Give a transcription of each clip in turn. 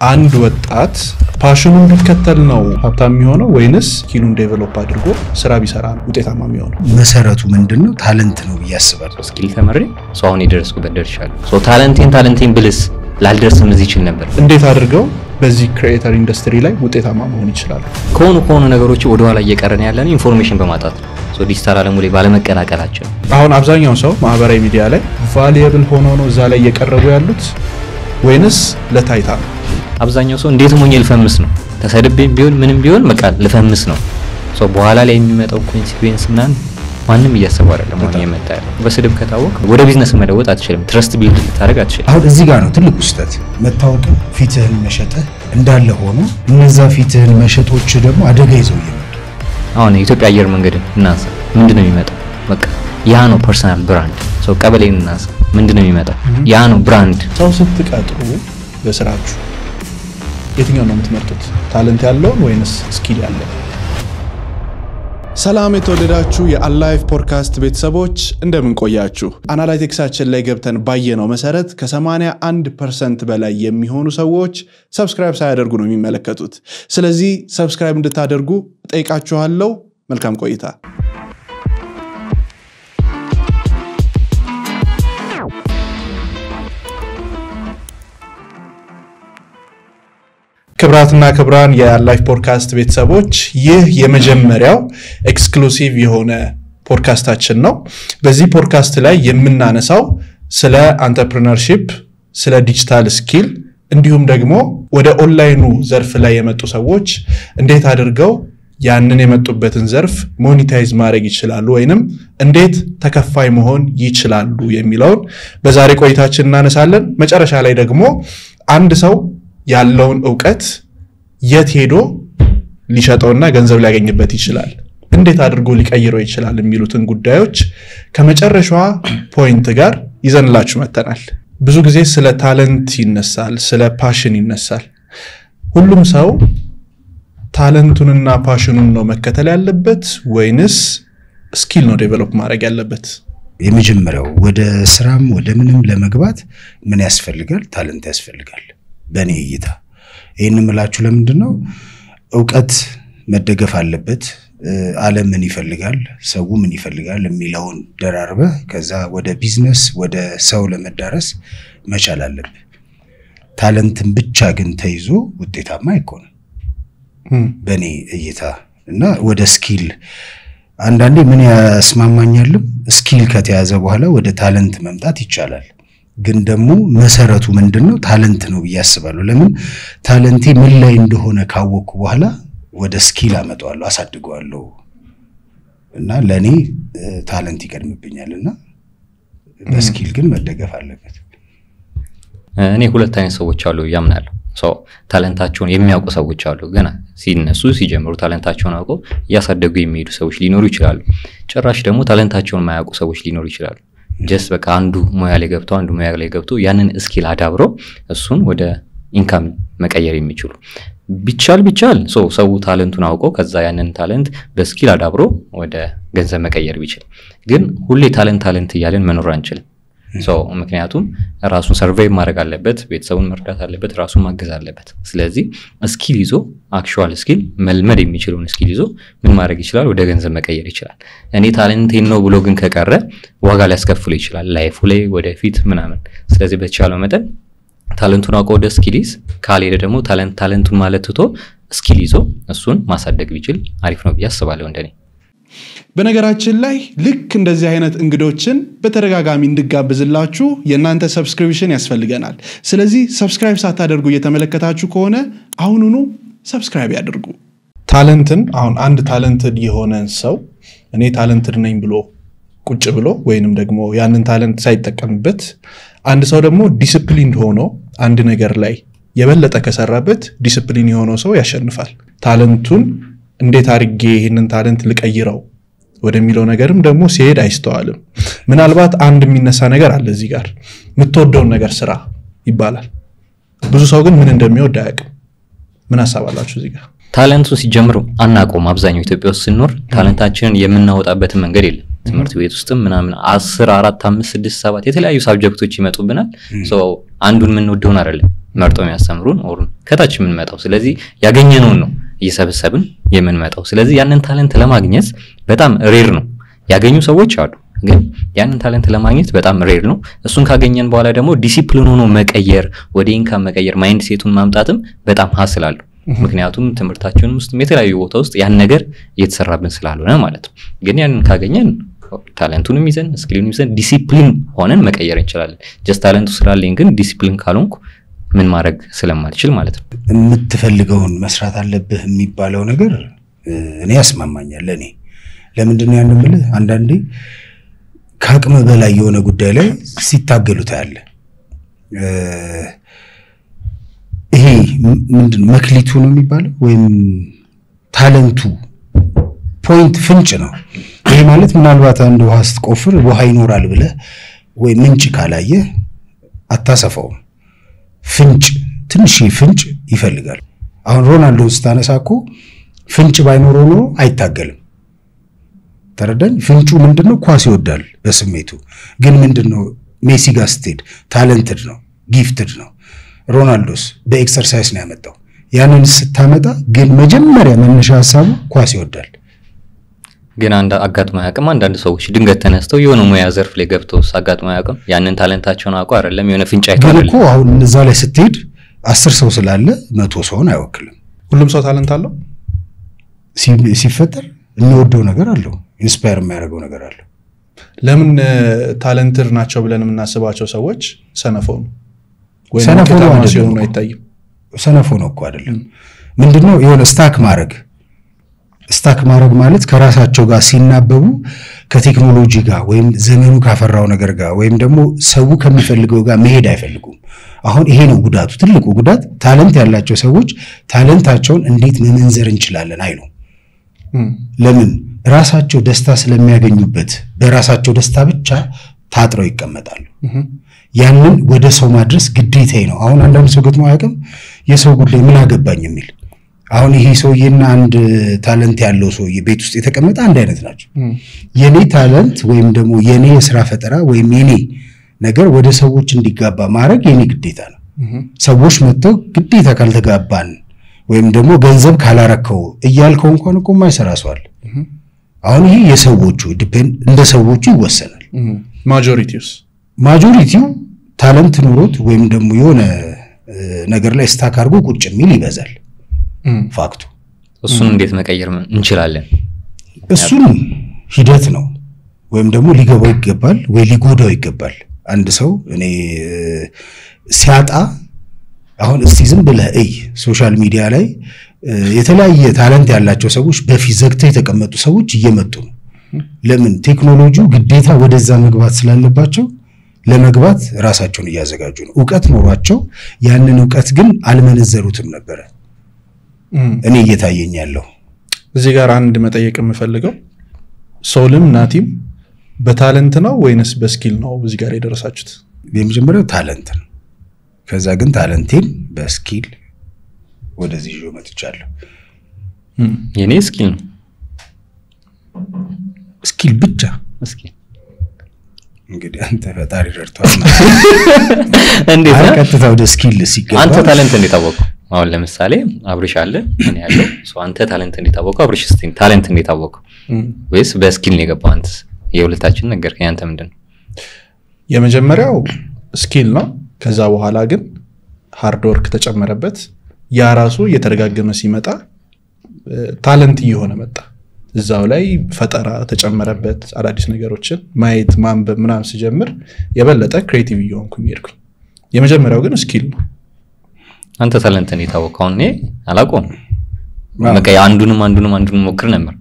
አንድ ወጣት ፓሽኑን ቢከተል ነው ሀብታም የሚሆነው ወይንስ ስኪሉን ዴቨሎፕ አድርጎ ስራ ቢሰራ ነው ውጤታማ የሚሆነው? መሰረቱ ምንድነው? ታለንት ነው ያስባለው። ስኪል ተመሪ ሰውን ይደርስኩበት ደርሻለሁ። ታለንቴን ብልስ ላልደርስም እዚህ ይችል ነበር። እንዴት አድርገው በዚህ ክሬኤተር ኢንደስትሪ ላይ ውጤታማ መሆን ይችላሉ? ከሆኑ ነገሮች ወደ ኋላ እየቀረን ያለን ኢንፎርሜሽን በማጣት ነው። ዲጂታል ዓለሙ ላይ ባለመቀላቀላችን አሁን አብዛኛው ሰው ማህበራዊ ሚዲያ ላይ ቫልዩብል ሆኖ ነው እዛ ላይ እየቀረቡ ያሉት ወይንስ ለታይታ ነው? አብዛኛው ሰው እንዴት ሆኜ ልፈምስ ነው? ተሰድቤም ቢሆን ምንም ቢሆን በቃ ልፈምስ ነው። በኋላ ላይ የሚመጣው ኮንሲኩዌንስ ማንም እያሰበው አይደለም። አሁን የመጣ ያለው በስድብ ከታወቅ ወደ ቢዝነስ መለወጥ አትችልም። ትረስት ቢልድ ልታደርግ አትችልም። አሁን እዚህ ጋር ነው ትልቁ ስህተት። መታወቅ ፊትህን መሸጥ እንዳለ ሆኖ እነዛ ፊትህን መሸጦች ደግሞ አደጋ ይዘው ይመጣሉ። አሁን የኢትዮጵያ አየር መንገድን እናንሳ። ምንድነው የሚመጣው? በቃ ያ ነው ፐርሰናል ብራንድ። ቀበሌን እናንሳ። ምንድነው የሚመጣው? ያ ነው ብራንድ። ሰው ስትቀጥሩ በስራችሁ የትኛው ነው የምትመርጡት? ታለንት ያለው ወይንስ ስኪል ያለው? ሰላም የተወደዳችሁ የአላይፍ ፖድካስት ቤተሰቦች እንደምን ቆያችሁ? አናላይቲክሳችን ላይ ገብተን ባየነው መሰረት ከ81% በላይ የሚሆኑ ሰዎች ሰብስክራይብ ሳያደርጉ ነው የሚመለከቱት። ስለዚህ ሰብስክራይብ እንድታደርጉ ጠይቃችኋለሁ። መልካም ቆይታ። ክብራትና ክብራን የላይፍ ፖድካስት ቤተሰቦች ይህ የመጀመሪያው ኤክስክሉሲቭ የሆነ ፖድካስታችን ነው። በዚህ ፖድካስት ላይ የምናነሳው ስለ አንተርፕረነርሺፕ፣ ስለ ዲጂታል ስኪል እንዲሁም ደግሞ ወደ ኦንላይኑ ዘርፍ ላይ የመጡ ሰዎች እንዴት አድርገው ያንን የመጡበትን ዘርፍ ሞኔታይዝ ማድረግ ይችላሉ ወይንም እንዴት ተከፋይ መሆን ይችላሉ የሚለውን በዛሬ ቆይታችን እናነሳለን። መጨረሻ ላይ ደግሞ አንድ ሰው ያለውን ዕውቀት የት ሄዶ ሊሸጠውና ገንዘብ ሊያገኝበት ይችላል፣ እንዴት አድርጎ ሊቀይረው ይችላል የሚሉትን ጉዳዮች ከመጨረሻዋ ፖይንት ጋር ይዘንላችሁ መተናል። ብዙ ጊዜ ስለ ታለንት ይነሳል፣ ስለ ፓሽን ይነሳል። ሁሉም ሰው ታለንቱንና ፓሽኑን ነው መከተል ያለበት ወይንስ ስኪል ነው ዴቨሎፕ ማድረግ ያለበት? የመጀመሪያው ወደ ስራም ወደ ምንም ለመግባት ምን ያስፈልጋል? ታለንት ያስፈልጋል። በኔ እይታ ይሄን ምላችሁ ለምንድነው? ዕውቀት መደገፍ አለበት። ዓለም ምን ይፈልጋል፣ ሰው ምን ይፈልጋል የሚለውን ደራርበ ከዛ ወደ ቢዝነስ ወደ ሰው ለመዳረስ መቻል አለበት። ታለንትን ብቻ ግን ተይዞ ውጤታማ አይሆንም በኔ እይታ። እና ወደ ስኪል አንዳንዴ ምን ያስማማኛል፣ ስኪል ከተያዘ በኋላ ወደ ታለንት መምጣት ይቻላል። ግን ደግሞ መሰረቱ ምንድነው? ታለንት ነው ያስባሉ። ለምን ታለንቴ ምን ላይ እንደሆነ ካወቅኩ በኋላ ወደ ስኪል አመጣዋለሁ፣ አሳድገዋለሁ። እና ለኔ ታለንት ይቀድምብኛልና በስኪል ግን መደገፍ አለበት። እኔ ሁለት አይነት ሰዎች አሉ ያምናለሁ። ታለንታቸውን የሚያውቁ ሰዎች አሉ። ገና ሲነሱ ሲጀምሩ ታለንታቸውን አውቀው ያሳደጉ የሚሄዱ ሰዎች ሊኖሩ ይችላሉ። ጭራሽ ደግሞ ታለንታቸውን ማያውቁ ሰዎች ሊኖሩ ይችላሉ። ጀስት በቃ አንዱ ሙያ ላይ ገብቶ ያንን ስኪል አዳብሮ እሱን ወደ ኢንካም መቀየር የሚችሉ ቢቻል ሰው ታለንቱን አውቆ ከዛ ያንን ታለንት በስኪል አዳብሮ ወደ ገንዘብ መቀየር ቢችል። ግን ሁሌ ታለንት እያለን መኖር አንችልም። ምክንያቱም ራሱን ሰርቫይቭ ማድረግ አለበት፣ ቤተሰቡን መርዳት አለበት፣ ራሱን ማገዝ አለበት። ስለዚህ ስኪል ይዞ አክቹዋል ስኪል መልመድ የሚችለውን ስኪል ይዞ ምን ማድረግ ይችላል? ወደ ገንዘብ መቀየር ይችላል። እኔ ታለንቴን ነው ብሎ ግን ከቀረ ዋጋ ሊያስከፍል ይችላል ላይፉ ላይ ወደፊት ምናምን። ስለዚህ በተቻለው መጠን ታለንቱን አውቆ ወደ ስኪል ይዝ፣ ካልሄደ ደግሞ ታለንቱን ማለት ትቶ ስኪል ይዞ እሱን ማሳደግ ቢችል አሪፍ ነው ብዬ አስባለሁ እንደኔ። በነገራችን ላይ ልክ እንደዚህ አይነት እንግዶችን በተደጋጋሚ እንድጋብዝላችሁ የእናንተ ሰብስክሪፕሽን ያስፈልገናል። ስለዚህ ሰብስክራይብ ሳታደርጉ እየተመለከታችሁ ከሆነ አሁኑኑ ሰብስክራይብ ያድርጉ። ታለንትን አሁን አንድ ታለንትድ የሆነን ሰው እኔ ታለንትድ ነኝ ብሎ ቁጭ ብሎ ወይንም ደግሞ ያንን ታለንት ሳይጠቀምበት አንድ ሰው ደግሞ ዲሲፕሊን ሆኖ አንድ ነገር ላይ የበለጠ ከሰራበት ዲሲፕሊን የሆነው ሰው ያሸንፋል። ታለንቱን እንዴት አድርጌ ይሄንን ታለንት ልቀይረው ወደሚለው ነገርም ደግሞ ሲሄድ አይስተዋልም። ምናልባት አንድ የሚነሳ ነገር አለ እዚህ ጋር፣ የምትወደውን ነገር ስራ ይባላል። ብዙ ሰው ግን ምን እንደሚወድ አያውቅም። ምን አሳባላችሁ እዚህ ጋር? ታለንቱ ሲጀምሩ አናቆም። አብዛኛው ኢትዮጵያ ውስጥ ሲኖር ታለንታችንን የምናወጣበት መንገድ የለም። ትምህርት ቤት ውስጥም ምናምን 10 4 5 6 7 የተለያዩ ሳብጀክቶች ይመጡብናል። አንዱን ምን ወደውን አይደለም መርጦ የሚያስተምሩን ኦር ከታች የምንመጣው። ስለዚህ ያገኘነውን ነው እየሰበሰብን የምንመጣው። ስለዚህ ያንን ታለንት ለማግኘት በጣም ሬር ነው። ያገኙ ሰዎች አሉ፣ ግን ያንን ታለንት ለማግኘት በጣም ሬር ነው። እሱን ካገኘን በኋላ ደግሞ ዲሲፕሊን ሆኖ መቀየር፣ ወደ ኢንካም መቀየር፣ ማይንድ ሴቱን ማምጣትም በጣም ሀስል አለው። ምክንያቱም ትምህርታችን ውስጥ የተለያዩ ቦታ ውስጥ ያን ነገር እየተሰራብን ስላልሆነ ማለት ነው። ግን ያንን ካገኘን ታለንቱንም ይዘን ስኪሉንም ይዘን ዲሲፕሊን ሆነን መቀየር እንችላለን። ጀስት ታለንቱ ስላለኝ ግን ዲሲፕሊን ካልሆንኩ ምን ማድረግ ስለማልችል ማለት ነው። የምትፈልገውን መስራት አለብህ የሚባለው ነገር እኔ ያስማማኛል። እኔ ለምንድን ነው ያን የምልህ? አንዳንዴ ከአቅም በላይ የሆነ ጉዳይ ላይ ሲታገሉ ታያለህ። ይሄ ምንድን መክሊቱ ነው የሚባለው ወይም ታለንቱ ፖይንት ፍንጭ ነው። ይሄ ማለት ምናልባት አንድ ውሃ ስትቆፍር ውሃ ይኖራል ብለህ ወይ ምንጭ ካላየህ አታሰፋውም። ፍንጭ ትንሽ ፍንጭ ይፈልጋል። አሁን ሮናልዶን ስታነሳ እኮ ፍንጭ ባይኖረው ኖሮ አይታገልም። ተረዳኝ? ፍንጩ ምንድነው? ኳስ ይወዳል በስሜቱ። ግን ምንድነው ሜሲ ጋር ስትሄድ ታለንትድ ነው፣ ጊፍትድ ነው። ሮናልዶስ በኤክሰርሳይዝ ነው ያመጣው። ያንን ስታመጣ ግን መጀመሪያ መነሻ ሐሳቡ ኳስ ይወዳል። ግን አጋጥሞ ያውቅም። አንዳንድ ሰዎች ድንገት ተነስተው የሆነ ሙያ ዘርፍ ላይ ገብተው አጋጥሞ ያውቅም። ያንን ታለንታቸውን አውቀው አይደለም የሆነ ፍንጫ ይታያል እኮ። አሁን እዛ ላይ ስትሄድ 10 ሰው ስላለ 100 ሰውን አይወክልም። ሁሉም ሰው ታለንት አለው። ሲፈጠር የሚወደው ነገር አለው፣ ኢንስፓየር የሚያደርገው ነገር አለው። ለምን ታለንትድ ናቸው ብለን የምናስባቸው ሰዎች ሰነፎን ወይ ሰነፎን ነው አይታይም። ሰነፎን እኮ አይደለም። ምንድነው የሆነ ስታክ ማድረግ ማለት ከራሳቸው ጋር ሲናበቡ ከቴክኖሎጂ ጋር ወይም ዘመኑ ካፈራው ነገር ጋር ወይም ደግሞ ሰው ከሚፈልገው ጋር መሄድ አይፈልጉም። አሁን ይሄ ነው ጉዳቱ፣ ትልቁ ጉዳት። ታለንት ያላቸው ሰዎች ታለንታቸውን እንዴት መመንዘር እንችላለን አይሉ። ለምን? ራሳቸው ደስታ ስለሚያገኙበት በራሳቸው ደስታ ብቻ ታጥረው ይቀመጣሉ። ያንን ወደ ሰው ማድረስ ግዴታዬ ነው። አሁን አንዳንድ ሰው ገጥሞ አያውቅም የሰው ጉዳይ ምን አገባኝ የሚል። አሁን ይሄ ሰውዬና አንድ ታለንት ያለው ሰውዬ ቤት ውስጥ የተቀመጠ አንድ አይነት ናቸው። የኔ ታለንት ወይም ደግሞ የኔ የሥራ ፈጠራ ወይም የኔ ነገር ወደ ሰዎች እንዲጋባ ማድረግ የኔ ግዴታ ነው። ሰዎች መጥተው ግዴታ ካልተጋባን ወይም ደግሞ ገንዘብ ካላረከው እያልከው እንኳን እኮ የማይሰራ ሰው አለ። አሁን ይሄ የሰዎቹ ዲፔንድ እንደ ሰዎቹ ይወሰናል። ማጆሪቲው ታለንት ኖሮት ወይም ደግሞ የሆነ ነገር ላይ ስታክ አድርጎ ቁጭ የሚል ይበዛል። ፋክቱ እሱን እንዴት መቀየር እንችላለን? እሱን ሂደት ነው። ወይም ደግሞ ሊገባው ይገባል ወይ ሊጎዳው ይገባል። አንድ ሰው እኔ ሲያጣ አሁን እስቲ ዝም ብለህ ሶሻል ሚዲያ ላይ የተለያየ ታለንት ያላቸው ሰዎች በፊት ዘግተው የተቀመጡ ሰዎች እየመጡ ነው። ለምን? ቴክኖሎጂው ግዴታ ወደዛ መግባት ስላለባቸው ለመግባት ራሳቸውን እያዘጋጁ ነው። ዕውቀት ኖሯቸው ያንን ዕውቀት ግን አልመነዘሩትም ነበር። እኔ እየታየኝ ያለው እዚህ ጋር አንድ መጠየቅ የምፈልገው ሶልም ናቲም በታለንት ነው ወይንስ በስኪል ነው እዚህ ጋር የደረሳችሁት? የመጀመሪያው ታለንት ነው። ከዛ ግን ታለንቴን በስኪል ወደዚህ ይዤ መጥቻለሁ። የኔ ስኪል ነው። ስኪል ብቻ ስኪል እንግዲህ አንተ ፈጣሪ ረድቷል። እንዴት ነው ቀጥታ ወደ ስኪል ሲገባ አንተ ታለንት እንዴት አወቀው? አሁን ለምሳሌ አብርሽ አለ እኔ ያለው ሰው አንተ ታለንት እንዴት አወቀው? አብርሽ ስቲን ታለንት እንዴት አወቀው? ወይስ በስኪል ነው የገባው? አንተ የሁለታችን ነገር ያንተ ምንድነው? የመጀመሪያው ስኪል ነው። ከዛ በኋላ ግን ሃርድ ወርክ ተጨመረበት። ያ ራሱ እየተደጋገመ ሲመጣ ታለንት እየሆነ መጣ። እዛው ላይ ፈጠራ ተጨመረበት። አዳዲስ ነገሮችን ማየት ማንበብ ምናምን ሲጀምር የበለጠ ክሬቲቭ እየሆንኩኝ ሄድኩኝ። የመጀመሪያው ግን ስኪል ነው። አንተ ታለንት እንዴት አወቀው? እኔ አላውቀውም። በቃ አንዱንም ሞክር ነበር።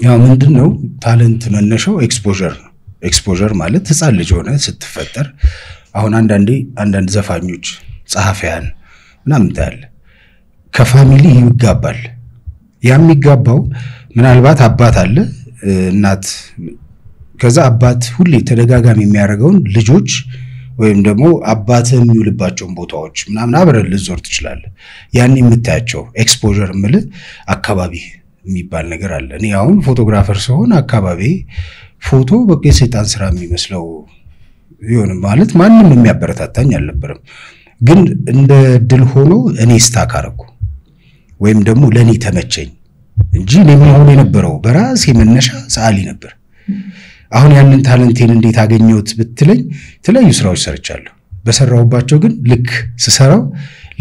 ያው ምንድነው ታለንት መነሻው ኤክስፖዠር ነው። ኤክስፖዠር ማለት ህፃን ልጅ ሆነ ስትፈጠር አሁን አንዳንድ ዘፋኞች ጸሐፊያን ምናምን ታያለ ከፋሚሊ ይጋባል። ያም ይጋባው ምናልባት አባት አለ እናት፣ ከዛ አባት ሁሌ ተደጋጋሚ የሚያደርገውን ልጆች ወይም ደግሞ አባት የሚውልባቸውን ቦታዎች ምናምን አብረን ልዞር ትችላለህ። ያን የምታያቸው ኤክስፖዠር ምልህ አካባቢ የሚባል ነገር አለ። እኔ አሁን ፎቶግራፈር ሲሆን አካባቢ ፎቶ በቃ የሰይጣን ስራ የሚመስለው ይሁን ማለት ማንንም የሚያበረታታኝ አልነበረም። ግን እንደ ድል ሆኖ እኔ ስታክ አደረኩ ወይም ደግሞ ለኔ ተመቸኝ እንጂ ለምን ሆነ የነበረው በራሴ መነሻ ሰዓሊ ነበር። አሁን ያንን ታለንቴን እንዴት አገኘሁት ብትለኝ የተለያዩ ስራዎች ሰርቻለሁ። በሰራሁባቸው ግን ልክ ስሰራው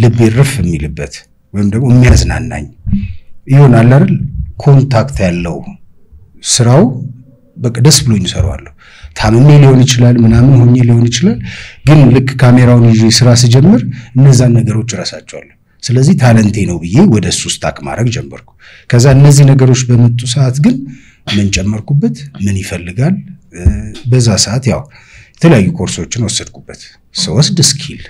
ልቤ ረፍ የሚልበት ወይም ደግሞ የሚያዝናናኝ ይሆናል አይደል? ኮንታክት ያለው ስራው በቃ ደስ ብሎኝ እሰራዋለሁ። ታምሜ ሊሆን ይችላል ምናምን ሆኜ ሊሆን ይችላል፣ ግን ልክ ካሜራውን ይዤ ስራ ስጀምር እነዛን ነገሮች እረሳቸዋለሁ። ስለዚህ ታለንቴ ነው ብዬ ወደሱ ስታክ ማድረግ ጀመርኩ። ከዛ እነዚህ ነገሮች በመጡ ሰዓት ግን ምን ጨመርኩበት? ምን ይፈልጋል? በዛ ሰዓት ያው የተለያዩ ኮርሶችን ወሰድኩበት። ስወስድ ስኪል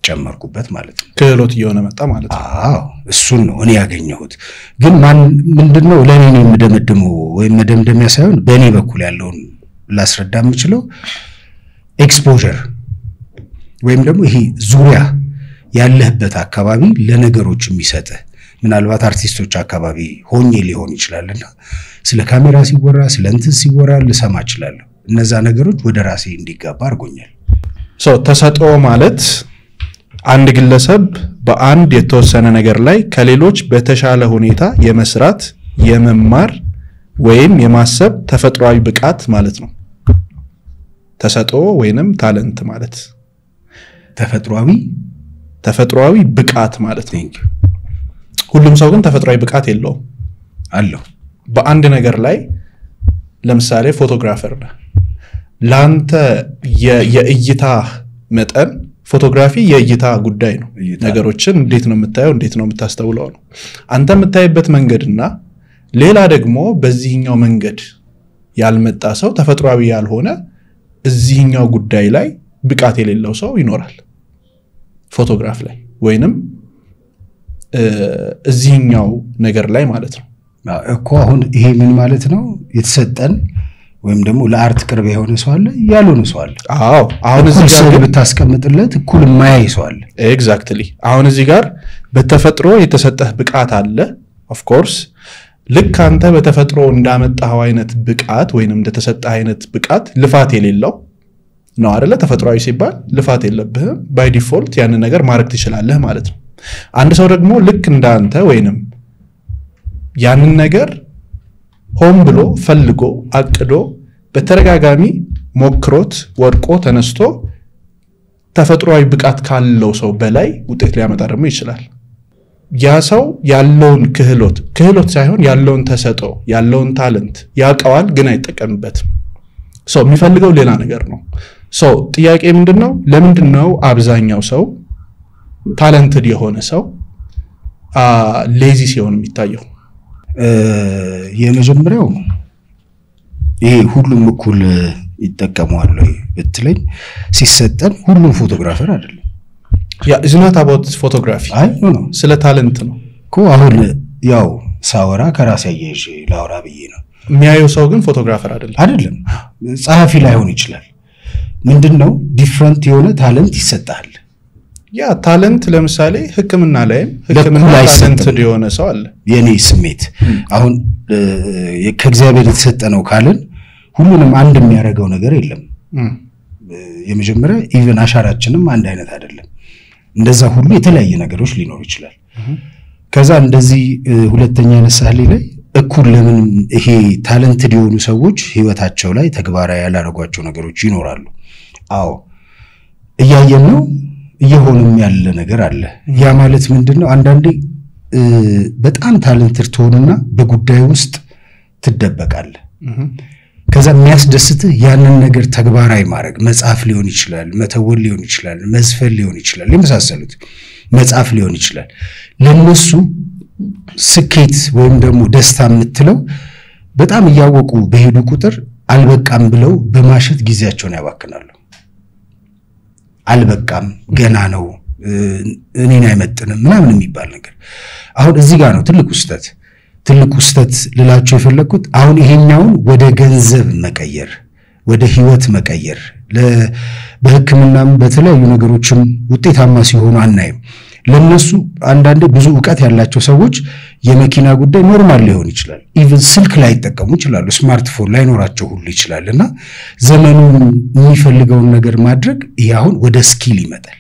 ጨመርኩበት ማለት ነው። ክህሎት እየሆነ መጣ ማለት ነው። አዎ እሱን ነው እኔ ያገኘሁት። ግን ምንድነው ለኔ ነው የምደመድመው ወይም መደምደሚያ ሳይሆን በእኔ በኩል ያለውን ላስረዳ የምችለው ኤክስፖዠር ወይም ደግሞ ይሄ ዙሪያ ያለህበት አካባቢ ለነገሮች የሚሰጥህ ምናልባት አርቲስቶች አካባቢ ሆኜ ሊሆን ይችላልና ስለ ካሜራ ሲወራ ስለ እንትን ሲወራ ልሰማ እችላለሁ። እነዛ ነገሮች ወደ ራሴ እንዲጋባ አድርጎኛል። ተሰጥኦ ማለት አንድ ግለሰብ በአንድ የተወሰነ ነገር ላይ ከሌሎች በተሻለ ሁኔታ የመስራት የመማር ወይም የማሰብ ተፈጥሯዊ ብቃት ማለት ነው። ተሰጥኦ ወይንም ታለንት ማለት ተፈጥሯዊ ብቃት ማለት ነው። ሁሉም ሰው ግን ተፈጥሯዊ ብቃት የለውም አለው። በአንድ ነገር ላይ ለምሳሌ ፎቶግራፈር ነህ። ላንተ የእይታ መጠን ፎቶግራፊ የእይታ ጉዳይ ነው። ነገሮችን እንዴት ነው የምታየው እንዴት ነው የምታስተውለው ነው። አንተ የምታይበት መንገድና ሌላ ደግሞ በዚህኛው መንገድ ያልመጣ ሰው ተፈጥሯዊ ያልሆነ እዚህኛው ጉዳይ ላይ ብቃት የሌለው ሰው ይኖራል ፎቶግራፍ ላይ ወይንም እዚህኛው ነገር ላይ ማለት ነው እኮ። አሁን ይሄ ምን ማለት ነው? የተሰጠን ወይም ደግሞ ለአርት ቅርብ የሆነ ሰው አለ ያልሆነ ሰው አለ። አዎ አሁን እዚህ ጋር ብታስቀምጥለት እኩል ማያይ ሰው አለ። ኤግዛክትሊ። አሁን እዚህ ጋር በተፈጥሮ የተሰጠህ ብቃት አለ። ኦፍ ኮርስ ልክ አንተ በተፈጥሮ እንዳመጣው አይነት ብቃት ወይንም እንደተሰጠህ አይነት ብቃት ልፋት የሌለው ነው አይደለ? ተፈጥሯዊ ሲባል ልፋት የለብህም። ባይ ዲፎልት ያን ነገር ማድረግ ትችላለህ ማለት ነው። አንድ ሰው ደግሞ ልክ እንዳንተ ወይንም ያንን ነገር ሆን ብሎ ፈልጎ አቅዶ በተረጋጋሚ ሞክሮት ወድቆ ተነስቶ ተፈጥሯዊ ብቃት ካለው ሰው በላይ ውጤት ሊያመጣ ደግሞ ይችላል። ያ ሰው ያለውን ክህሎት ሳይሆን ያለውን ተሰጥኦ ያለውን ታለንት ያውቀዋል፣ ግን አይጠቀምበትም። ሰው የሚፈልገው ሌላ ነገር ነው። ሰው ጥያቄ ምንድነው? ለምንድነው አብዛኛው ሰው ታለንትድ የሆነ ሰው ሌዚ ሲሆን የሚታየው? የመጀመሪያው ይሄ ሁሉም እኩል ይጠቀማሉ ብትለኝ ሲሰጠን ሁሉም ፎቶግራፈር አይደለም። ያ is not about photography አይ ኖ ስለ ታለንት ነው እኮ። አሁን ያው ሳወራ ከራሴ ያየሽ ላውራ ብዬ ነው። የሚያየው ሰው ግን ፎቶግራፈር አይደለም። ጸሐፊ ላይሆን ይችላል። ምንድነው ዲፈረንት የሆነ ታለንት ይሰጣል። ያ ታለንት ለምሳሌ ህክምና ላይ ታለንት የሆነ ሰው አለ። የኔ ስሜት አሁን ከእግዚአብሔር የተሰጠ ነው ካልን ሁሉንም አንድ የሚያደርገው ነገር የለም። የመጀመሪያ ኢቭን አሻራችንም አንድ አይነት አይደለም። እንደዛ ሁሉ የተለያየ ነገሮች ሊኖር ይችላል። ከዛ እንደዚህ ሁለተኛ ነሳሌ ላይ እኩል ለምን ይሄ ታለንትድ የሆኑ ሰዎች ህይወታቸው ላይ ተግባራዊ ያላረጓቸው ነገሮች ይኖራሉ? አዎ እያየን ነው፣ እየሆነም ያለ ነገር አለ። ያ ማለት ምንድነው? አንዳንዴ በጣም ታለንትድ ትሆንና በጉዳይ ውስጥ ትደበቃለህ። ከዛ የሚያስደስትህ ያንን ነገር ተግባራዊ ማድረግ መጽሐፍ ሊሆን ይችላል፣ መተወን ሊሆን ይችላል፣ መዝፈን ሊሆን ይችላል፣ የመሳሰሉት መጽሐፍ ሊሆን ይችላል። ለነሱ ስኬት ወይም ደግሞ ደስታ የምትለው በጣም እያወቁ በሄዱ ቁጥር አልበቃም ብለው በማሸት ጊዜያቸውን ያባክናሉ። አልበቃም ገና ነው እኔን አይመጥንም ምናምን የሚባል ነገር። አሁን እዚህ ጋር ነው ትልቁ ስህተት ልላችሁ የፈለኩት። አሁን ይሄኛውን ወደ ገንዘብ መቀየር ወደ ህይወት መቀየር በህክምናም በተለያዩ ነገሮችም ውጤታማ ሲሆኑ አናይም። ለነሱ አንዳንዴ ብዙ ዕውቀት ያላቸው ሰዎች የመኪና ጉዳይ ኖርማል ሊሆን ይችላል። ኢቭን ስልክ ላይ ይጠቀሙ ይችላሉ፣ ስማርትፎን ላይ ኖራቸው ሁሉ ይችላልና ዘመኑ የሚፈልገውን ነገር ማድረግ ይሄ አሁን ወደ ስኪል ይመጣል።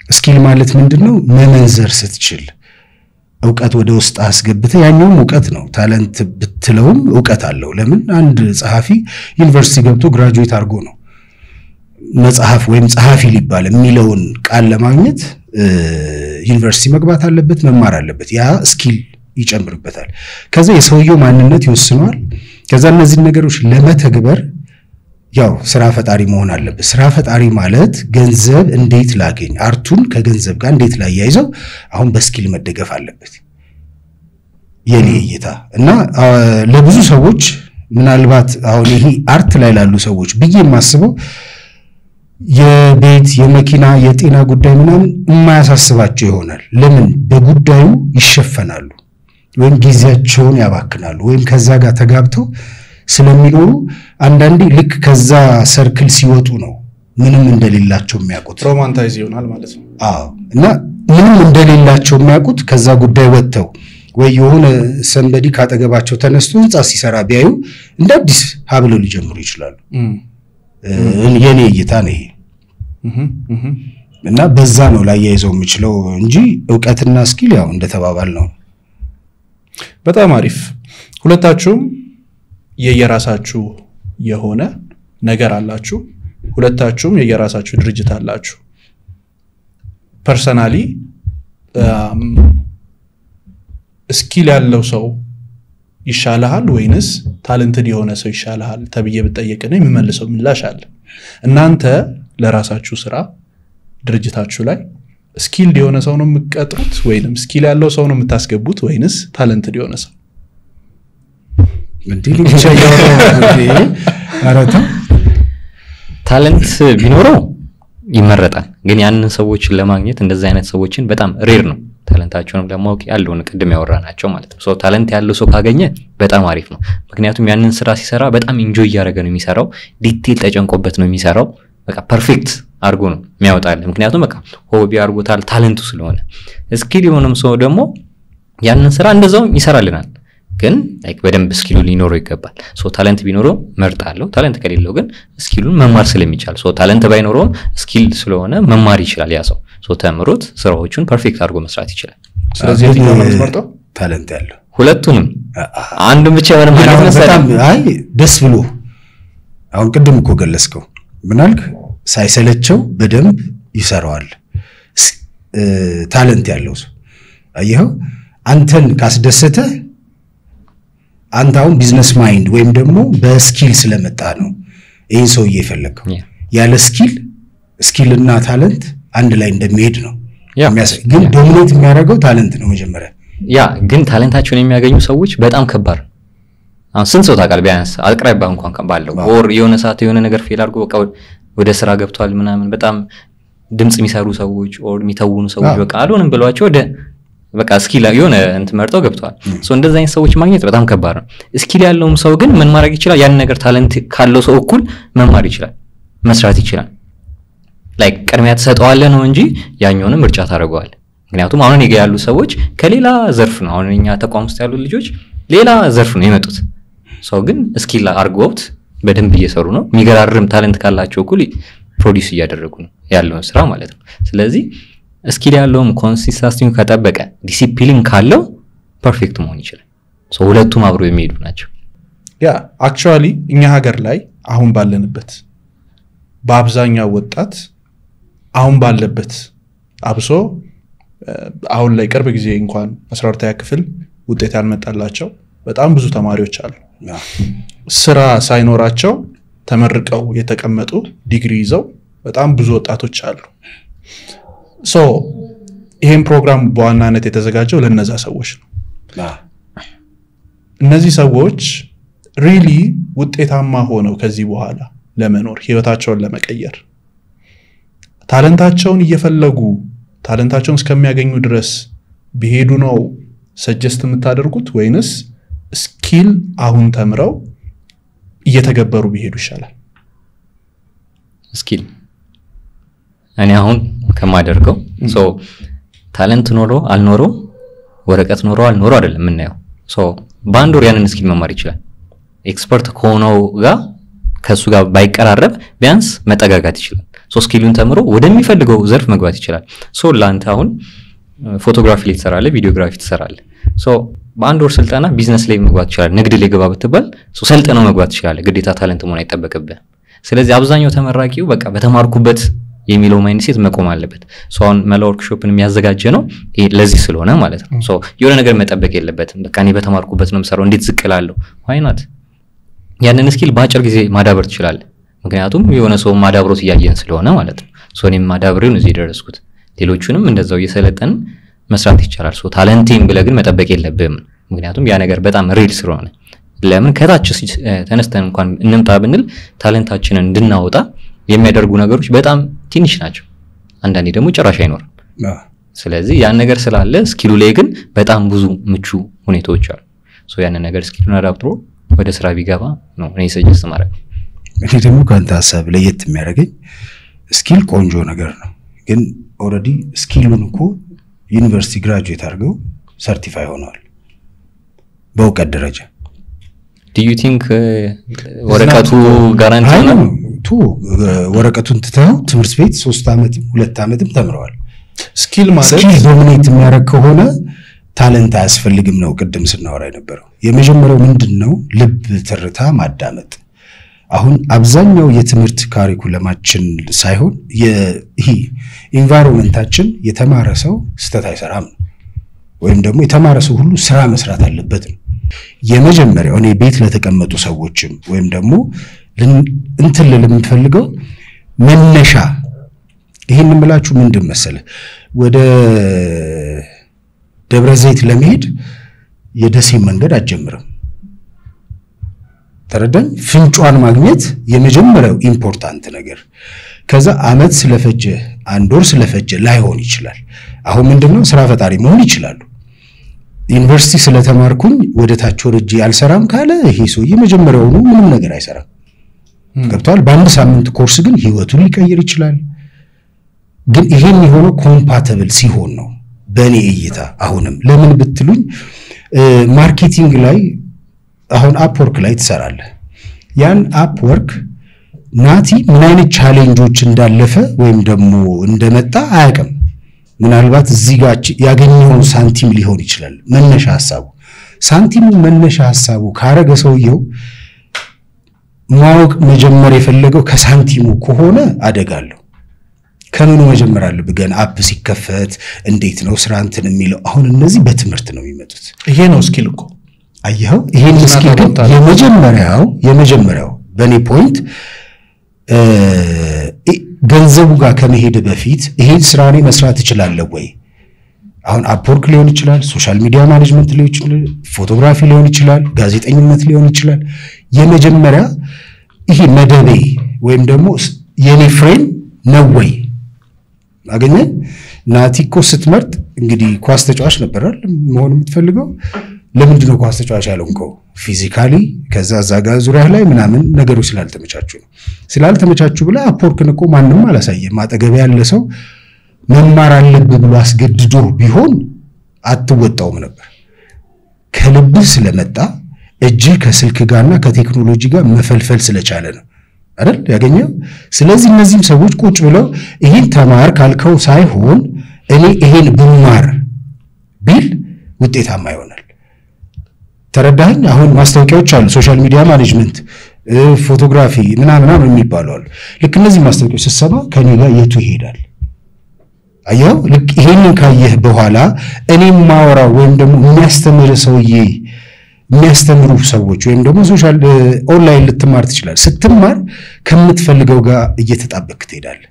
ስኪል ማለት ምንድነው? መመንዘር ስትችል ዕውቀት ወደ ውስጥ አስገብተህ ያኛውም ዕውቀት ነው። ታለንት ብትለውም ዕውቀት አለው። ለምን አንድ ጸሐፊ ዩኒቨርሲቲ ገብቶ ግራጁዌት አድርጎ ነው መጽሐፍ ወይም ጸሐፊ ሊባል የሚለውን ቃል ለማግኘት ዩኒቨርሲቲ መግባት አለበት፣ መማር አለበት። ያ ስኪል ይጨምርበታል። ከዛ የሰውየው ማንነት ይወስነዋል። ከዛ እነዚህ ነገሮች ለመተግበር ያው ስራ ፈጣሪ መሆን አለበት። ስራ ፈጣሪ ማለት ገንዘብ እንዴት ላገኝ፣ አርቱን ከገንዘብ ጋር እንዴት ላያይዘው፣ አሁን በስኪል መደገፍ አለበት የኔ እይታ። እና ለብዙ ሰዎች ምናልባት አሁን ይሄ አርት ላይ ላሉ ሰዎች ብዬ የማስበው የቤት የመኪና የጤና ጉዳይ ምናምን የማያሳስባቸው ይሆናል። ለምን? በጉዳዩ ይሸፈናሉ ወይም ጊዜያቸውን ያባክናሉ ወይም ከዛ ጋር ተጋብተው ስለሚኖሩ አንዳንዴ ልክ ከዛ ሰርክል ሲወጡ ነው ምንም እንደሌላቸው የሚያውቁት። ሮማንታይዝ ይሆናል ማለት ነው። እና ምንም እንደሌላቸው የሚያውቁት ከዛ ጉዳይ ወጥተው ወይ የሆነ ሰንበዲ ካጠገባቸው ተነስቶ ህንጻ ሲሰራ ቢያዩ እንደ አዲስ ሀብለው ሊጀምሩ ይችላሉ። የኔ እይታ ነው ይሄ። እና በዛ ነው ላይ ያይዘው የሚችለው እንጂ ዕውቀትና ስኪል ያው እንደተባባል ነው። በጣም አሪፍ። ሁለታችሁም የየራሳችሁ የሆነ ነገር አላችሁ። ሁለታችሁም የየራሳችሁ ድርጅት አላችሁ። ፐርሰናሊ ስኪል ያለው ሰው ይሻላል ወይንስ ታለንትድ የሆነ ሰው ይሻላል ተብዬ ብጠየቅና የሚመልሰው ምላሽ አለ። እናንተ ለራሳችሁ ስራ ድርጅታችሁ ላይ ስኪል የሆነ ሰው ነው የምትቀጥሩት ወይንም ስኪል ያለው ሰው ነው የምታስገቡት ወይንስ ታለንትድ የሆነ ሰው? እንዴት ይቻላል? አራታ ታለንት ቢኖረው ይመረጣል። ግን ያንን ሰዎችን ለማግኘት እንደዚህ አይነት ሰዎችን በጣም ሬር ነው። ታለንታቸውንም ለማወቅ ያለውን ቅድም ያወራናቸው ማለት ነው። ታለንት ያለው ሰው ካገኘ በጣም አሪፍ ነው። ምክንያቱም ያንን ስራ ሲሰራ በጣም ኢንጆይ ያደረገ ነው የሚሰራው። ዲቴል ተጨንቆበት ነው የሚሰራው። በቃ ፐርፌክት አድርጎ ነው የሚያወጣል። ምክንያቱም በቃ ሆቢ አድርጎታል ታለንቱ ስለሆነ። ስኪል የሆነም ሰው ደግሞ ያንን ስራ እንደዛው ይሰራልናል። ግን ላይክ በደንብ ስኪሉ ሊኖረው ይገባል። ታለንት ቢኖረው መርጣለሁ። ታለንት ከሌለው ግን ስኪሉን መማር ስለሚቻል ታለንት ባይኖረውም ስኪል ስለሆነ መማር ይችላል ያ ሰው። ተምሮት ስራዎቹን ፐርፌክት አድርጎ መስራት ይችላል። ስለዚህ የትኛው ነው የምትመርጠው? ታለንት ያለው ሁለቱንም አንዱን ብቻ የሆነ ማለት በጣም አይ ደስ ብሎ አሁን ቅድም እኮ ገለጽከው ምናልክ ሳይሰለቸው በደንብ ይሰራዋል። ታለንት ያለው ሰው አየኸው አንተን ካስደሰተ አንተ አሁን ቢዝነስ ማይንድ ወይም ደግሞ በስኪል ስለመጣ ነው ይሄን ሰው እየፈለከው። ያለ ስኪልና ታለንት አንድ ላይ እንደሚሄድ ነው የሚያሳይ። ግን ዶሚኔት የሚያደርገው ታለንት ነው መጀመሪያ። ያ ግን ታለንታቸውን የሚያገኙ ሰዎች በጣም ከባድ ነው። አሁን ስንት ሰው ታውቃለህ? ቢያንስ አቅራቢያ እንኳን ባለው ኦር የሆነ ሰዓት የሆነ ነገር ፌል አድርጎ በቃ ወደ ስራ ገብቷል ምናምን በጣም ድምጽ የሚሰሩ ሰዎች ኦር የሚተውኑ ሰዎች በቃ አልሆንም ብሏቸው ወደ በቃ ስኪል የሆነ መርጠው ገብቷል። እንደዚህ አይነት ሰዎች ማግኘት በጣም ከባድ ነው። ስኪል ያለውም ሰው ግን ምን ማድረግ ይችላል? ያን ነገር ታለንት ካለው ሰው እኩል መማር ይችላል፣ መስራት ይችላል። ላይክ ቅድሚያ ተሰጠዋለህ ነው እንጂ ያኛውንም ምርጫ ታደርገዋለህ። ምክንያቱም አሁን እኔ ጋር ያሉ ሰዎች ከሌላ ዘርፍ ነው። አሁን እኛ ተቋም ውስጥ ያሉ ልጆች ሌላ ዘርፍ ነው የመጡት። ሰው ግን ስኪል አድርገውት በደንብ እየሰሩ ነው። የሚገራርም ታለንት ካላቸው እኩል ፕሮዲዩስ እያደረጉ ነው ያለውን ስራ ማለት ነው። ስለዚህ ስኪል ያለውም ኮንሲስተንሲውን ከጠበቀ ዲሲፕሊን ካለው ፐርፌክት መሆን ይችላል። ሁለቱም አብሮ የሚሄዱ ናቸው። ያ አክቹአሊ እኛ ሀገር ላይ አሁን ባለንበት በአብዛኛው ወጣት አሁን ባለበት አብሶ አሁን ላይ ቅርብ ጊዜ እንኳን 12ኛ ክፍል ውጤት ያልመጣላቸው በጣም ብዙ ተማሪዎች አሉ። ስራ ሳይኖራቸው ተመርቀው የተቀመጡ ዲግሪ ይዘው በጣም ብዙ ወጣቶች አሉ። ይሄን ፕሮግራም በዋናነት የተዘጋጀው ለነዛ ሰዎች ነው። እነዚህ ሰዎች ሪሊ ውጤታማ ሆነው ከዚህ በኋላ ለመኖር ህይወታቸውን ለመቀየር ታለንታቸውን እየፈለጉ ታለንታቸውን እስከሚያገኙ ድረስ ቢሄዱ ነው ሰጀስት የምታደርጉት ወይንስ ስኪል አሁን ተምረው እየተገበሩ ቢሄዱ ይሻላል? ስኪል እኔ አሁን ከማደርገው ታለንት ኖሮ አልኖሮ ወረቀት ኖሮ አልኖሮ አይደለም የምናየው። በአንድ ወር ያንን ስኪል መማር ይችላል። ኤክስፐርት ከሆነው ጋር ከሱ ጋር ባይቀራረብ ቢያንስ መጠጋጋት ይችላል። ሶ ስኪሉን ተምሮ ወደሚፈልገው ዘርፍ መግባት ይችላል። ሶ ላንተ አሁን ፎቶግራፊ ላይ ትሰራለህ፣ ቪዲዮግራፊ ትሰራለህ። ሶ በአንድ ወር ስልጠና ቢዝነስ ላይ መግባት ይችላል። ንግድ ላይ ገባ ብትባል ሶ ሰልጠነው መግባት ይችላል። ግዴታ ታለንት መሆን አይጠበቅብህም። ስለዚህ አብዛኛው ተመራቂው በቃ በተማርኩበት የሚለው ማይንድሴት መቆም አለበት። ሶ አሁን መላ ወርክሾፕን የሚያዘጋጀ ነው ለዚህ ስለሆነ ማለት ነው። ሶ የሆነ ነገር መጠበቅ የለበትም። በቃ እኔ በተማርኩበት ነው የምሰራው እንዴት ዝቅ እላለሁ? ዋይ ናት? ያንን ስኪል በአጭር ጊዜ ማዳበር ትችላለህ። ምክንያቱም የሆነ ሰው ማዳብሮት እያየን ስለሆነ ማለት ነው። ሶ እኔም ማዳብሬውን እዚህ ደረስኩት። ሌሎቹንም እንደዛው እየሰለጠን መስራት ይቻላል። ሶ ታለንቴን ብለህ ግን መጠበቅ የለብህም። ምክንያቱም ያ ነገር በጣም ሪል ስለሆነ ለምን ከታች ተነስተን እንኳን እንምጣ ብንል ታለንታችንን እንድናወጣ የሚያደርጉ ነገሮች በጣም ትንሽ ናቸው። አንዳንዴ ደግሞ ጭራሽ አይኖርም። ስለዚህ ያን ነገር ስላለ ስኪሉ ላይ ግን በጣም ብዙ ምቹ ሁኔታዎች አሉ። ሶ ያን ነገር ስኪሉን አዳብሮ ወደ ስራ ቢገባ ነው እኔ ሰጀስት ማድረግ። እኔ ደግሞ ካንተ ሐሳብ ለየት የሚያደርገኝ ስኪል ቆንጆ ነገር ነው፣ ግን ኦልሬዲ ስኪሉን እኮ ዩኒቨርሲቲ ግራጁዌት አድርገው ሰርቲፋይ ሆነዋል በእውቀት ደረጃ። do you think ወረቀቱ ጋራንቲ ነው? ወረቀቱን ትተው ትምህርት ቤት 3 ዓመትም 2 ዓመትም ተምረዋል። ስኪል ማለት ስኪል ዶሚኔት የሚያደርግ ከሆነ ታለንት አያስፈልግም ነው ቅድም ስናወራ የነበረው። የመጀመሪያው ምንድነው? ልብ ትርታ ማዳመጥ። አሁን አብዛኛው የትምህርት ካሪኩለማችን ሳይሆን ይሄ ኢንቫይሮንመንታችን የተማረ ሰው ስተት አይሰራም ወይም ደግሞ የተማረ ሰው ሁሉ ስራ መስራት አለበት ነው። የመጀመሪያው እኔ ቤት ለተቀመጡ ሰዎችም ወይም ደግሞ እንትን ለምፈልገው መነሻ ይሄን እንምላችሁ ምንድን መሰለ፣ ወደ ደብረ ዘይት ለመሄድ የደሴ መንገድ አትጀምርም። ተረዳኝ? ፍንጯን ማግኘት የመጀመሪያው ኢምፖርታንት ነገር። ከዛ አመት ስለፈጀ 1 ወር ስለፈጀ ላይሆን ይችላል። አሁን ምንድነው ስራ ፈጣሪ መሆን ይችላል። ዩኒቨርሲቲ ስለተማርኩኝ ወደ ታች ወርጄ አልሰራም ካለ ይሄ ሰው የመጀመሪያው ነው ምንም ነገር አይሰራም። ገብቷል? በአንድ ሳምንት ኮርስ ግን ህይወቱን ሊቀይር ይችላል። ግን ይሄን የሆነው ኮምፓቲብል ሲሆን ነው በእኔ እይታ። አሁንም ለምን ብትሉኝ ማርኬቲንግ ላይ አሁን አፕወርክ ላይ ትሰራለህ። ያን አፕወርክ ናቲ ምን አይነት ቻሌንጆች እንዳለፈ ወይም ደግሞ እንደመጣ አያውቅም። ምናልባት እዚህ ጋር ያገኘው ሳንቲም ሊሆን ይችላል መነሻ ሐሳቡ። ሳንቲሙ መነሻ ሐሳቡ ካረገ ሰውየው ማወቅ መጀመር የፈለገው ከሳንቲሙ ከሆነ አደጋለሁ። ከምኑ መጀመር አለብህ? ገና አፕ ሲከፈት እንዴት ነው ስራ እንትን የሚለው? አሁን እነዚህ በትምህርት ነው የሚመጡት። ይሄ ነው ስኪል እኮ አየኸው። ይሄን ስኪል ግን የመጀመሪያው በኔ ፖይንት ገንዘቡ ጋር ከመሄድ በፊት ይሄን ስራ ላይ መስራት እችላለሁ ወይ? አሁን አፕወርክ ሊሆን ይችላል፣ ሶሻል ሚዲያ ማኔጅመንት ሊሆን ይችላል፣ ፎቶግራፊ ሊሆን ይችላል፣ ጋዜጠኝነት ሊሆን ይችላል። የመጀመሪያ ይሄ መደቤ ወይም ደግሞ የኔ ፍሬም ነው ወይ? አገኘ ናቲኮ ስትመርጥ እንግዲህ ኳስ ተጫዋች ነበር አይደል መሆን የምትፈልገው? ለምንድን ነው ኳስ ተጫዋች ያልሆንከው? ፊዚካሊ ከዛ ዛጋ ዙሪያ ላይ ምናምን ነገሮች ስላልተመቻቹ ብላ አፕወርክን እኮ ማንንም አላሳየም። አጠገብ ያለ ሰው መማር አለብህ ብሎ አስገድዶ ቢሆን አትወጣውም ነበር። ከልብህ ስለመጣ እጅህ ከስልክ ጋርና ከቴክኖሎጂ ጋር መፈልፈል ስለቻለ ነው አይደል ያገኘው። ስለዚህ እነዚህም ሰዎች ቁጭ ብለው ይሄን ተማር ካልከው ሳይሆን እኔ ይሄን ብማር ቢል ውጤታማ ይሆናል። ተረዳኸኝ? አሁን ማስታወቂያዎች አሉ፣ ሶሻል ሚዲያ ማኔጅመንት፣ ፎቶግራፊ ምናምን የሚባሉ አሉ። ልክ እነዚህ ማስታወቂያዎች ስትሰማ ከኔ ጋር የቱ ይሄዳል? አየው። ልክ ይሄንን ካየህ በኋላ እኔ ማወራው ወይም ደግሞ የሚያስተምሩ ሰዎች ወይም ደግሞ ሶሻል ኦንላይን ልትማር ትችላለህ። ስትማር ከምትፈልገው ጋር እየተጣበቅ ትሄዳለህ።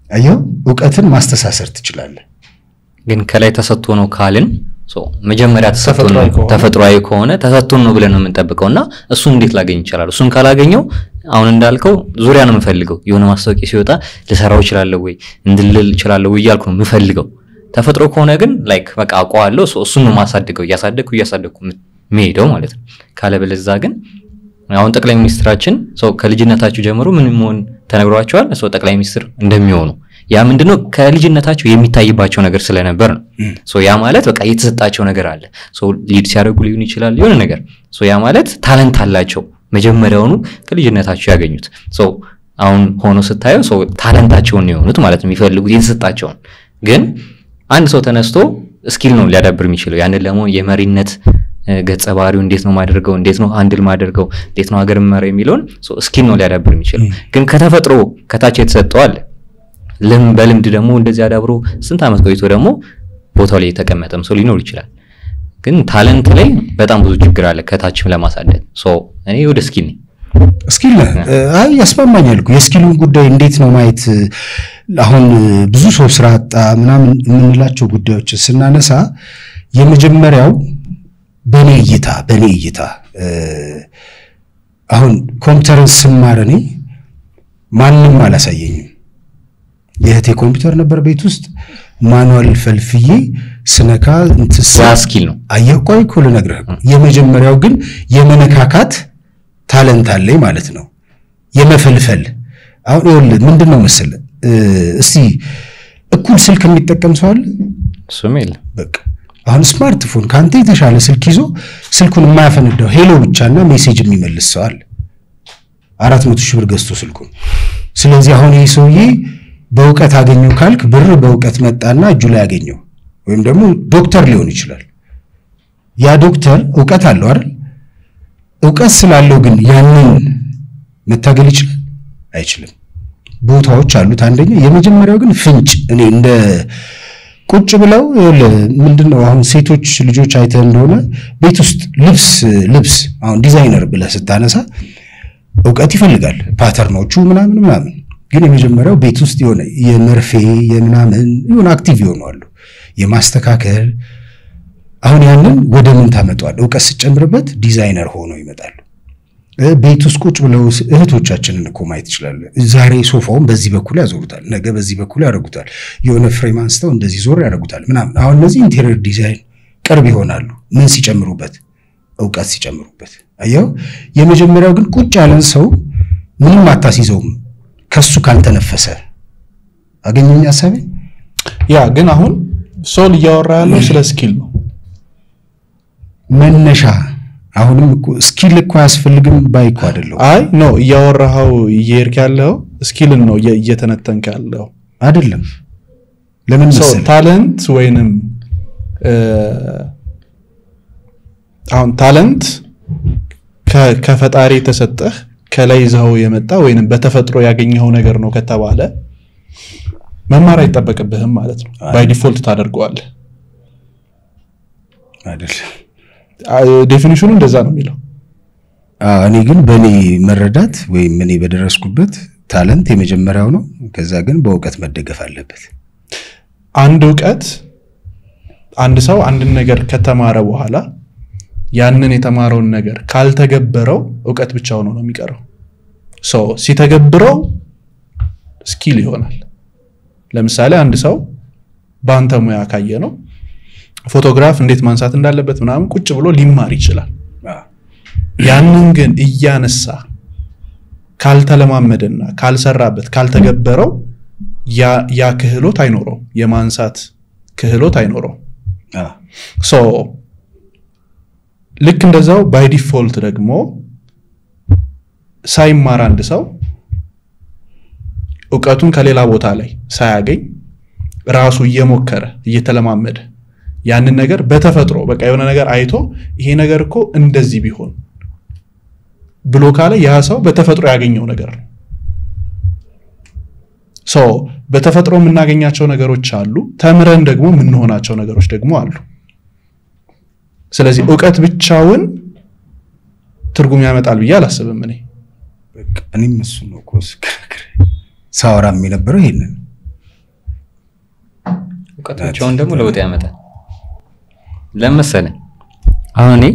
አየው። ዕውቀትን ማስተሳሰር ትችላለህ። ግን ከላይ ተሰጥቶ ነው ካልን መጀመሪያ ተፈጥሯዊ ከሆነ ተሰጥቶን ነው ብለን ነው የምንጠብቀውና እሱን እንዴት ላገኝ ይችላል? እሱን ካላገኘው አሁን እንዳልከው ዙሪያ ነው የምፈልገው። የሆነ ማስታወቂያ ሲወጣ ልሰራው ይችላል ወይ እንድልል ይችላል ወይ እያልኩ ነው የምፈልገው። ተፈጥሮ ከሆነ ግን ላይክ በቃ አውቀዋለሁ፣ እሱን ነው ማሳደገው፣ እያሳደግኩ ሄደው ማለት ነው። ካለበለዛ ግን አሁን ጠቅላይ ሚኒስትራችን ከልጅነታቸው ጀምሮ ምን መሆን ተነግሯቸዋል? ጠቅላይ ሚኒስትር እንደሚሆኑ ያ ምንድነው ከልጅነታቸው የሚታይባቸው ነገር ስለነበር ነው። ያ ማለት በቃ የተሰጣቸው ነገር አለ። ሊድ ሲያደርጉ ሊሆን ይችላል የሆነ ነገር። ያ ማለት ታለንት አላቸው መጀመሪያውኑ ከልጅነታቸው ያገኙት። አሁን ሆኖ ስታየው ሰው ታለንታቸውን የሆኑት ማለት ነው የሚፈልጉት የተሰጣቸውን ግን አንድ ሰው ተነስቶ ስኪል ነው ሊያዳብር የሚችለው ያንን ለመሆን የመሪነት ገጸ ባህሪው እንዴት ነው ማድረገው እንዴት ነው ሃንድል ማድረገው እንዴት ነው ሀገር መሪ የሚለውን ስኪል ነው ሊያዳብር የሚችለው ግን ከተፈጥሮ ከታች የተሰጠው አለ በልምድ ደግሞ እንደዚህ አዳብሮ ስንት አመት ቆይቶ ደግሞ ቦታው ላይ የተቀመጠም ሰው ሊኖር ይችላል ግን ታለንት ላይ በጣም ብዙ ችግር አለ ከታችም ለማሳደግ እኔ ወደ ስኪል ነኝ ስኪል አይ ያስማማኛል እኮ የስኪሉን ጉዳይ እንዴት ነው ማየት አሁን ብዙ ሰው ስራ አጣ ምናምን የምንላቸው ጉዳዮች ስናነሳ የመጀመሪያው በኔ እይታ አሁን ኮምፒውተርን ስማር እኔ ማንንም አላሳየኝም የህቴ ኮምፒውተር ነበር ቤት ውስጥ ማኑዋል ፈልፍዬ ስነካ እንትሳ ስኪል ነው አየቆይ ኩል ነግረህ የመጀመሪያው ግን የመነካካት ታለንት አለኝ ማለት ነው የመፈልፈል አሁን ይኸውልህ ምንድነው መሰለህ እስቲ እኩል ስልክ የሚጠቀም ሰው አለ ሱሜል በቃ አሁን ስማርትፎን ካንተ የተሻለ ስልክ ይዞ ስልኩን የማያፈነዳው ሄሎ ብቻና ሜሴጅ የሚመልስ ሰው አለ 400 ሺህ ብር ገዝቶ ስልኩን ስለዚህ አሁን ይሄ ሰውዬ በእውቀት አገኘው ካልክ ብር በእውቀት መጣና እጁ ላይ ያገኘው ወይም ደግሞ ዶክተር ሊሆን ይችላል ያ ዶክተር እውቀት አለው አይደል እውቀት ስላለው ግን ያንን መታገል ይችላል አይችልም ቦታዎች አሉት አንደኛ የመጀመሪያው ግን ፍንጭ እኔ እንደ ቁጭ ብለው ምንድነው አሁን ሴቶች ልጆች አይተ እንደሆነ ቤት ውስጥ ልብስ አሁን ዲዛይነር ብለህ ስታነሳ እውቀት ይፈልጋል ፓተርኖቹ ምናምን ግን የመጀመሪያው ቤት ውስጥ የሆነ የመርፌ የምናምን የሆነ አክቲቭ ይሆናሉ የማስተካከል አሁን ያንን ወደ ምን ታመጣዋል እውቀት ሲጨምርበት ዲዛይነር ሆኖ ይመጣሉ ቤት ውስጥ ቁጭ ብለው እህቶቻችንን እኮ ማየት ይችላል ዛሬ ሶፋውን በዚህ በኩል ያዞሩታል ነገ በዚህ በኩል ያደርጉታል የሆነ ፍሬም አንስተው እንደዚህ ዞር ያደርጉታል ምናምን አሁን እነዚህ ኢንቴሪየር ዲዛይን ቅርብ ይሆናሉ ምን ሲጨምሩበት እውቀት ሲጨምሩበት አየው የመጀመሪያው ግን ቁጭ ያለን ሰው ምንም አታሲዘውም ከሱ ካልተነፈሰ አገኘኝ ሐሳቤ ያ ግን አሁን ሶል እያወራ ያለው ስለ ስኪል ነው መነሻ አሁንም እኮ ስኪል እኮ ያስፈልግም ባይኮ አይደለም አይ ኖ እያወራው እየሄድክ ያለው ስኪልን ነው እየተነተንክ ያለው አይደለም ለምን መሰለህ ታለንት ወይንም አሁን ታለንት ከፈጣሪ ተሰጠህ ከላይ ይዘው የመጣ ወይንም በተፈጥሮ ያገኘው ነገር ነው ከተባለ መማር አይጠበቅብህም ማለት ነው ባይ ዲፎልት ታደርገዋለህ አይደለም ዴፊኒሽኑ እንደዛ ነው የሚለው እኔ ግን በኔ መረዳት ወይ ምን በደረስኩበት ታለንት የመጀመሪያው ነው ከዛ ግን በእውቀት መደገፍ አለበት አንድ እውቀት አንድ ሰው አንድ ነገር ከተማረ በኋላ ያንን የተማረውን ነገር ካልተገበረው እውቀት ብቻው ነው የሚቀረው ሲተገብረው ስኪል ይሆናል ለምሳሌ አንድ ሰው ባንተ ሙያ ካየ ነው ፎቶግራፍ እንዴት ማንሳት እንዳለበት ምናምን ቁጭ ብሎ ሊማር ይችላል ያንን ግን እያነሳ ካልተለማመደና ካልሰራበት ካልተገበረው ያ ክህሎት አይኖረው የማንሳት ክህሎት አይኖረው ልክ እንደዛው ባይ ዲፎልት ደግሞ ሳይማር አንድ ሰው እውቀቱን ከሌላ ቦታ ላይ ሳያገኝ ራሱ እየሞከረ እየተለማመደ ያንን ነገር በተፈጥሮ በቃ የሆነ ነገር አይቶ ይሄ ነገር እኮ እንደዚህ ቢሆን ብሎ ካለ ያ ሰው በተፈጥሮ ያገኘው ነገር ነው በተፈጥሮ የምናገኛቸው ነገሮች አሉ ተምረን ደግሞ የምንሆናቸው ነገሮች ደግሞ አሉ ስለዚህ እውቀት ብቻውን ትርጉም ያመጣል ብዬ አላስብም እኔ በቃ እኔም እሱ ነው ኮስ ሳወራም የነበረው ይሄንን እውቀት ብቻውን ደግሞ ለውጥ ያመጣል ለምሳሌ አሁን እኔ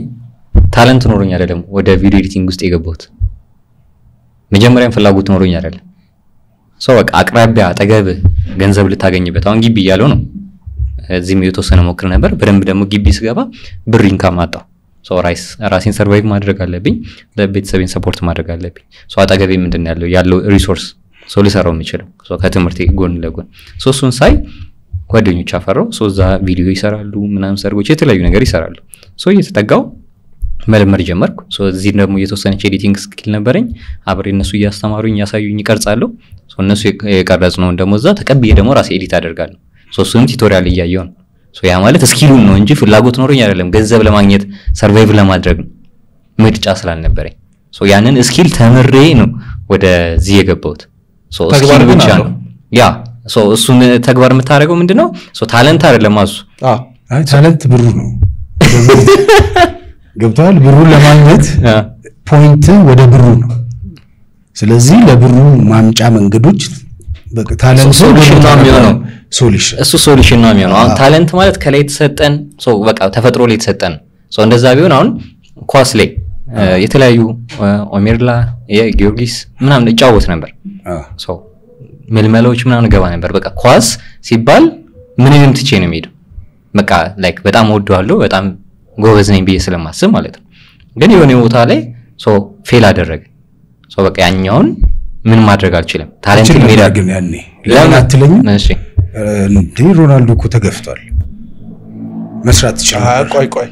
ታለንት ኖሮኝ አይደለም ወደ ቪዲዮ ኤዲቲንግ ውስጥ የገባሁት መጀመሪያም ፍላጎት ኖሮኝ አይደለም በቃ አቅራቢያ አጠገብ ገንዘብ ልታገኝበት አሁን ግቢ ያለው ነው እዚህም የተወሰነ ሞክር ነበር በደንብ ደግሞ ግቢ ስገባ ብር ኢንካም አጣው ራሴን ሰርቫይቭ ማድረግ አለብኝ ለቤተሰቤን ሰፖርት ማድረግ አለብኝ አጠገቤ ምንድነው ያለው ሪሶርስ ልሰራው የሚችለው ከትምህርቴ ጎን ለጎን እሱን ሳይ ጓደኞች አፈራው እዛ ቪዲዮ ይሰራሉ ምናምን ሰርጎች የተለያዩ ነገር ይሰራሉ እየተጠጋው መልመድ ጀመርኩ እዚህ ደግሞ የተወሰነች ኤዲቲንግ ስኪል ነበረኝ አብሬ እነሱ እያስተማሩኝ ያሳዩኝ ይቀርጻለሁ እነሱ የቀረጽነው ደግሞ እዛ ተቀብዬ ደግሞ ራሴ ኤዲት አደርጋለሁ እሱም ቱቶሪያል እያየሁ ነው ያ ማለት ስኪሉን ነው እንጂ ፍላጎት ኖሮኝ አይደለም ገንዘብ ለማግኘት ሰርቫይቭ ለማድረግ ምርጫ ስላልነበረኝ ያንን ስኪል ተምሬ ነው ወደዚህ የገባሁት ስኪል ብቻ ነው ያ እሱን ተግባር የምታደርገው ምንድነው ታለንት አይደለም አሱ አይ ታለንት ብሩ ነው ገብቷል ብሩን ለማግኘት ፖይንት ወደ ብሩ ነው ስለዚህ ለብሩ ማምጫ መንገዶች ታለንት ሶሉሽን ነው የሚሆነው ሶሉሽን ነው የሚሆነው አሁን ታለንት ማለት ከላይ ተሰጠን በቃ ተፈጥሮ ላይ ተሰጠን እንደዛ ቢሆን አሁን ኳስ ላይ የተለያዩ ኦሜርላ የጊዮርጊስ ምናምን እጫወት ነበር መልመሎች ምናምን ገባ ነበር በቃ ኳስ ሲባል ምንም ትቼ ነው የሚሄደው በቃ ላይክ በጣም ወደዋለሁ በጣም ጎበዝ ነኝ ብዬ ስለማስብ ማለት ነው ግን የሆነ ቦታ ላይ ፌል አደረገ በቃ ያኛውን ምን ማድረግ አልችልም ታለንት ሜዳ ግን ያኔ ለምን አትለኝ እሺ እንዴ ሮናልዶ እኮ ተገፍቷል መስራት ይችላል ቆይ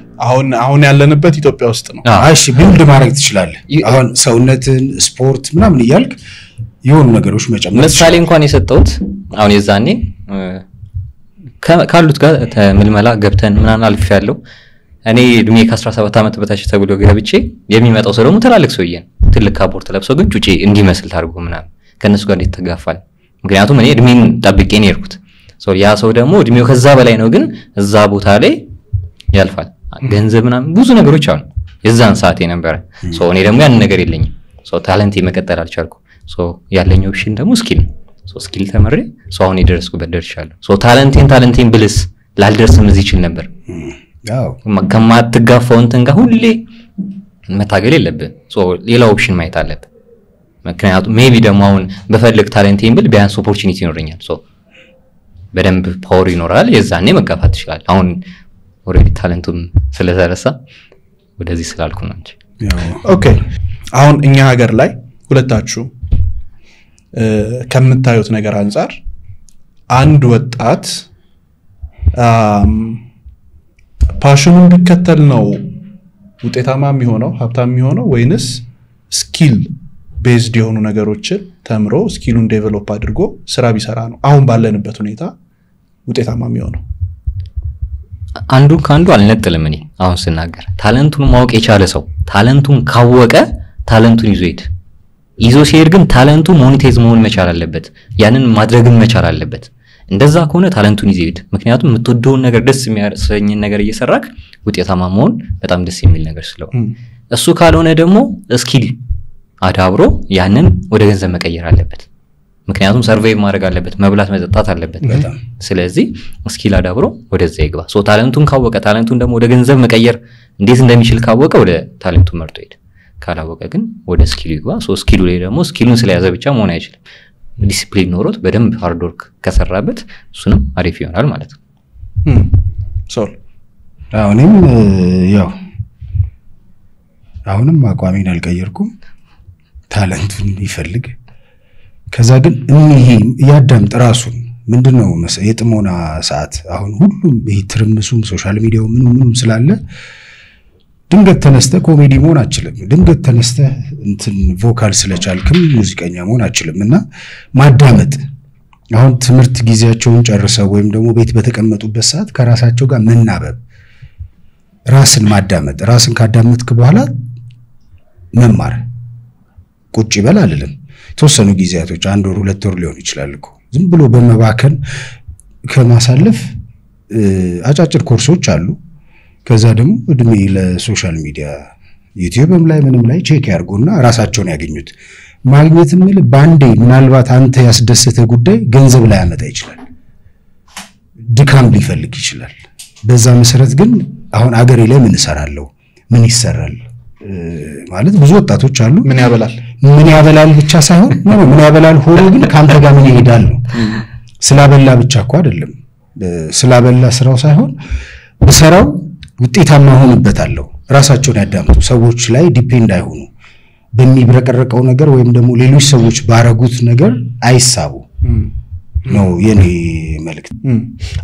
አሁን ያለንበት ኢትዮጵያ ውስጥ ነው እሺ ቢልድ ማድረግ ትችላለህ አሁን ሰውነትን ስፖርት ምናምን ይያልክ የሆኑ ነገሮች መጨመር ምሳሌ እንኳን የሰጠሁት አሁን የዛኔ ካሉት ጋር ተምልመላ ገብተን ምናምን አልፍ ያለው እኔ እድሜ ከ17 ዓመት በታች ተብሎ ገብቼ የሚመጣው ሰው ደግሞ ትላልቅ ሰውዬ ትልቅ ካፖርት ለብሶ ግን ጩጬ እንዲመስል ታርጎ ምናምን ከነሱ ጋር እንድትጋፋል ምክንያቱም እኔ እድሜን ጠብቄ ነው የርኩት ያ ሰው ደግሞ እድሜው ከዛ በላይ ነው ግን እዛ ቦታ ላይ ያልፋል ገንዘብ ምናምን ብዙ ነገሮች አሉ የዛን ሰዓት የነበረ እኔ ደግሞ ያን ነገር የለኝም ታለንት መቀጠል አልቻልኩ ያለኝ ኦፕሽን ደግሞ ስኪል ስኪል ተመሬ አሁን የደረስኩበት ደርሻለሁ ታለንቴን ብልስ ላልደርስም እዚህ ይችል ነበር ያው ከማትጋፋው እንትን ጋር ሁሌ መታገል የለብህ ሌላ ኦፕሽን ማየት አለብህ ምክንያቱም ሜቢ ደግሞ አሁን በፈልግ ታለንቴን ብል ቢያንስ ኦፖርቹኒቲ ይኖረኛል በደንብ ፓወር ይኖራል የዛኔ መጋፋት ይችላል አሁን ኦሬዲ ታለንቱን ስለተረሳ ወደዚህ ስላልኩ ነው እንጂ ኦኬ አሁን እኛ ሀገር ላይ ሁለታችሁ ከምታዩት ነገር አንፃር አንድ ወጣት ፓሽኑን ቢከተል ነው ውጤታማ የሚሆነው ሀብታም የሚሆነው ወይንስ ስኪል ቤዝድ የሆኑ ነገሮችን ተምሮ ስኪሉን ዴቨሎፕ አድርጎ ስራ ቢሰራ ነው አሁን ባለንበት ሁኔታ ውጤታማ የሚሆነው አንዱ ካንዱ አልነጥልም እኔ አሁን ስናገር ታለንቱን ማወቅ የቻለ ሰው ታለንቱን ካወቀ ታለንቱን ይዞ ሲሄድ ግን ታለንቱ ሞኔታይዝ መሆን መቻል አለበት ያንን ማድረግም መቻል አለበት እንደዛ ከሆነ ታለንቱን ይዘይድ ምክንያቱም የምትወደውን ነገር ደስ የሚያሰኝ ነገር እየሰራክ ውጤታማ መሆን በጣም ደስ የሚል ነገር ስለሆነ እሱ ካልሆነ ደግሞ ስኪል አዳብሮ ያንን ወደ ገንዘብ መቀየር አለበት ምክንያቱም ሰርቫይቭ ማድረግ አለበት መብላት መጠጣት አለበት ስለዚህ ስኪል አዳብሮ ወደዛ ይግባ ታለንቱን ካወቀ ታለንቱን ደግሞ ወደ ገንዘብ መቀየር እንዴት እንደሚችል ካወቀ ወደ ታለንቱ መርጦ ይሄድ ካላወቀ ግን ወደ ስኪሉ ይግባ ስኪሉ ላይ ደግሞ ስኪሉን ስለያዘ ብቻ መሆን አይችልም ዲሲፕሊን ኖሮት በደንብ ሃርድ ወርክ ከሰራበት እሱንም አሪፍ ይሆናል ማለት ነው አሁንም ያው አሁንም አቋሜን አልቀየርኩም ታለንቱን ይፈልግ ከዛ ግን ይሄ ያዳምጥ ራሱን ምንድነው የጥሞና ሰዓት አሁን ሁሉም ይሄ ትርምሱም ሶሻል ሚዲያው ምንም ስላለ ድንገት ተነስተ ኮሜዲ መሆን አችልም ድንገት ተነስተ እንትን ቮካል ስለቻልክም ሙዚቀኛ መሆን አችልምና ማዳመጥ አሁን ትምህርት ጊዜያቸውን ጨርሰው ወይም ደግሞ ቤት በተቀመጡበት ሰዓት ከራሳቸው ጋር መናበብ ራስን ማዳመጥ ራስን ካዳመጥክ በኋላ መማር ቁጭ ይበል አይደለም ተወሰኑ ጊዜያቶች 1 ወር 2 ወር ሊሆን ይችላል እኮ ዝም ብሎ በመባከን ከማሳለፍ አጫጭር ኮርሶች አሉ ከዛ ደግሞ እድሜ ለሶሻል ሚዲያ ዩቲዩብም ላይ ምንም ላይ ቼክ ያርጉና ራሳቸውን ያገኙት ማግኘት ምን ባንዴ ምናልባት አንተ ያስደሰተ ጉዳይ ገንዘብ ላይ ያመጣ ይችላል ድካም ሊፈልግ ይችላል በዛ መሰረት ግን አሁን አገሬ ላይ ምን እሰራለሁ ምን ይሰራል ማለት ብዙ ወጣቶች አሉ ምን ያበላል ብቻ ሳይሆን ምን ያበላል ሆኖ ግን ካንተ ጋር ምን ይሄዳል ነው ስላበላ ብቻ እኮ አይደለም ስላበላ ስራው ሳይሆን በሰራው ውጤታማ ሆነበታለሁ ራሳቸውን ያዳምጡ ሰዎች ላይ ዲፔንድ አይሆኑ በሚብረቀረቀው ነገር ወይም ደግሞ ሌሎች ሰዎች ባረጉት ነገር አይሳቡ ነው የኔ መልእክት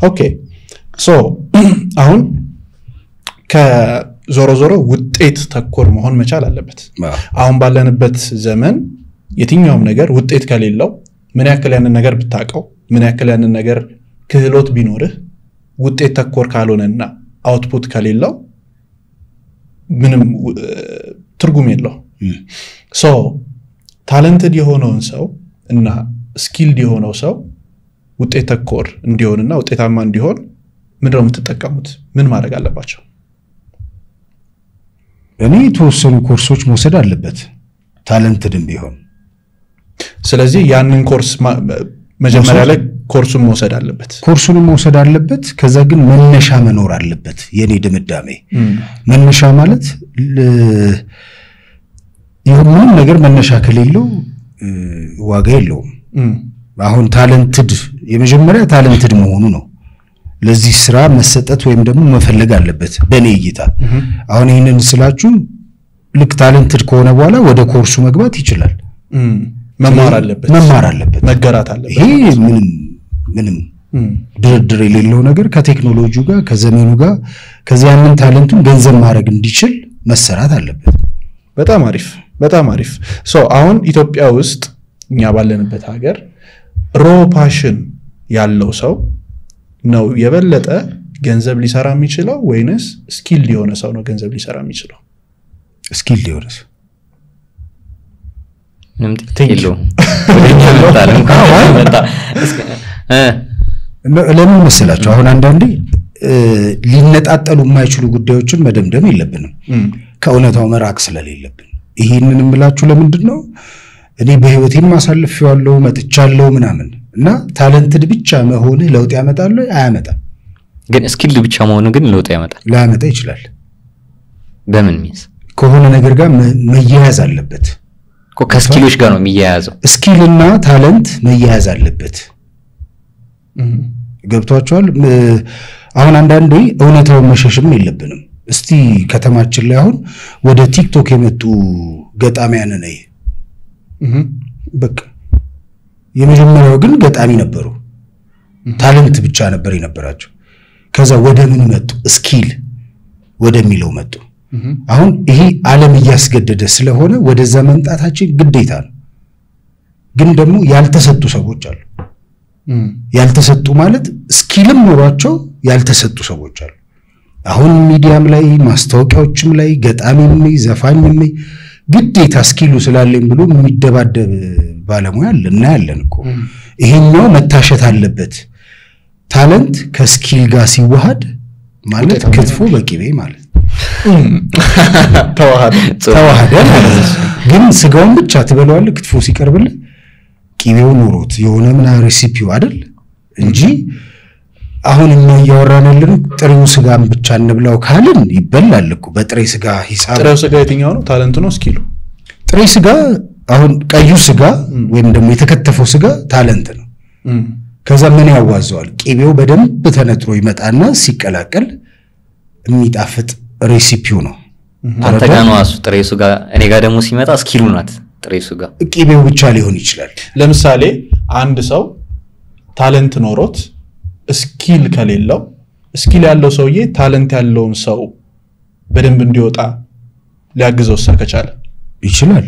ኦኬ ሶ አሁን ዞሮ ዞሮ ውጤት ተኮር መሆን መቻል አለበት። አሁን ባለንበት ዘመን የትኛውም ነገር ውጤት ከሌለው ምን ያክል ያንን ነገር ብታቀው ምን ያክል ያንን ነገር ክህሎት ቢኖርህ ውጤት ተኮር ካልሆነና አውትፑት ከሌለው ምንም ትርጉም የለው። ሶ ታለንትድ የሆነውን ሰው እና ስኪልድ የሆነው ሰው ውጤት ተኮር እንዲሆንና ውጤታማ እንዲሆን ምንድነው የምትጠቀሙት? ምን ማድረግ አለባቸው? እኔ የተወሰኑ ኮርሶች መውሰድ አለበት ታለንትድም ቢሆን። ስለዚህ ያንን ኮርስ መጀመሪያ ላይ ኮርሱን መውሰድ አለበት። ከዛ ግን መነሻ መኖር አለበት። የኔ ድምዳሜ መነሻ ማለት ምንም ነገር መነሻ ከሌለው ዋጋ የለውም። አሁን ታለንትድ የመጀመሪያ ታለንትድ መሆኑ ነው። ለዚህ ስራ መሰጠት ወይም ደግሞ መፈለግ አለበት በኔ እይታ። አሁን ይሄንን ስላችሁ ልክ ታለንትድ ከሆነ በኋላ ወደ ኮርሱ መግባት ይችላል። መማር አለበት መገራት አለበት። ይሄ ምንም ድርድር የሌለው ነገር ከቴክኖሎጂው ጋር ከዘመኑ ጋር ከዚህ ያንን ታለንቱን ገንዘብ ማድረግ እንዲችል መሰራት አለበት። በጣም አሪፍ ሶ አሁን ኢትዮጵያ ውስጥ እኛ ባለንበት ሀገር ሮ ፓሽን ያለው ሰው ነው የበለጠ ገንዘብ ሊሰራ የሚችለው ወይንስ ስኪል የሆነ ሰው ነው ገንዘብ ሊሰራ የሚችለው? ስኪል የሆነ ሰው ምንም ትክክል ለምን መሰላችሁ? አሁን አንዳንዴ ሊነጣጠሉ የማይችሉ ጉዳዮችን መደምደም የለብንም ከእውነታው መራቅ ስለሌለብን። ይሄንን እምላችሁ ለምንድነው እኔ በህይወቴም ማሳልፌዋለሁ መጥቻለሁ ምናምን እና ታለንትድ ብቻ መሆን ለውጥ ያመጣል አያመጣም? ግን ስኪል ብቻ መሆን ግን ለውጥ ያመጣል? ላያመጣ ይችላል። በምን ሚንስ? ከሆነ ነገር ጋር መያያዝ አለበት። ከስኪሎች ጋር ነው የሚያያዘው። ስኪልና ታለንት መያያዝ አለበት። ገብቷችኋል? አሁን አንዳንዴ እውነታውን መሸሽም የለብንም። እስቲ ከተማችን ላይ አሁን ወደ ቲክቶክ የመጡ ገጣሚያን ነይ በቃ የመጀመሪያው ግን ገጣሚ ነበሩ። ታለንት ብቻ ነበር የነበራቸው። ከዛ ወደ ምን መጡ? ስኪል ወደሚለው መጡ። አሁን ይሄ ዓለም እያስገደደ ስለሆነ ወደዛ መምጣታችን ግዴታ ነው። ግን ደግሞ ያልተሰጡ ሰዎች አሉ። ያልተሰጡ ማለት ስኪልም ኖሯቸው ያልተሰጡ ሰዎች አሉ። አሁን ሚዲያም ላይ ማስታወቂያዎችም ላይ ገጣሚም ዘፋኝም ግዴታ ስኪሉ ስላለኝ ብሎ የሚደባደብ ባለሙያ አለ እና ያለን እኮ ይሄኛው መታሸት አለበት። ታለንት ከስኪል ጋር ሲዋሃድ ማለት ክትፎ በቂቤ ማለት ተዋሃደ ማለት ነው። ግን ስጋውን ብቻ ትበለዋለህ ክትፎ ሲቀርብልህ ቂቤው ኖሮት የሆነ ምን ሬሲፒው አይደል እንጂ አሁን እኛ እያወራን ያለነው ጥሬው ስጋን ብቻ እንብላው ካልን ይበላል እኮ በጥሬ ስጋ ሂሳብ። ጥሬው ስጋ የትኛው ነው? ታለንት ነው ስኪሉ? ጥሬ ስጋ አሁን ቀዩ ስጋ ወይም ደግሞ የተከተፈው ስጋ ታለንት ነው። ከዛ ምን ያዋዘዋል? ቂቤው በደንብ ተነጥሮ ይመጣና ሲቀላቀል የሚጣፍጥ ሬሲፒው ነው። አንተ ጋር ነው አሱ ጥሬ ስጋ፣ እኔ ጋር ደግሞ ሲመጣ ስኪሉ ናት ጥሬ ስጋ። ቂቤው ብቻ ሊሆን ይችላል። ለምሳሌ አንድ ሰው ታለንት ኖሮት ስኪል ከሌለው ስኪል ያለው ሰውዬ ታለንት ያለውን ሰው በደንብ እንዲወጣ ሊያግዘው ከቻለ ይችላል።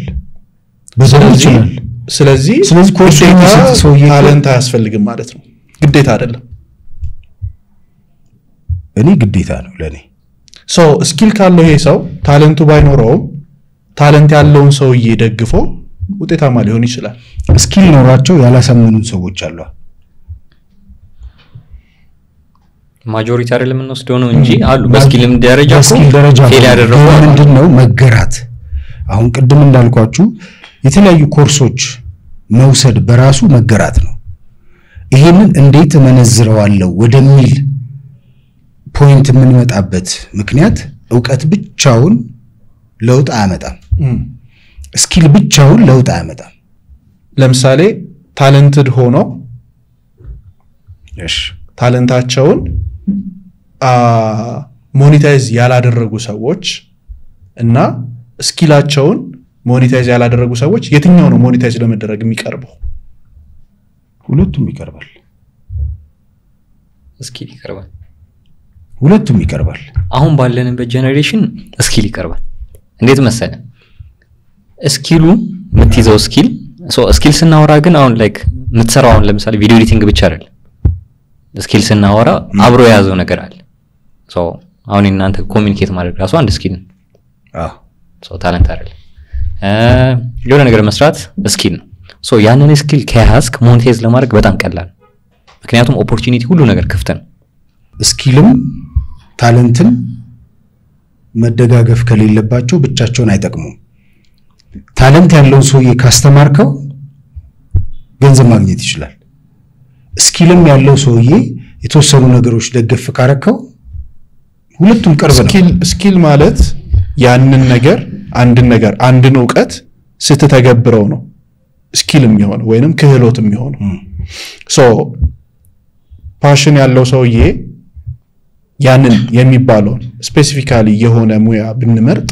በዛው ይችላል። ስለዚህ ኮርስ ሰውዬ ታለንት አያስፈልግም ማለት ነው። ግዴታ አይደለም። እኔ ግዴታ ነው ለኔ። ስኪል ካለው ይሄ ሰው ታለንቱ ባይኖረውም ታለንት ያለውን ሰውዬ ደግፎ ውጤታማ ሊሆን ይችላል። ስኪል ኖራቸው ያላሰመኑ ሰዎች አሉ። ማጆሪቲ አይደለም እንወስደው ነው እንጂ አሉ በስኪልም ደረጃ ፌል ያደረጉ ምንድነው መገራት። አሁን ቅድም እንዳልኳችሁ የተለያዩ ኮርሶች መውሰድ በራሱ መገራት ነው። ይሄንን እንዴት መነዝረዋለው ወደሚል ፖይንት የምንመጣበት ምክንያት ዕውቀት ብቻውን ለውጥ አያመጣም። ስኪል ብቻውን ለውጥ አያመጣም። ለምሳሌ ታለንትድ ሆኖ ታለንታቸውን ሞኔታይዝ ያላደረጉ ሰዎች እና ስኪላቸውን ሞኔታይዝ ያላደረጉ ሰዎች የትኛው ነው ሞኔታይዝ ለመደረግ የሚቀርበው? ሁለቱም ይቀርባል። ስኪል ይቀርባል። ሁለቱም ይቀርባል። አሁን ባለንበት ጄነሬሽን ስኪል ይቀርባል። እንዴት መሰለ ስኪሉ የምትይዘው ስኪል ስናወራ ግን አሁን ላይክ የምትሰራው አሁን ለምሳሌ ቪዲዮ ኤዲቲንግ ብቻ አይደለም። ስኪል ስናወራ አብሮ የያዘው ነገር አለ። አሁን እናንተ ኮሚኒኬት ማድረግ ራሱ አንድ ስኪል ነው። ታለንት አይደለም። የሆነ ነገር መስራት ስኪል ነው። ያንን ስኪል ከያዝክ ሞኔታይዝ ለማድረግ በጣም ቀላል፣ ምክንያቱም ኦፖርቹኒቲ ሁሉ ነገር ክፍት ነው። ስኪልም ታለንትም መደጋገፍ ከሌለባቸው ብቻቸውን አይጠቅሙም። ታለንት ያለው ሰውዬ ካስተማርከው ገንዘብ ማግኘት ይችላል። ስኪልም ያለው ሰውዬ የተወሰኑ ነገሮች ደገፍ ካረከው ሁለቱም ቅርብ ነው። ስኪል ማለት ያንን ነገር አንድን ዕውቀት ስትተገብረው ነው ስኪል የሚሆነው ወይንም ክህሎት የሚሆነው። ፓሽን ያለው ሰውዬ ያንን የሚባለውን ስፔሲፊካሊ የሆነ ሙያ ብንመርጥ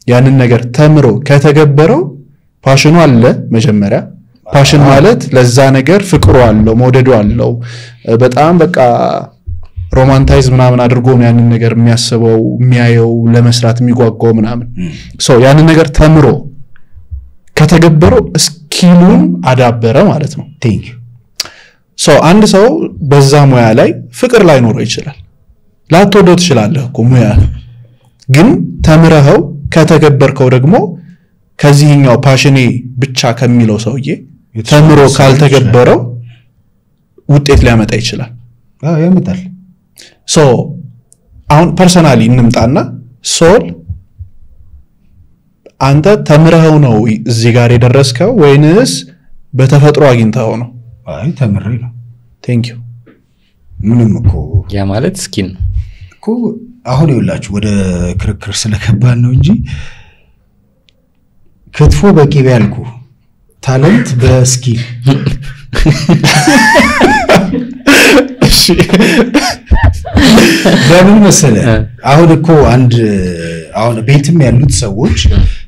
ያንን ነገር ተምሮ ከተገበረው ፓሽኑ አለ። መጀመሪያ ፓሽን ማለት ለዛ ነገር ፍቅሩ አለው፣ መውደዱ አለው። በጣም በቃ ሮማንታይዝ ምናምን አድርጎ ነው ያንን ነገር የሚያስበው፣ የሚያየው፣ ለመስራት የሚጓጓው ምናምን። ያንን ነገር ተምሮ ከተገበረው ስኪሉን አዳበረ ማለት ነው። ቲንክ አንድ ሰው በዛ ሙያ ላይ ፍቅር ላይኖረው ይችላል። ላትወደው ትችላለህ እኮ ሙያ፣ ግን ተምረኸው ከተገበርከው ደግሞ ከዚህኛው ፓሽኔ ብቻ ከሚለው ሰውዬ ተምሮ ካልተገበረው ውጤት ሊያመጣ ይችላል። ያመጣል። አሁን ፐርሰናሊ እንምጣና ሶል አንተ ተምረኸው ነው እዚህ ጋር የደረስከው ወይንስ በተፈጥሮ አግኝተኸው ነው? አይ ተምሬ ነው። ቴንክ ዩ። ምንም እኮ ያ ማለት ስኪል ነው እኮ። አሁን ይኸውላችሁ ወደ ክርክር ስለከባድ ነው እንጂ ክትፎ በቂቤ ያልኩ ታለንት በስኪል እሺ ለምን መሰለ አሁን እኮ አሁን ቤትም ያሉት ሰዎች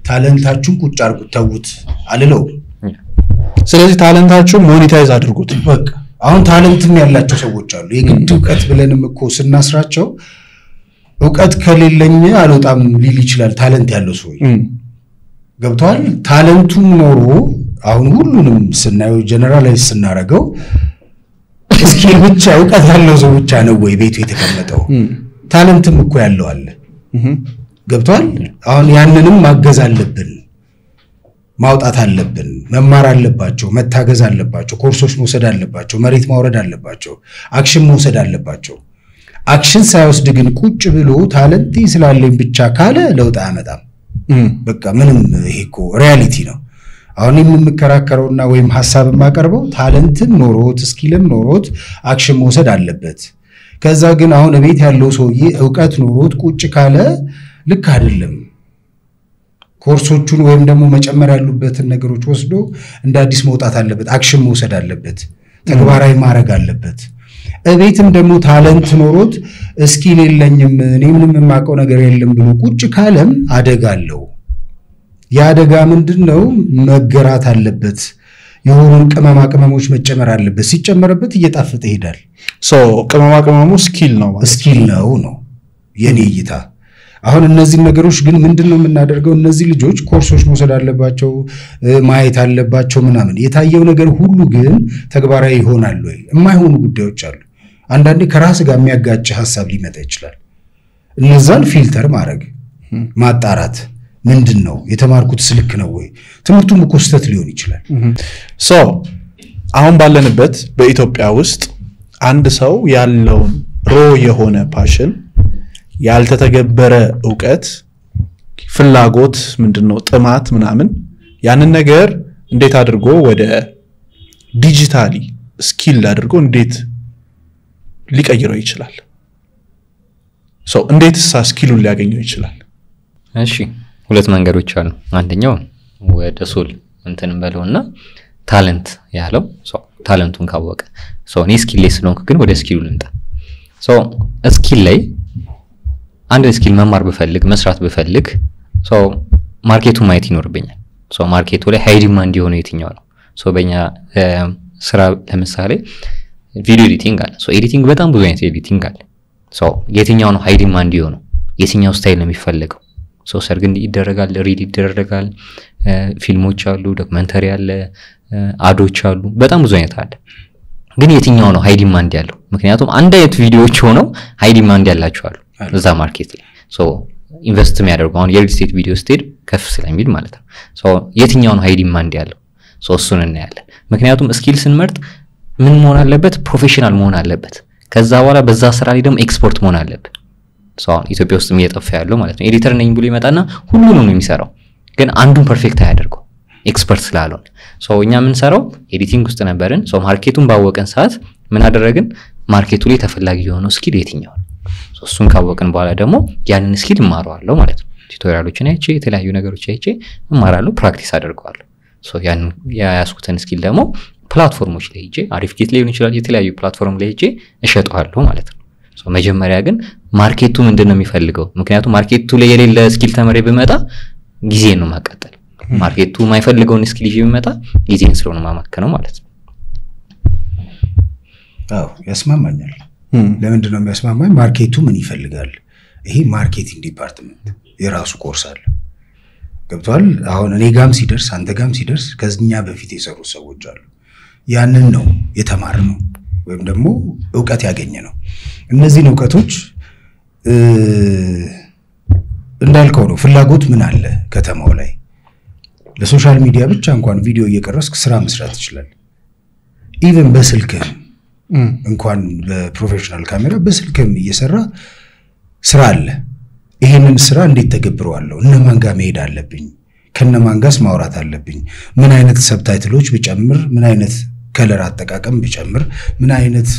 ታለንታችሁን ቁጭ አድርጉት ተውት አልለው። ስለዚህ ታለንታችሁን ሞኔታይዝ አድርጉት። በቃ አሁን ታለንትም ያላቸው ሰዎች አሉ። የግድ ዕውቀት ብለንም እኮ ስናስራቸው ዕውቀት ከሌለኝ አልወጣም ሊል ይችላል ታለንት ያለው ሰው። ገብቷል። ታለንቱም ኖሮ አሁን ሁሉንም ስናየው ጀነራላይዝ ስናረገው ስኪል ብቻ ዕውቀት ያለው ሰው ብቻ ነው ወይ ቤቱ የተቀመጠው? ታለንትም እኮ ያለው አለ። ገብቷል። አሁን ያንንም ማገዝ አለብን፣ ማውጣት አለብን፣ መማር አለባቸው፣ መታገዝ አለባቸው፣ ኮርሶች መውሰድ አለባቸው፣ መሬት ማውረድ አለባቸው፣ አክሽን መውሰድ አለባቸው። አክሽን ሳይወስድ ግን ቁጭ ብሎ ታለንት ስላለኝ ብቻ ካለ ለውጥ አያመጣም። በቃ ምንም ይሄ እኮ ሪያሊቲ ነው። አሁን የምንከራከረውና ወይም ሐሳብ የማቀርበው ታለንትም ኖሮት ስኪልም ኖሮት አክሽን መውሰድ አለበት። ከዛ ግን አሁን ቤት ያለው ሰውዬ ዕውቀት ኖሮት ቁጭ ካለ ልክ አይደለም። ኮርሶቹን ወይም ደግሞ መጨመር ያሉበትን ነገሮች ወስዶ እንደ አዲስ መውጣት አለበት፣ አክሽን መውሰድ አለበት፣ ተግባራዊ ማድረግ አለበት። እቤትም ደግሞ ታለንት ኖሮት ስኪል የለኝም እኔ ምንም የማውቀው ነገር የለም ብሎ ቁጭ ካለም አደጋ አለው። ያደጋ ምንድነው? መገራት አለበት። የሆኑ ቅመማ ቅመሞች መጨመር አለበት። ሲጨመርበት እየጣፈጠ ይሄዳል። ቅመማ ቅመሙ ስኪል ነው ማለት ስኪል ነው የኔ እይታ። አሁን እነዚህ ነገሮች ግን ምንድነው የምናደርገው? እነዚህ ልጆች ኮርሶች መውሰድ አለባቸው፣ ማየት አለባቸው ምናምን። የታየው ነገር ሁሉ ግን ተግባራዊ ይሆናል ወይ? የማይሆኑ ጉዳዮች አሉ። አንዳንዴ ከራስ ጋር የሚያጋጭ ሐሳብ ሊመጣ ይችላል። እነዛን ፊልተር ማድረግ ማጣራት፣ ምንድነው የተማርኩት ስልክ ነው ወይ? ትምህርቱም እኮ ስህተት ሊሆን ይችላል። አሁን ባለንበት በኢትዮጵያ ውስጥ አንድ ሰው ያለውን ሮ የሆነ ፓሽን፣ ያልተተገበረ ዕውቀት፣ ፍላጎት ምንድነው ጥማት ምናምን ያንን ነገር እንዴት አድርጎ ወደ ዲጂታሊ ስኪል አድርጎ እንዴት ሊቀይረው ይችላል? እንዴት ስኪሉን ሊያገኘው ይችላል? እሺ ሁለት መንገዶች አሉ። አንደኛው ወደ ሶል እንትንም በለውና ታለንት ያለው ታለንቱን ካወቀ እኔ ስኪል ላይ ስለሆንኩ ግን ወደ ስኪሉ ልምጣ። ስኪል ላይ አንድ ስኪል መማር ብፈልግ መስራት ብፈልግ ማርኬቱን ማየት ይኖርብኛል። ማርኬቱ ላይ ሃይ ዲማንድ የሆነ የትኛው ነው? በእኛ ስራ ለምሳሌ ቪዲዮ ኤዲቲንግ አለ። ኤዲቲንግ በጣም ብዙ አይነት ኤዲቲንግ አለ። የትኛው ነው ሃይ ዲማንድ የሆነው የትኛው ስታይል ነው የሚፈልገው ሰርግ ይደረጋል ሪል ይደረጋል ፊልሞች አሉ ዶክመንተሪ አለ አዶች አሉ በጣም ብዙ አይነት አለ ግን የትኛው ነው ሃይ ዲማንድ ያለው ምክንያቱም አንድ አይነት ቪዲዮዎች ሆነው ሃይ ዲማንድ ያላቸው አሉ እዛ ማርኬት ላይ ኢንቨስት የሚያደርገው አሁን የሪል ስቴት ቪዲዮ ስቴት ከፍ ስለሚል ማለት ነው የትኛው ነው ሃይ ዲማንድ ያለው እሱን እናያለን ምክንያቱም ስኪል ስንመርጥ ምን መሆን አለበት ፕሮፌሽናል መሆን አለበት ከዛ በኋላ በዛ ስራ ላይ ደግሞ ኤክስፖርት መሆን አለበት ኢትዮጵያ ውስጥ እየጠፋ ያለው ማለት ነው ኤዲተር ነኝ ብሎ ይመጣና ሁሉንም ነው የሚሰራው ግን አንዱን ፐርፌክት አያደርገው ኤክስፐርት ስላልሆነ እኛ የምንሰራው ኤዲቲንግ ውስጥ ነበርን ማርኬቱን ባወቀን ሰዓት ምን አደረግን ማርኬቱ ላይ ተፈላጊ የሆነው ስኪል የትኛው እሱን ካወቀን በኋላ ደግሞ ያንን ስኪል እማራለሁ ማለት ነው ቱቶሪያሎችን አይቼ የተለያዩ ነገሮች አይቼ እማራለሁ ፕራክቲስ አደርጋለሁ ያንን ያያስኩትን ስኪል ደግሞ ፕላትፎርሞች ላይ ሄጄ አሪፍ ጌት ላይ ይችላል የተለያዩ ፕላትፎርም ላይ ሄጄ እሸጣለሁ ማለት ነው መጀመሪያ ግን ማርኬቱ ምንድነው የሚፈልገው ምክንያቱም ማርኬቱ ላይ የሌለ ስኪል ተመሬ በመጣ ጊዜ ነው ማቃጠል ማርኬቱ የማይፈልገውን ስኪል ይዤ በመጣ ጊዜን ስለሆነ ማማከነው ማለት ነው ያስማማኛል ለምንድን ነው የሚያስማማኝ ማርኬቱ ምን ይፈልጋል ይሄ ማርኬቲንግ ዲፓርትመንት የራሱ ኮርስ አለ ገብቷል አሁን እኔ ጋም ሲደርስ አንተ ጋም ሲደርስ ከኛ በፊት የሰሩ ሰዎች አሉ ያንን ነው የተማርነው ወይም ደግሞ ዕውቀት ያገኘ ነው እነዚህን ዕውቀቶች እንዳልከው ነው ፍላጎት ምን አለ ከተማው ላይ ለሶሻል ሚዲያ ብቻ እንኳን ቪዲዮ እየቀረስክ ስራ መስራት ይችላል ኢቭን በስልክ እንኳን በፕሮፌሽናል ካሜራ በስልክም እየሰራ ስራ አለ ይሄንን ስራ እንዴት ተገብረዋለሁ እነማን ጋር መሄድ አለብኝ ከነማን ጋርስ ማውራት አለብኝ ምን አይነት ሰብታይትሎች ብጨምር ምን አይነት ከለር አጠቃቀም ብጨምር ምን አይነት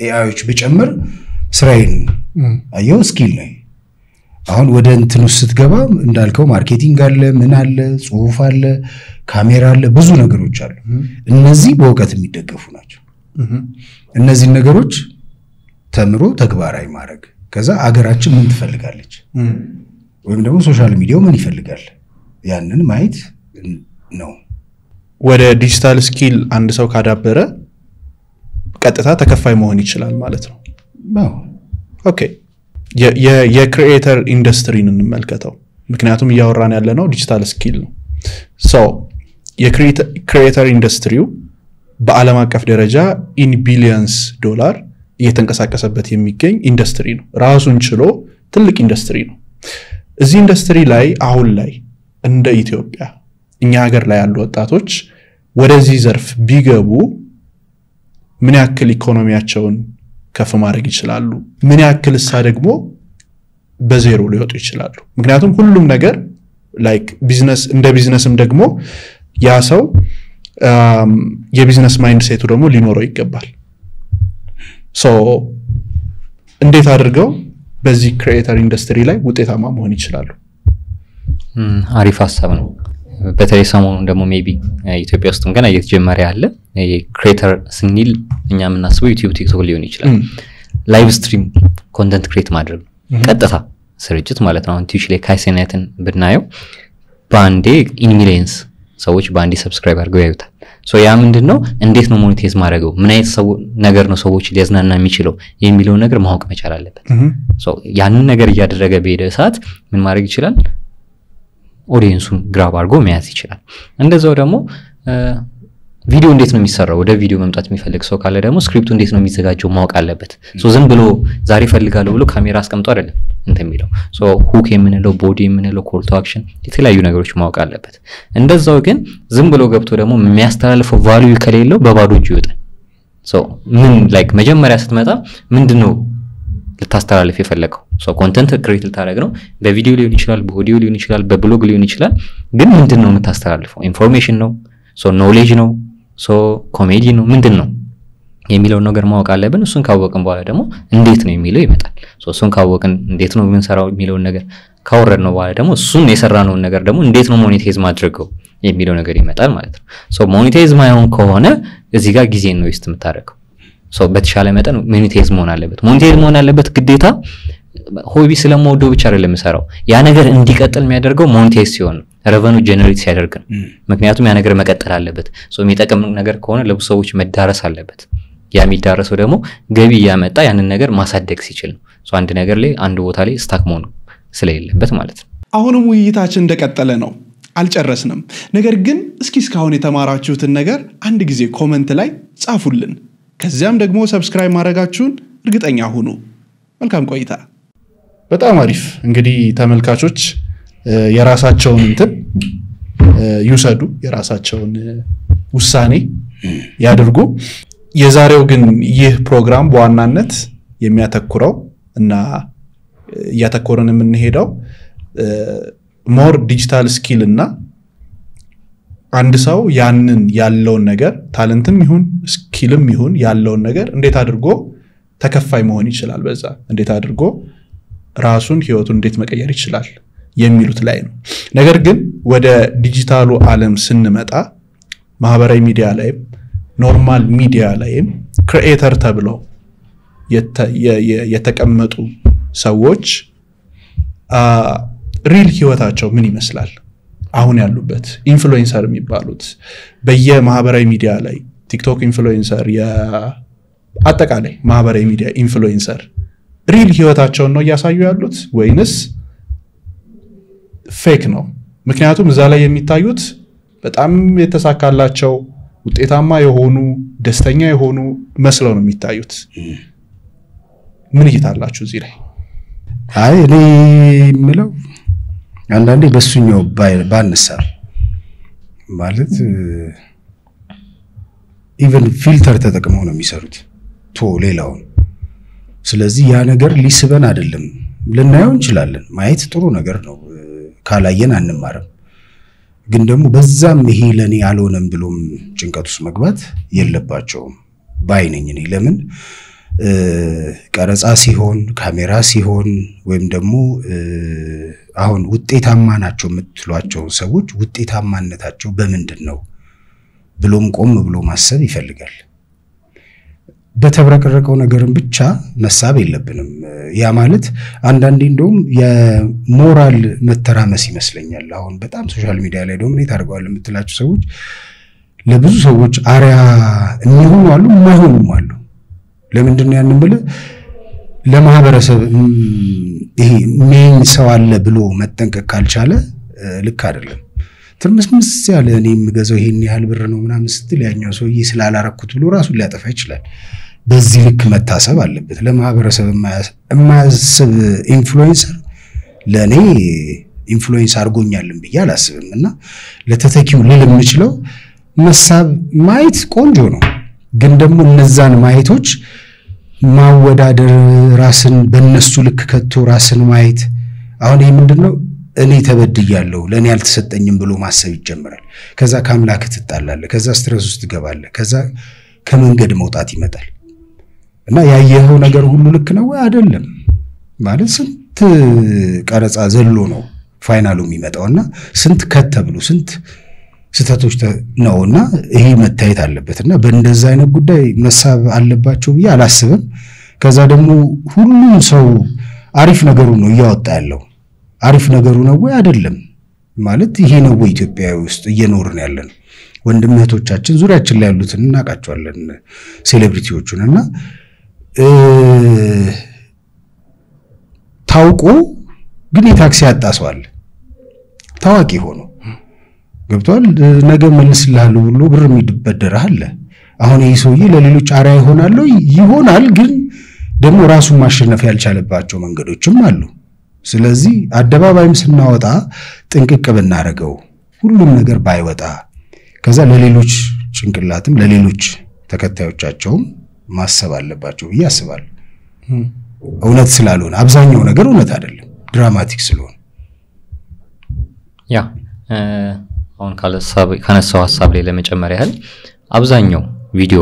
ኤአይዎች ብጨምር ስራዬን አየው ስኪል ነው አሁን ወደ እንትኑ ስትገባ እንዳልከው ማርኬቲንግ አለ ምን አለ ጽሁፍ አለ ካሜራ አለ ብዙ ነገሮች አሉ እነዚህ በእውቀት የሚደገፉ ናቸው እነዚህ ነገሮች ተምሮ ተግባራዊ ማድረግ ከዛ አገራችን ምን ትፈልጋለች ወይም ደግሞ ሶሻል ሚዲያው ምን ይፈልጋል ያንን ማየት ነው ወደ ዲጂታል ስኪል አንድ ሰው ካዳበረ ቀጥታ ተከፋይ መሆን ይችላል ማለት ነው ኦኬ የክሪኤተር ኢንደስትሪን እንመልከተው ምክንያቱም እያወራን ያለነው ዲጂታል ስኪል ነው የክሪኤተር ኢንደስትሪው በዓለም አቀፍ ደረጃ ኢን ቢሊየንስ ዶላር እየተንቀሳቀሰበት የሚገኝ ኢንደስትሪ ነው ራሱን ችሎ ትልቅ ኢንደስትሪ ነው እዚህ ኢንደስትሪ ላይ አሁን ላይ እንደ ኢትዮጵያ እኛ ሀገር ላይ ያሉ ወጣቶች ወደዚህ ዘርፍ ቢገቡ ምን ያክል ኢኮኖሚያቸውን ከፍ ማድረግ ይችላሉ ምን ያክልሳ ደግሞ በዜሮ ሊወጡ ይችላሉ ምክንያቱም ሁሉም ነገር ላይክ ቢዝነስ እንደ ቢዝነስም ደግሞ ያ ሰው የቢዝነስ ማይንድ ሴቱ ደግሞ ሊኖረው ይገባል እንዴት አድርገው በዚህ ክሪኤተር ኢንደስትሪ ላይ ውጤታማ መሆን ይችላሉ አሪፍ ሐሳብ ነው በተለይ ሰሞኑን ደግሞ ሜቢ ኢትዮጵያ ውስጥም ገና እየተጀመረ ያለ ክሪኤተር ስንል እኛ የምናስበው ዩቲዩብ ቲክቶክ ሊሆን ይችላል ላይቭ ስትሪም ኮንተንት ክሬት ማድረግ ቀጥታ ስርጭት ማለት ነው ትዊች ላይ ካይሰነትን ብናየው ባንዴ ኢን ሚሊየንስ ሰዎች ባንዴ ሰብስክራይብ አድርገው ያዩታል ያ ምንድነው እንዴት ነው ሞኔታይዝ ማድረገው ምን አይነት ነገር ነው ሰዎች ሊያዝናና የሚችለው የሚለው ነገር ማወቅ መቻል አለበት ያንን ነገር እያደረገ በሄደ ሰዓት ምን ማድረግ ይችላል ኦዲየንሱን ግራብ አድርጎ መያዝ ይችላል እንደዛው ደግሞ ቪዲዮ እንዴት ነው የሚሰራው ወደ ቪዲዮ መምጣት የሚፈልግ ሰው ካለ ደግሞ ስክሪፕቱ እንዴት ነው የሚዘጋጀው ማወቅ አለበት ዝም ብሎ ዛሬ ፈልጋለሁ ብሎ ካሜራ አስቀምጦ አይደለም እንደሚለው ሁክ የምንለው ቦዲ የምንለው ኮል ቱ አክሽን የተለያዩ ነገሮች ማወቅ አለበት እንደዛው ግን ዝም ብሎ ገብቶ ደግሞ የሚያስተላልፈው ቫልዩ ከሌለው በባዶ እጁ ይወጣል ምን ላይክ መጀመሪያ ስትመጣ ምንድነው ልታስተላልፍ የፈለከው ኮንተንት ክሬት ልታደርግ ነው በቪዲዮ ሊሆን ይችላል በኦዲዮ ሊሆን ይችላል በብሎግ ሊሆን ይችላል ግን ምንድነው የምታስተላልፈው ኢንፎርሜሽን ነው ኖሌጅ ነው ኮሜዲ ነው ምንድነው የሚለው ነገር ማወቅ አለብን እሱን ካወቅን በኋላ ደግሞ እንዴት ነው የሚለው ይመጣል እሱን ካወቅን እንዴት ነው የምንሰራው የሚለው ነገር ካወረድ ነው በኋላ ደግሞ እሱን የሰራነው ነገር ደግሞ እንዴት ነው ሞኔታይዝ ማድረገው የሚለው ነገር ይመጣል ማለት ነው ሞኔታይዝ ማይሆን ከሆነ እዚህ ጋር ጊዜ ነው ይስት የምታደርገው በተሻለ መጠን ሞኔታይዝ መሆን አለበት ግዴታ ሆቢ ስለምወደው ብቻ አይደለም የምሰራው ያ ነገር እንዲቀጥል የሚያደርገው ሞኔታይዝ ሲሆን ሬቨኑ ጀነሬት ሲያደርግ ምክንያቱም ያ ነገር መቀጠል አለበት የሚጠቅም ነገር ከሆነ ለብዙ ሰዎች መዳረስ አለበት ያ የሚዳረሰው ደግሞ ገቢ ያመጣ ያንን ነገር ማሳደግ ሲችል ነው ሶ አንድ ነገር ላይ አንድ ቦታ ላይ ስታክ መሆን ስለሌለበት ማለት ነው አሁንም ውይይታችን እንደቀጠለ ነው አልጨረስንም ነገር ግን እስኪ እስካሁን የተማራችሁትን ነገር አንድ ጊዜ ኮሜንት ላይ ጻፉልን ከዚያም ደግሞ ሰብስክራይብ ማድረጋችሁን እርግጠኛ ሁኑ መልካም ቆይታ በጣም አሪፍ እንግዲህ ተመልካቾች የራሳቸውን ይውሰዱ የራሳቸውን ውሳኔ ያድርጉ የዛሬው ግን ይህ ፕሮግራም በዋናነት የሚያተኩረው እና ያተኮረን የምንሄደው ሞር ዲጂታል ስኪል እና አንድ ሰው ያንን ያለውን ነገር ታለንትም ይሁን ስኪልም ይሁን ያለውን ነገር እንዴት አድርጎ ተከፋይ መሆን ይችላል በዛ እንዴት አድርጎ ራሱን ህይወቱን እንዴት መቀየር ይችላል የሚሉት ላይ ነው ነገር ግን ወደ ዲጂታሉ ዓለም ስንመጣ ማህበራዊ ሚዲያ ላይ ኖርማል ሚዲያ ላይ ክሪኤተር ተብለው የተቀመጡ ሰዎች ሪል ህይወታቸው ምን ይመስላል አሁን ያሉበት ኢንፍሉዌንሰር የሚባሉት በየማህበራዊ ሚዲያ ላይ ቲክቶክ ኢንፍሉዌንሰር አጠቃላይ ማህበራዊ ሚዲያ ኢንፍሉዌንሰር ሪል ህይወታቸው ነው ያሳዩ ያሉት ወይንስ ፌክ ነው ምክንያቱም እዛ ላይ የሚታዩት በጣም የተሳካላቸው ውጤታማ የሆኑ ደስተኛ የሆኑ መስለው ነው የሚታዩት ምን ይታላችሁ እዚህ ላይ አይ እኔ ምለው አንዳንዴ በሱኛው ባንሳ ማለት ኢቭን ፊልተር ተጠቅመው ነው የሚሰሩት ቶ ሌላው ስለዚህ ያ ነገር ሊስበን አይደለም ልናየው እንችላለን ማየት ጥሩ ነገር ነው ካላየን አንማርም ግን ደግሞ በዛም ይሄ ለኔ ያልሆነም ብሎም ጭንቀቱስ መግባት የለባቸውም ባይነኝ እኔ ለምን ቀረጻ ሲሆን ካሜራ ሲሆን ወይም ደግሞ አሁን ውጤታማ ናቸው የምትሏቸው ሰዎች ውጤታማነታቸው በምንድነው ብሎም ቆም ብሎ ማሰብ ይፈልጋል በተብረቀረቀው ነገርን ብቻ መሳብ የለብንም ያ ማለት አንዳንዴ እንደውም የሞራል መተራመስ ይመስለኛል አሁን በጣም ሶሻል ሚዲያ ላይ ዶሚኔት አድርገዋል የምትላቸው ሰዎች ለብዙ ሰዎች አሪያ የሚሆኑ አሉ የማይሆኑም አሉ ለምንድነው ያንን ብለ ለማህበረሰብ ይሄ ምን ሰው አለ ብሎ መጠንቀቅ ካልቻለ ልክ አይደለም ትርምስምስ ያለ እኔ የምገዛው ይሄን ያህል ብር ነው ምናምን ስትል ያኛው ሰውዬ ስላላረኩት ብሎ ራሱን ሊያጠፋ ይችላል በዚህ ልክ መታሰብ አለበት ለማህበረሰብ የማያስብ ኢንፍሉዌንሰር ለኔ ኢንፍሉዌንስ አድርጎኛልን ብዬ አላስብምና ለተተኪው ልል የምችለው መሳብ ማየት ቆንጆ ነው ግን ደግሞ እነዛን ማየቶች ማወዳደር ራስን በእነሱ ልክ ከቶ ራስን ማየት አሁን ይሄ ምንድነው እኔ ተበድያለሁ ለኔ ያልተሰጠኝም ብሎ ማሰብ ይጀምራል ከዛ ካምላክ ትጣላለህ ከዛ ስትረስ ውስጥ ትገባለህ ከዛ ከመንገድ መውጣት ይመጣል እና ያየኸው ነገር ሁሉ ልክ ነው ወይ አይደለም ማለት ስንት ቀረጻ ዘሎ ነው ፋይናሉ የሚመጣውና ስንት ከተብሉ ስንት ስተቶች ነውና ይሄ መታየት አለበትና በእንደዛ አይነት ጉዳይ መሳብ አለባቸው ብዬ አላስብም ከዛ ደግሞ ሁሉም ሰው አሪፍ ነገሩ ነው ያወጣ ያለው አሪፍ ነገሩ ነው ወይ አይደለም ማለት ይሄ ነው ወይ ኢትዮጵያ ውስጥ እየኖርን ያለን ወንድምህቶቻችን ዙሪያችን ላይ ያሉትን እናቃቸዋለን ሴሌብሪቲዎቹንና ታውቆ ግን የታክሲ ያጣሰዋል ታዋቂ ሆኖ ገብቷል ነገ መልስልሃሉ ብሎ ብር የሚበደርሃል አሁን ይሄ ሰውዬ ለሌሎች አሪያ ይሆናል ግን ደግሞ ራሱን ማሸነፍ ያልቻለባቸው መንገዶችም አሉ ስለዚህ አደባባይም ስናወጣ ጥንቅቅ ብናረገው ሁሉም ነገር ባይወጣ ከዛ ለሌሎች ጭንቅላትም ለሌሎች ተከታዮቻቸውም ማሰብ አለባቸው ያስባል እውነት ስላልሆነ አብዛኛው ነገር እውነት አይደለም ድራማቲክ ስለሆነ ያ አሁን ካነሳው ሐሳብ ላይ ለመጨመር ያህል አብዛኛው ቪዲዮ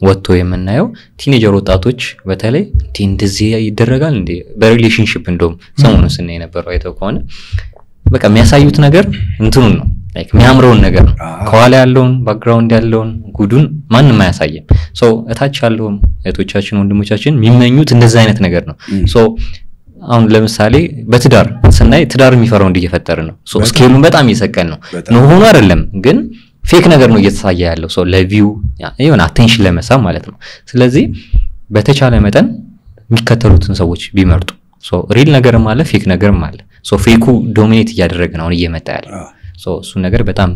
ወጥቶ የምናየው ቲኔጀር ወጣቶች በተለይ እንደዚህ ይደረጋል እንዴ በሪሌሽንሺፕ እንደውም ሰሞኑን ስናይ የነበረው አይተው ከሆነ በቃ የሚያሳዩት ነገር እንትኑን ነው ላይክ የሚያምረውን ነገር ነው ከኋላ ያለውን ባክግራውንድ ያለውን ጉዱን ማንንም አያሳየም ሶ እታች ያለው እህቶቻችን ወንድሞቻችን የሚመኙት እንደዛ አይነት ነገር ነው ሶ አሁን ለምሳሌ በትዳር ስናይ ትዳር የሚፈራው እንዲየፈጠረ ነው ሶ ስኬሉን በጣም ይሰቀል ነው ሆኖ አይደለም ግን ፌክ ነገር ነው እየተሳየ ያለው ሰው ለቪው የሆነ አቴንሽን ለመሳብ ማለት ነው ስለዚህ በተቻለ መጠን የሚከተሉትን ሰዎች ቢመርጡ ሶ ሪል ነገርም አለ ፌክ ነገርም አለ ሶ ፌኩ ዶሚኔት እያደረገ ነው እየመጣ ያለው ሶ እሱ ነገር በጣም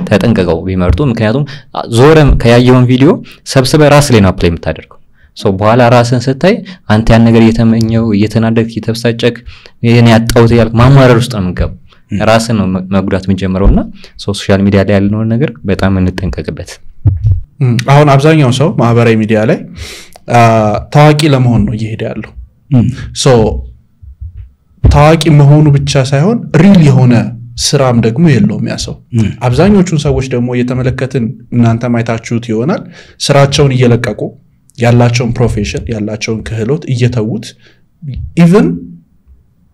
ተጠንቀቀው ቢመርጡ ምክንያቱም ዞረም ከያየውን ቪዲዮ ሰብስበ ራስ ላይ ነው አፕላይ የምታደርገው ሶ በኋላ ራስን ስታይ አንተ ያን ነገር እየተመኘው እየተናደድክ እየተበሳጨክ የኔ ያጣውት ያልክ ማማረር ውስጥ ነው የምንገባው ራስን ነው መጉዳት የምንጀምረውና ሶሻል ሚዲያ ላይ ያለው ነገር በጣም እንጠንቀቅበት አሁን አብዛኛው ሰው ማህበራዊ ሚዲያ ላይ ታዋቂ ለመሆን ነው እየሄደ ያለው ሶ ታዋቂ መሆኑ ብቻ ሳይሆን ሪል የሆነ ስራም ደግሞ የለውም ያሰው አብዛኞቹን ሰዎች ደግሞ እየተመለከትን እናንተ ማይታችሁት ይሆናል ስራቸውን እየለቀቁ ያላቸውን ፕሮፌሽን ያላቸውን ክህሎት እየተውት ኢቭን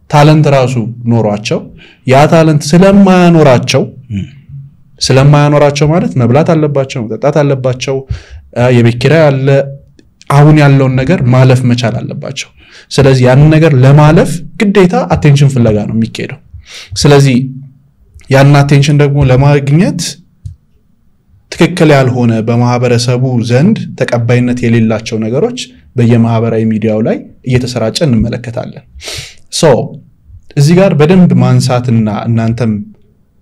ታለንት ራሱ ኖሯቸው ያ ታለንት ስለማያኖራቸው ማለት መብላት አለባቸው መጠጣት አለባቸው የቤት ኪራይ አለ አሁን ያለውን ነገር ማለፍ መቻል አለባቸው ስለዚህ ያን ነገር ለማለፍ ግዴታ አቴንሽን ፍለጋ ነው የሚካሄደው ስለዚህ ያን አቴንሽን ደግሞ ለማግኘት ትክክል ያልሆነ በማህበረሰቡ ዘንድ ተቀባይነት የሌላቸው ነገሮች በየማህበራዊ ሚዲያው ላይ እየተሰራጨ እንመለከታለን ሶ እዚህ ጋር በደንብ ማንሳትና እናንተም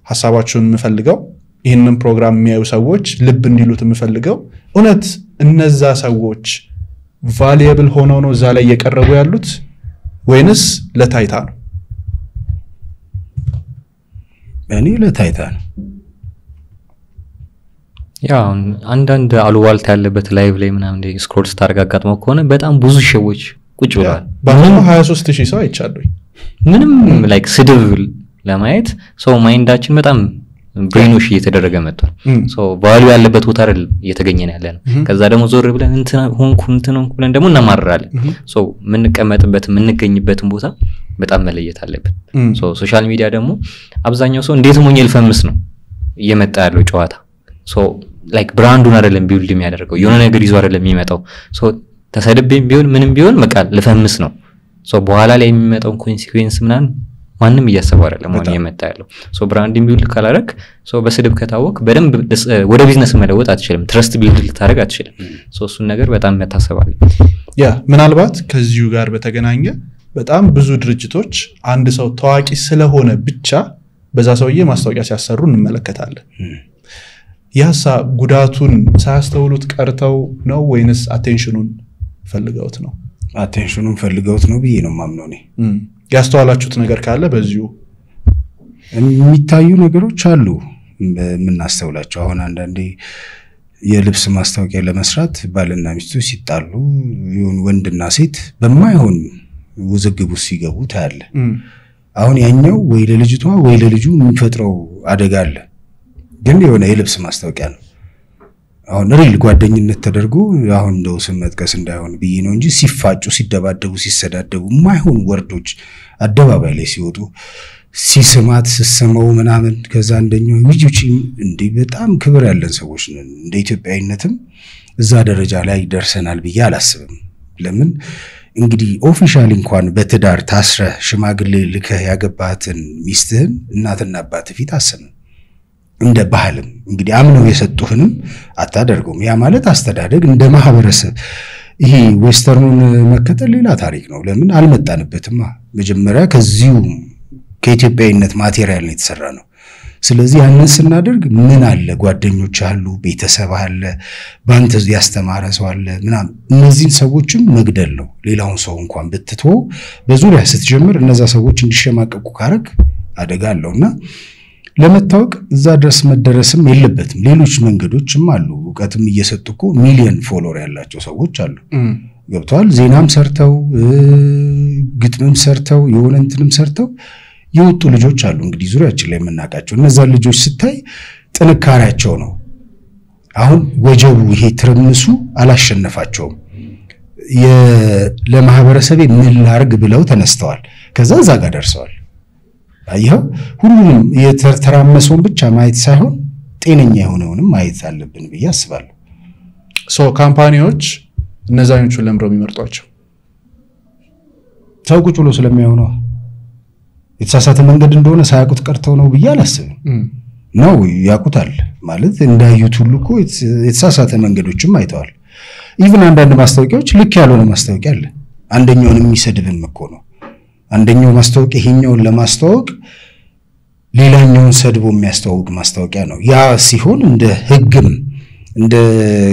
ሐሳባችሁን የምፈልገው ይሄንን ፕሮግራም የሚያዩ ሰዎች ልብ እንዲሉት የምፈልገው እውነት እነዛ ሰዎች ቫልዩብል ሆነው ነው እዛ ላይ እየቀረቡ ያሉት ወይንስ ለታይታ ነው እኔ ለታይታ ነው ያው አንዳንድ አሉባልታ ያለበት ላይቭ ላይ ምናምን ስክሮል ስታረጋጋጥመው ከሆነ በጣም ብዙ ሸዎች ቁጭ ብለዋል ባሁን 23000 ሰው አይቻለሁ ምንም ላይክ ስድብ ለማየት ሰው ማይንዳችን በጣም ብሬኖሽ እየተደረገ መጥቷል ሶ ቫልዩ ያለበት ቦታ አይደል እየተገኘን ያለ ነው ከዛ ደግሞ ዞር ብለን እንትና ሆንኩ ብለን ደግሞ እናማራለን ሶ ምንገኝበትን ቦታ በጣም መለየት አለብን ሶ ሶሻል ሚዲያ ደግሞ አብዛኛው ሰው እንዴት ሞኝ ልፈምስ ነው እየመጣ ያለው ጨዋታ ሶ ላይክ ብራንዱን አይደለም ቢውልድ የሚያደርገው የሆነ ነገር ይዞ አይደለም የሚመጣው ሶ ተሰድቤም ቢሆን ምንም ቢሆን በቃ ልፈምስ ነው ሶ በኋላ ላይ የሚመጣው ኮንሲኩዌንስ ማንም እያሰበው አይደለም ማለት እየመጣ ያለው ሶ ብራንዲንግ ቢውልድ ካላረክ ሶ በስድብ ከታወቅ በደንብ ወደ ቢዝነስ መለወጥ አትችልም ትረስት ቢልድ ልታረግ አትችልም ሶ እሱን ነገር በጣም መታሰባል ምናልባት ከዚሁ ጋር በተገናኘ በጣም ብዙ ድርጅቶች አንድ ሰው ታዋቂ ስለሆነ ብቻ በዛ ሰውዬ ማስታወቂያ ሲያሰሩ እንመለከታለን ያሳ ጉዳቱን ሳያስተውሉት ቀርተው ነው ወይንስ አቴንሽኑን ፈልገውት ነው አቴንሽኑን ፈልገውት ነው ብዬ ነው ማምነው ነኝ ያስተዋላችሁት ነገር ካለ በዚሁ የሚታዩ ነገሮች አሉ ምናስተውላቸው አሁን አንዳንዴ የልብስ ማስታወቂያ ለመስራት ባልና ሚስቱ ሲጣሉ ይሁን ወንድና ሴት በማይሆን ውዝግቡ ሲገቡ ታያለ አሁን ያኛው ወይ ለልጅቷ ወይ ለልጁ የሚፈጥረው አደጋ አለ ግን የሆነ የልብስ ማስታወቂያ ነው አሁን ሪል ጓደኝነት ተደርጎ አሁን እንደው ስም መጥቀስ እንዳይሆን ብዬ ነው እንጂ ሲፋጩ ሲደባደቡ ሲሰዳደቡ ማይሆን ወርዶች አደባባይ ላይ ሲወጡ ሲስማት ስሰመው ምናምን ከዛ እንደኛው ይውጪ እንዴ በጣም ክብር ያለን ሰዎች ነን እንደ ኢትዮጵያዊነትም እዛ ደረጃ ላይ ደርሰናል ብዬ አላስብም ለምን እንግዲህ ኦፊሻሊ እንኳን በትዳር ታስረ ሽማግሌ ልከህ ያገባትን ሚስትህን እናትና አባት ፊት አሰነ እንደ ባህልም እንግዲህ አምነው የሰጡህንም አታደርገውም ያ ማለት አስተዳደግ እንደ ማህበረሰብ ይሄ ዌስተርኑን መከተል ሌላ ታሪክ ነው ለምን አልመጣንበትማ መጀመሪያ ከዚሁ ከኢትዮጵያዊነት ማቴሪያል ነው የተሰራ ነው ስለዚህ ያንን ስናደርግ ምን አለ ጓደኞች አሉ ቤተሰብ አለ ባንተ ያስተማረ ሰው አለ ምናም እነዚህን ሰዎችም መግደል ነው ሌላውን ሰው እንኳን ብትተው በዙሪያ ስትጀምር እነዛ ሰዎች እንዲሸማቀቁ ካረክ አደጋ አለውና ለመታወቅ እዛ ድረስ መደረስም የለበትም ሌሎች መንገዶችም አሉ ዕውቀትም እየሰጡኮ ሚሊየን ፎሎወር ያላቸው ሰዎች አሉ ገብቷል ዜናም ሰርተው ግጥምም ሰርተው የሆነንትንም ሰርተው የወጡ ልጆች አሉ እንግዲህ ዙሪያችን ላይ የምናቃቸው እነዛ ልጆች ስታይ ጥንካሬያቸው ነው አሁን ወጀቡ ይሄ ትርምሱ አላሸነፋቸውም ለማህበረሰብ ምን ላርግ ብለው ተነስተዋል ከዛ እዛ ጋር ደርሰዋል አይሁ ሁሉንም የተተራመሰውን ብቻ ማየት ሳይሆን ጤነኛ የሆነውንም ማየት አለብን ብዬ አስባለሁ ሶ ካምፓኒዎች እነዛኞቹን ለምረው የሚመርጧቸው ሰው ቁጭ ብሎ ስለሚያውነው የተሳሳተ መንገድ እንደሆነ ሳያውቁት ቀርተው ነው ብዬ አላስብም ነው ያቁታል ማለት እንዳዩት ሁሉ እኮ የተሳሳተ መንገዶችም አይተዋል። ኢቭን አንዳንድ ማስታወቂያዎች ልክ ያልሆነ ማስታወቂያ አለ። አንደኛውን የሚሰድብም እኮ ነው። አንደኛው ማስታወቂያ ይሄኛውን ለማስተዋወቅ ሌላኛውን ሰድቦ የሚያስተዋውቅ ማስታወቂያ ነው። ያ ሲሆን እንደ ህግም እንደ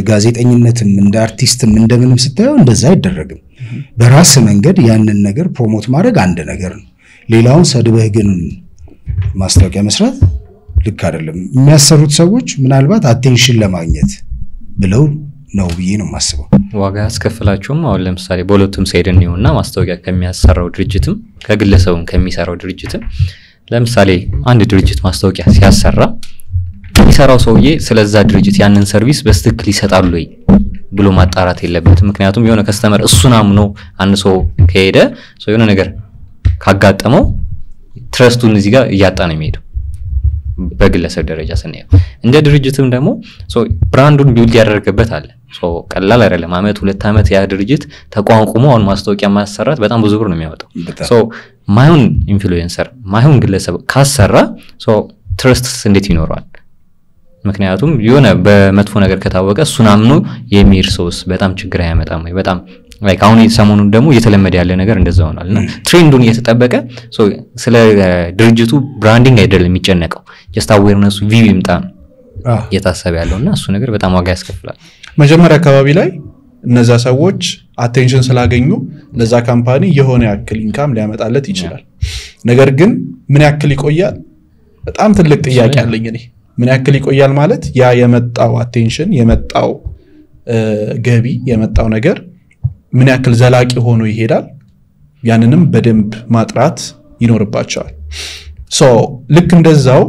ጋዜጠኝነትም እንደ አርቲስትም እንደምንም ስታየው እንደዛ አይደረግም። በራስ መንገድ ያንን ነገር ፕሮሞት ማድረግ አንድ ነገር ነው። ሌላውን ሰድበህ ግን ማስታወቂያ መስራት ልክ አይደለም። የሚያሰሩት ሰዎች ምናልባት አቴንሽን ለማግኘት ብለው ነው ብዬ ነው የማስበው። ዋጋ ያስከፍላቸውም አሁን ለምሳሌ በሁለቱም ሳይድ ነውና ማስታወቂያ ከሚያሰራው ድርጅትም ከግለሰቡም ከሚሰራው ድርጅትም ለምሳሌ አንድ ድርጅት ማስታወቂያ ሲያሰራ የሚሰራው ሰውዬ ስለዛ ድርጅት ያንን ሰርቪስ በስትክክል ይሰጣሉ ወይ ብሎ ማጣራት የለበትም። ምክንያቱም የሆነ ከስተመር እሱን አምኖ አንድ ሰው ከሄደ ሰው የሆነ ነገር ካጋጠመው ትረስቱን እዚህ ጋር እያጣ ነው የሚሄደው በግለሰብ ደረጃ ስናየው። እንደ ድርጅትም ደግሞ ብራንዱን ቢውልድ ያደረገበት አለ። ቀላል አይደለም። አመት 2 አመት ያ ድርጅት ተቋቁሞ አሁን ማስታወቂያ ማሰራት በጣም ብዙ ብር ነው የሚያወጣው። ማይሆን ኢንፍሉዌንሰር ማይሆን ግለሰብ ካሰራ ትረስትስ እንዴት ይኖራል? ምክንያቱም የሆነ በመጥፎ ነገር ከታወቀ እሱን አምኖ የሚር ሰውስ በጣም ችግር ያመጣም ወይ? በጣም ላይክ አሁን ሰሞኑን ደግሞ እየተለመደ ያለ ነገር እንደዛ ሆኗልና ትሬንዱን እየተጠበቀ ስለ ድርጅቱ ብራንዲንግ አይደለም የሚጨነቀው ጀስት አዌርነሱ ቪው ይምጣ የታሰበ ያለውና እሱ ነገር በጣም ዋጋ ያስከፍላል። መጀመሪያ አካባቢ ላይ እነዛ ሰዎች አቴንሽን ስላገኙ ለዛ ካምፓኒ የሆነ ያክል ኢንካም ሊያመጣለት ይችላል። ነገር ግን ምን ያክል ይቆያል? በጣም ትልቅ ጥያቄ አለኝ እኔ። ምን ያክል ይቆያል ማለት ያ የመጣው አቴንሽን የመጣው ገቢ የመጣው ነገር ምን ያክል ዘላቂ ሆኖ ይሄዳል? ያንንም በደንብ ማጥራት ይኖርባቸዋል። ልክ እንደዛው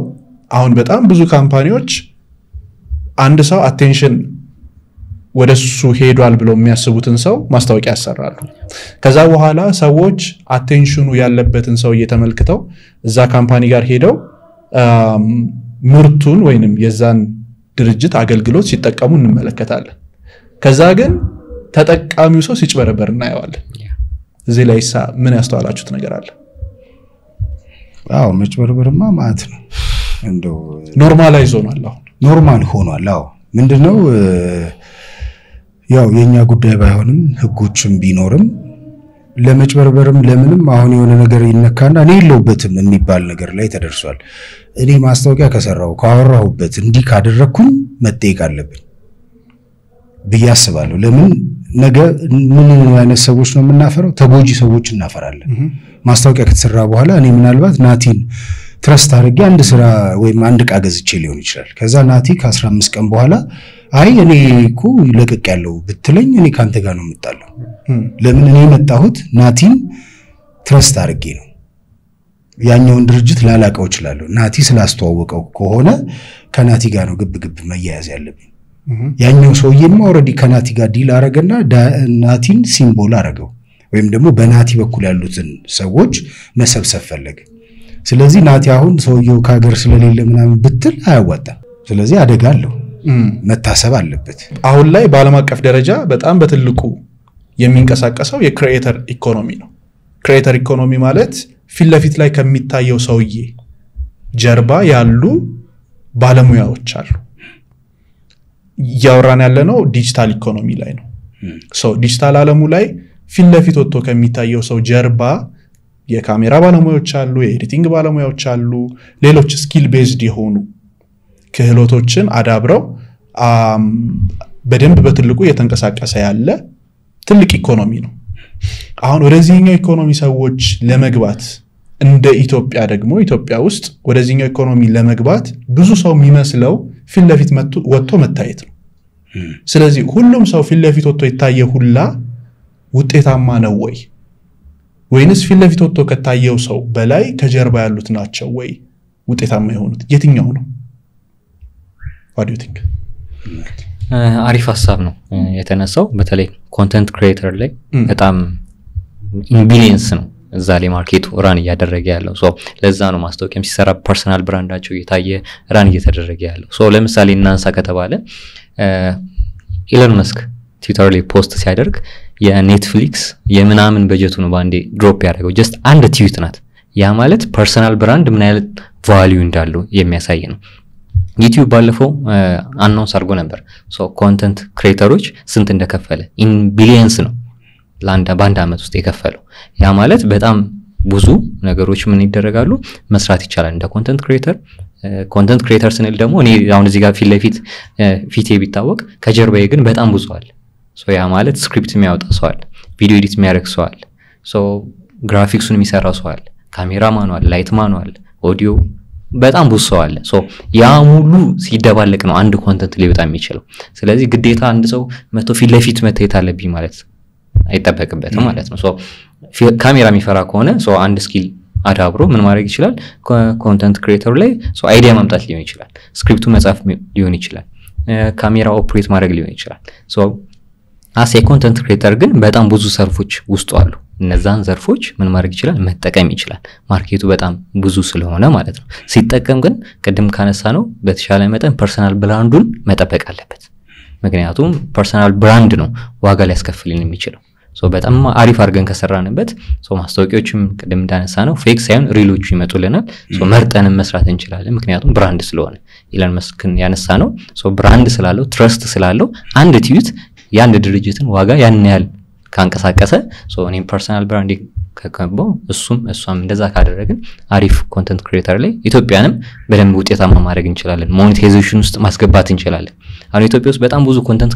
አሁን በጣም ብዙ ካምፓኒዎች አንድ ሰው አቴንሽን ወደሱ ሄዷል ብለው የሚያስቡትን ሰው ማስታወቂያ ያሰራሉ። ከዛ በኋላ ሰዎች አቴንሽኑ ያለበትን ሰው እየተመልክተው እዛ ካምፓኒ ጋር ሄደው ምርቱን ወይንም የዛን ድርጅት አገልግሎት ሲጠቀሙ እንመለከታለን። ከዛ ግን ተጠቃሚው ሰው ሲጭበረበር እናየዋለን። እዚህ ላይ ምን ያስተዋላችሁት ነገር አለ? አዎ መጭበርበርማ ማለት ነው እንደው ኖርማላይዝ ሆኗል። አሁን ኖርማል ሆኗል። አዎ ምንድነው ያው የኛ ጉዳይ ባይሆንም ህጎችም ቢኖርም ለመጭበርበርም ለምንም አሁን የሆነ ነገር ይነካና እኔ የለውበትም የሚባል ነገር ላይ ተደርሷል። እኔ ማስታወቂያ ከሰራው ካወራሁበት እንዲህ ካደረኩኝ መጠየቅ አለብኝ ብዬ አስባለሁ። ለምን ነገ ምን አይነት ሰዎች ነው የምናፈረው? ተጎጂ ሰዎች እናፈራለን። ማስታወቂያ ከተሰራ በኋላ እኔ ምናልባት ናቲን ትረስት አድርጌ አንድ ስራ ወይም አንድ ዕቃ ገዝቼ ሊሆን ይችላል። ከዛ ናቲ ከ15 ቀን በኋላ አይ እኔ እኮ ለቅቅ ያለው ብትለኝ እኔ ካንተ ጋር ነው የምጣለው። ለምን እኔ መጣሁት ናቲን ትረስት አድርጌ ነው። ያኛውን ድርጅት ላላቀው ይችላል። ናቲ ስላስተዋወቀው ከሆነ ከናቲ ጋር ነው ግብ መያያዝ ያለብኝ። ያኛው ሰውዬማ ኦሬዲ ከናቲ ጋር ዲል አረገና ናቲን ሲምቦል አረገው ወይም ደግሞ በናቲ በኩል ያሉትን ሰዎች መሰብሰብ ፈለገ። ስለዚህ ናቲ አሁን ሰውየው ከሀገር ስለሌለ ምናምን ብትል አያዋጣም። ስለዚህ አደጋ አለው፣ መታሰብ አለበት። አሁን ላይ በዓለም አቀፍ ደረጃ በጣም በትልቁ የሚንቀሳቀሰው የክሪኤተር ኢኮኖሚ ነው። ክሪኤተር ኢኮኖሚ ማለት ፊት ለፊት ላይ ከሚታየው ሰውዬ ጀርባ ያሉ ባለሙያዎች አሉ። ያወራን ያለነው ዲጂታል ኢኮኖሚ ላይ ነው። ዲጂታል ዓለሙ ላይ ፊት ለፊት ወጥቶ ከሚታየው ሰው ጀርባ የካሜራ ባለሙያዎች አሉ፣ የኤዲቲንግ ባለሙያዎች አሉ፣ ሌሎች ስኪል ቤዝድ የሆኑ ክህሎቶችን አዳብረው በደንብ በትልቁ የተንቀሳቀሰ ያለ ትልቅ ኢኮኖሚ ነው። አሁን ወደዚህኛው ኢኮኖሚ ሰዎች ለመግባት እንደ ኢትዮጵያ ደግሞ ኢትዮጵያ ውስጥ ወደዚህኛው ኢኮኖሚ ለመግባት ብዙ ሰው የሚመስለው ፊት ለፊት ወጥቶ መታየት ነው። ስለዚህ ሁሉም ሰው ፊት ለፊት ወጥቶ የታየ ሁላ ውጤታማ ነው ወይ? ወይንስ ፊት ለፊት ወጥቶ ከታየው ሰው በላይ ከጀርባ ያሉት ናቸው ወይ ውጤታማ የሆኑት? የትኛው ነው? what do you think? አሪፍ ሐሳብ ነው የተነሳው። በተለይ ኮንተንት ክሪኤተር ላይ በጣም ኢንቢሊየንስ ነው እዛ ላይ ማርኬቱ ራን እያደረገ ያለው። ለዛ ነው ማስታወቂያም ሲሰራ ፐርሰናል ብራንዳቸው እየታየ ራን እየተደረገ ያለው። ለምሳሌ እናንሳ ከተባለ ኢሎን መስክ ትዊተር ላይ ፖስት ሲያደርግ የኔትፍሊክስ የምናምን በጀቱ ነው ባንዴ ድሮፕ ያደረገው። ጀስት አንድ ትዊት ናት። ያ ማለት ፐርሰናል ብራንድ ምን ያህል ቫልዩ እንዳለው የሚያሳይ ነው። ዩቲዩብ ባለፈው አናውንስ አድርጎ ነበር ኮንተንት ክሬተሮች ስንት እንደከፈለ ኢን ቢሊየንስ ነው በአንድ አመት ውስጥ የከፈለው ያ ማለት በጣም ብዙ ነገሮች ምን ይደረጋሉ መስራት ይቻላል እንደ ኮንተንት ክሬተር ስንል ደግሞ እኔ አሁን እዚህ ጋር ፊቴ ቢታወቅ ከጀርባዬ ግን በጣም ብዙ አለ ያ ማለት ስክሪፕት የሚያወጣ ሰው አለ ቪዲዮ ኤዲት የሚያደርግ ሰው አለ ግራፊክሱን የሚሰራ ሰው አለ ካሜራማን አለ ላይትማን አለ ኦዲዮ በጣም ብዙ ሰው አለ ያ ሙሉ ሲደባለቅ ነው አንድ ኮንተንት ሊወጣ የሚችለው ስለዚህ ግዴታ አንድ ሰው መቶ ፊት ለፊት መታየት አለብኝ ማለት አይጠበቅበትም ማለት ነው ካሜራ የሚፈራ ከሆነ አንድ ስኪል አዳብሮ ምን ማድረግ ይችላል ኮንተንት ክሬተር ላይ አይዲያ ማምጣት ሊሆን ይችላል ስክሪፕቱ መጻፍ ሊሆን ይችላል ካሜራ ኦፕሬት ማድረግ ሊሆን ይችላል አስ ኮንተንት ክሬተር ግን በጣም ብዙ ዘርፎች ውስጥ አሉ እነዛን ዘርፎች ምን ማድረግ ይችላል መጠቀም ይችላል ማርኬቱ በጣም ብዙ ስለሆነ ማለት ነው ሲጠቀም ግን ቀደም ካነሳ ነው በተሻለ መጠን ፐርሰናል ብራንዱን መጠበቅ አለበት ምክንያቱም ፐርሰናል ብራንድ ነው ዋጋ ሊያስከፍልን የሚችለው በጣም አሪፍ አድርገን ከሰራንበት ማስታወቂያዎችም ቀደም እንዳነሳ ነው ፌክ ሳይሆን ሪሎቹ ይመጡልናል መርጠንም መስራት እንችላለን ምክንያቱም ብራንድ ስለሆነ ኢላን መስክን ያነሳ ነው ብራንድ ስላለው ትረስት ስላለው አንድ ትዊት ያንድ ድርጅትን ዋጋ ያን ያህል ካንቀሳቀሰ እኔም ፐርሰናል ብራንዲንግ ከከበው እሷም እንደዛ ካደረግን አሪፍ ኮንተንት ክሬተር ላይ ኢትዮጵያንም በደንብ ውጤታማ ማድረግ እንችላለን ሞኔታይዜሽን ውስጥ ማስገባት እንችላለን አሁን ኢትዮጵያ ውስጥ በጣም ብዙ ኮንተንት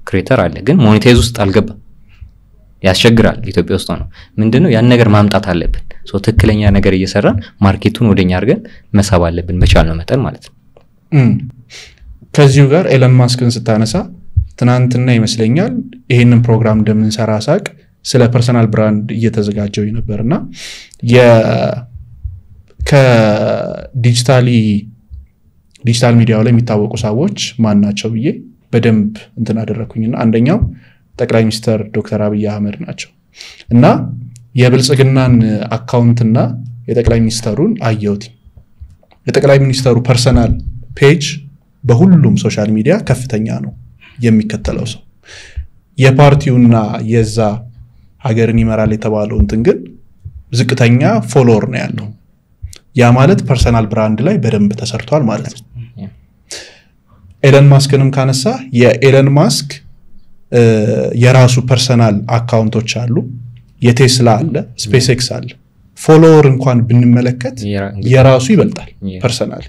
ክሬተር አለ ግን ሞኔታይዝ ውስጥ አልገባም ያስቸግራል ኢትዮጵያ ውስጥ ነው ምንድነው ያን ነገር ማምጣት አለብን ትክክለኛ ነገር እየሰራን ማርኬቱን ወደኛ አድርገን መሳብ አለብን በቻልነው መጠን ማለት ነው ከዚሁ ጋር ኤለን ማስክን ስታነሳ ትናንትና ይመስለኛል ይሄንን ፕሮግራም እንደምንሰራ ሳቅ ስለ ፐርሰናል ብራንድ እየተዘጋጀው ነበርና ከዲጂታል ሚዲያው ላይ የሚታወቁ ሰዎች ማን ናቸው ብዬ በደንብ እንትን አደረኩኝና አንደኛው ጠቅላይ ሚኒስትር ዶክተር አብይ አህመድ ናቸው እና የብልጽግናን አካውንትና የጠቅላይ ሚኒስትሩን አየሁት የጠቅላይ ሚኒስትሩ ፐርሰናል ፔጅ በሁሉም ሶሻል ሚዲያ ከፍተኛ ነው የሚከተለው ሰው የፓርቲውና የዛ ሀገርን ይመራል የተባለው እንትን ግን ዝቅተኛ ፎሎወር ነው ያለው ያ ማለት ፐርሰናል ብራንድ ላይ በደንብ ተሰርቷል ማለት ነው ኤለን ማስክንም ካነሳ የኤለን ማስክ የራሱ ፐርሰናል አካውንቶች አሉ የቴስላ አለ ስፔስኤክስ አለ ፎሎወር እንኳን ብንመለከት የራሱ ይበልጣል ፐርሰናል